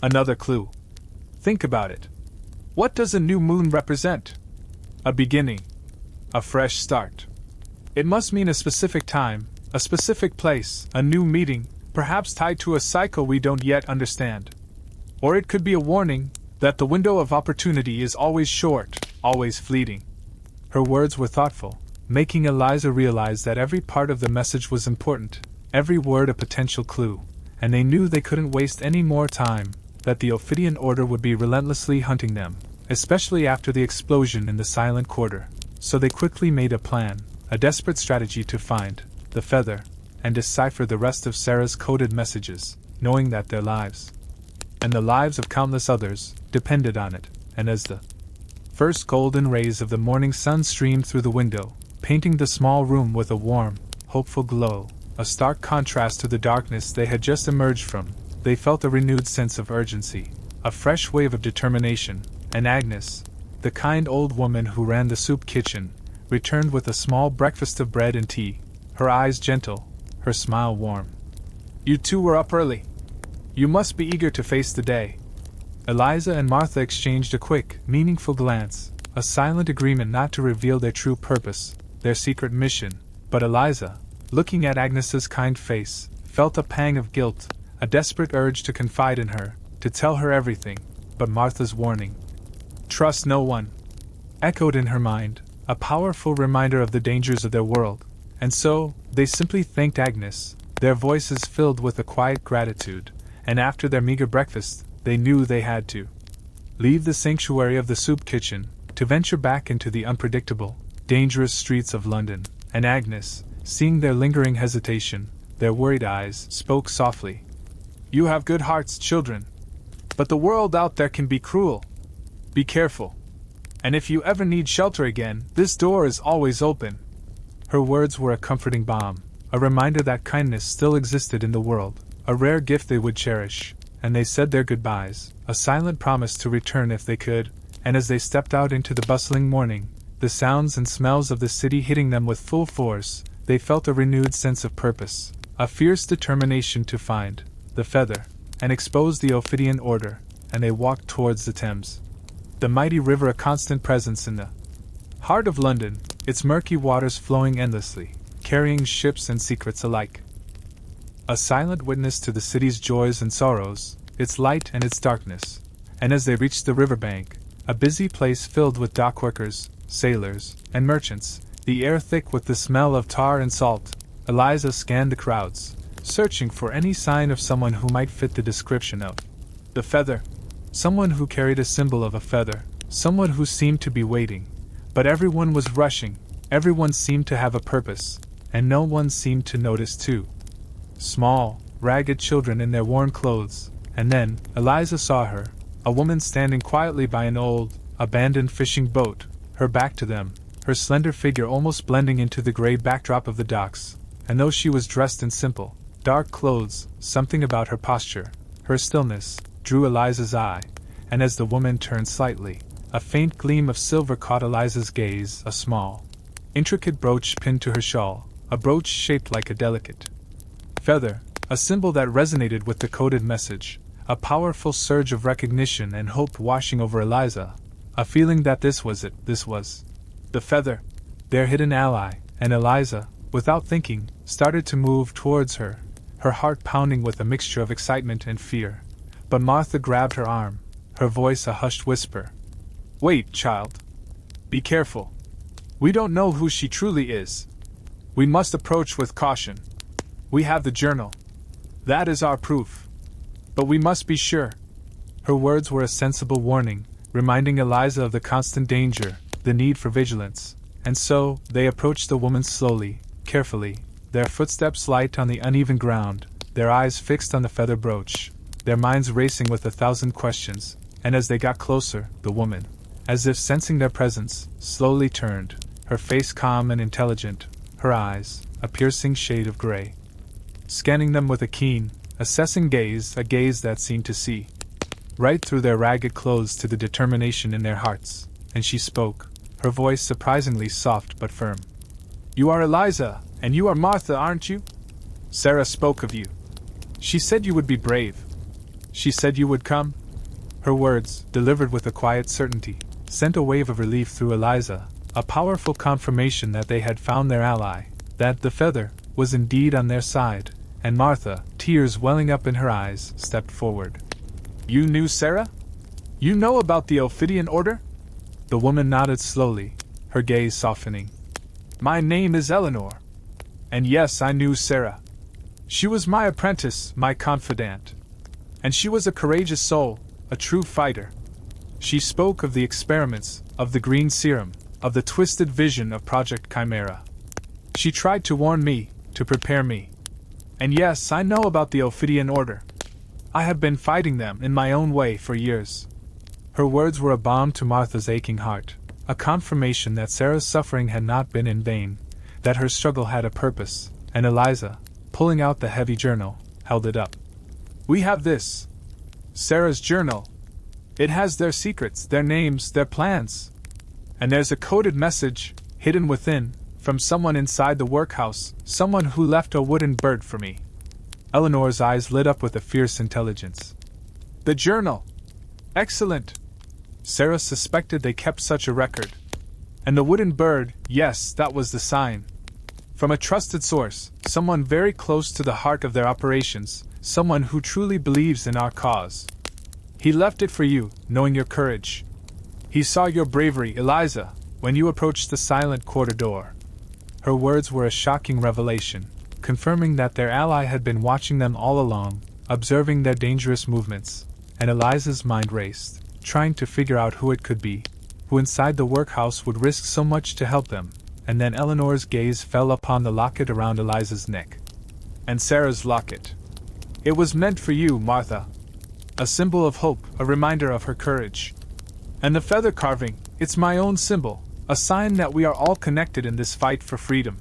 Another clue. Think about it. What does a new moon represent? A beginning. A fresh start. It must mean a specific time, a specific place, a new meeting, perhaps tied to a cycle we don't yet understand. Or it could be a warning that the window of opportunity is always short, always fleeting. Her words were thoughtful, making Eliza realize that every part of the message was important, every word a potential clue, and they knew they couldn't waste any more time, that the Ophidian order would be relentlessly hunting them, especially after the explosion in the silent quarter. So they quickly made a plan, a desperate strategy to find the feather, and decipher the rest of Sarah's coded messages, knowing that their lives, and the lives of countless others, depended on it. And as the first golden rays of the morning sun streamed through the window, painting the small room with a warm, hopeful glow, a stark contrast to the darkness they had just emerged from, they felt a renewed sense of urgency, a fresh wave of determination, and Agnes, the kind old woman who ran the soup kitchen, returned with a small breakfast of bread and tea, her eyes gentle, her smile warm. You two were up early. You must be eager to face the day. Eliza and Martha exchanged a quick, meaningful glance, a silent agreement not to reveal their true purpose, their secret mission, But Eliza, looking at Agnes's kind face, felt a pang of guilt, a desperate urge to confide in her, to tell her everything, but Martha's warning, "Trust no one," echoed in her mind, a powerful reminder of the dangers of their world, and so, they simply thanked Agnes, their voices filled with a quiet gratitude, and after their meager breakfast, they knew they had to leave the sanctuary of the soup kitchen, to venture back into the unpredictable, dangerous streets of London, and Agnes, seeing their lingering hesitation, their worried eyes, spoke softly. "You have good hearts, children. But the world out there can be cruel. Be careful. And if you ever need shelter again, this door is always open." Her words were a comforting balm, a reminder that kindness still existed in the world, a rare gift they would cherish, and they said their goodbyes, a silent promise to return if they could, and as they stepped out into the bustling morning, the sounds and smells of the city hitting them with full force, they felt a renewed sense of purpose, a fierce determination to find the feather, and expose the Ophidian order, and they walked towards the Thames. The mighty river, a constant presence in the heart of London, its murky waters flowing endlessly, carrying ships and secrets alike. A silent witness to the city's joys and sorrows, its light and its darkness, and as they reached the riverbank, a busy place filled with dockworkers, sailors, and merchants, the air thick with the smell of tar and salt, Eliza scanned the crowds, searching for any sign of someone who might fit the description of the feather. Someone who carried a symbol of a feather, someone who seemed to be waiting. But everyone was rushing, everyone seemed to have a purpose, and no one seemed to notice two small, ragged children in their worn clothes, and then, Eliza saw her, a woman standing quietly by an old, abandoned fishing boat, her back to them, her slender figure almost blending into the gray backdrop of the docks, and though she was dressed in simple, dark clothes, something about her posture, her stillness, drew Eliza's eye, and as the woman turned slightly, a faint gleam of silver caught Eliza's gaze, a small, intricate brooch pinned to her shawl, a brooch shaped like a delicate feather, a symbol that resonated with the coded message, a powerful surge of recognition and hope washing over Eliza, a feeling that this was it, this was the feather, their hidden ally, and Eliza, without thinking, started to move towards her, her heart pounding with a mixture of excitement and fear. But Martha grabbed her arm, her voice a hushed whisper. "Wait, child. Be careful. We don't know who she truly is. We must approach with caution. We have the journal. That is our proof. But we must be sure." Her words were a sensible warning, reminding Eliza of the constant danger, the need for vigilance, and so, they approached the woman slowly, carefully, their footsteps light on the uneven ground, their eyes fixed on the feather brooch, their minds racing with 1,000 questions, and as they got closer, the woman, as if sensing their presence, slowly turned, her face calm and intelligent, her eyes, a piercing shade of gray, scanning them with a keen, assessing gaze, a gaze that seemed to see right through their ragged clothes to the determination in their hearts, and she spoke, her voice surprisingly soft but firm. "You are Eliza, and you are Martha, aren't you? Sarah spoke of you. She said you would be brave. She said you would come." Her words, delivered with a quiet certainty, sent a wave of relief through Eliza, a powerful confirmation that they had found their ally, that the feather was indeed on their side, and Martha, tears welling up in her eyes, stepped forward. "You knew Sarah? You know about the Ophidian order?" The woman nodded slowly, her gaze softening. "My name is Eleanor. And yes, I knew Sarah. She was my apprentice, my confidant. And she was a courageous soul, a true fighter. She spoke of the experiments, of the green serum, of the twisted vision of Project Chimera. She tried to warn me, to prepare me. And yes, I know about the Ophidian order. I have been fighting them in my own way for years." Her words were a balm to Martha's aching heart, a confirmation that Sarah's suffering had not been in vain, that her struggle had a purpose, and Eliza, pulling out the heavy journal, held it up. "We have this. Sarah's journal. It has their secrets, their names, their plans. And there's a coded message, hidden within, from someone inside the workhouse, someone who left a wooden bird for me." Eleanor's eyes lit up with a fierce intelligence. "The journal! Excellent! Sarah suspected they kept such a record. And the wooden bird, yes, that was the sign. From a trusted source, someone very close to the heart of their operations, someone who truly believes in our cause. He left it for you, knowing your courage. He saw your bravery, Eliza, when you approached the silent quarter door. Her words were a shocking revelation, confirming that their ally had been watching them all along, observing their dangerous movements, and Eliza's mind raced, trying to figure out who it could be, who inside the workhouse would risk so much to help them, and then Eleanor's gaze fell upon the locket around Eliza's neck. And Sarah's locket. It was meant for you, Martha. A symbol of hope, a reminder of her courage. And the feather carving, it's my own symbol, a sign that we are all connected in this fight for freedom.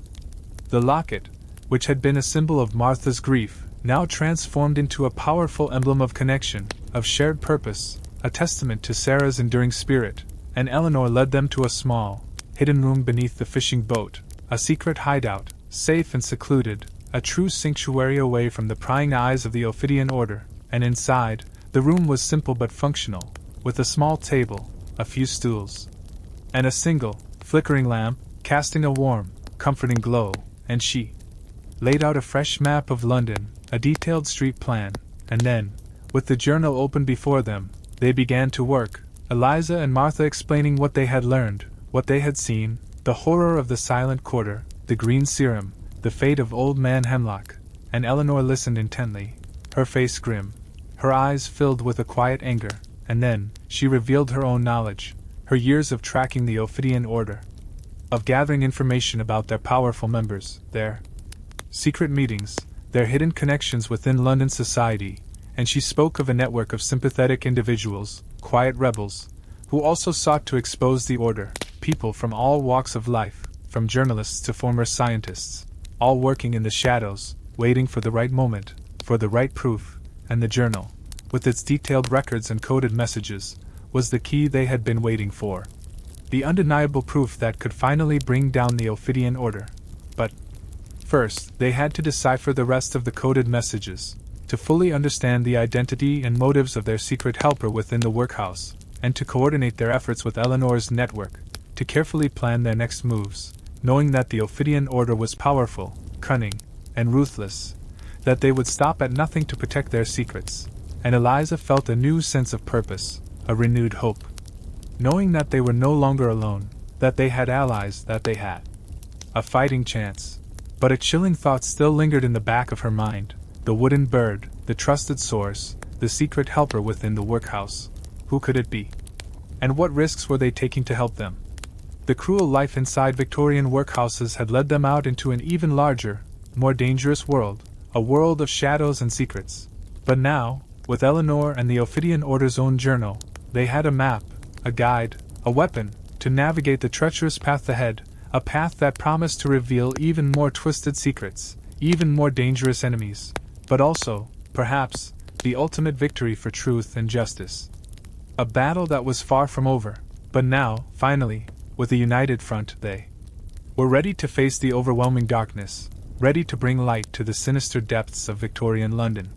The locket, which had been a symbol of Martha's grief, now transformed into a powerful emblem of connection, of shared purpose, a testament to Sarah's enduring spirit, and Eleanor led them to a small, hidden room beneath the fishing boat, a secret hideout, safe and secluded, a true sanctuary away from the prying eyes of the Ophidian order, and inside, the room was simple but functional, with a small table, a few stools, and a single, flickering lamp, casting a warm, comforting glow, and she laid out a fresh map of London, a detailed street plan, and then, with the journal open before them, they began to work, Eliza and Martha explaining what they had learned, what they had seen, the horror of the silent quarter, the green serum, the fate of old man Hemlock, and Eleanor listened intently, her face grim, her eyes filled with a quiet anger, and then, she revealed her own knowledge, her years of tracking the Ophidian order, of gathering information about their powerful members, their secret meetings, their hidden connections within London society, and she spoke of a network of sympathetic individuals, quiet rebels, who also sought to expose the order, people from all walks of life, from journalists to former scientists, all working in the shadows, waiting for the right moment, for the right proof, and the journal, with its detailed records and coded messages, was the key they had been waiting for. The undeniable proof that could finally bring down the Ophidian order. But first, they had to decipher the rest of the coded messages, to fully understand the identity and motives of their secret helper within the workhouse, and to coordinate their efforts with Eleanor's network, to carefully plan their next moves, knowing that the Ophidian order was powerful, cunning, and ruthless, that they would stop at nothing to protect their secrets, and Eliza felt a new sense of purpose, a renewed hope. Knowing that they were no longer alone, that they had allies, that they had a fighting chance. But a chilling thought still lingered in the back of her mind, the wooden bird, the trusted source, the secret helper within the workhouse. Who could it be? And what risks were they taking to help them? The cruel life inside Victorian workhouses had led them out into an even larger, more dangerous world, a world of shadows and secrets. But now, with Eleanor and the Ophidian Order's own journal, they had a map, a guide, a weapon, to navigate the treacherous path ahead, a path that promised to reveal even more twisted secrets, even more dangerous enemies, but also, perhaps, the ultimate victory for truth and justice. A battle that was far from over, but now, finally, with a united front, they were ready to face the overwhelming darkness, ready to bring light to the sinister depths of Victorian London.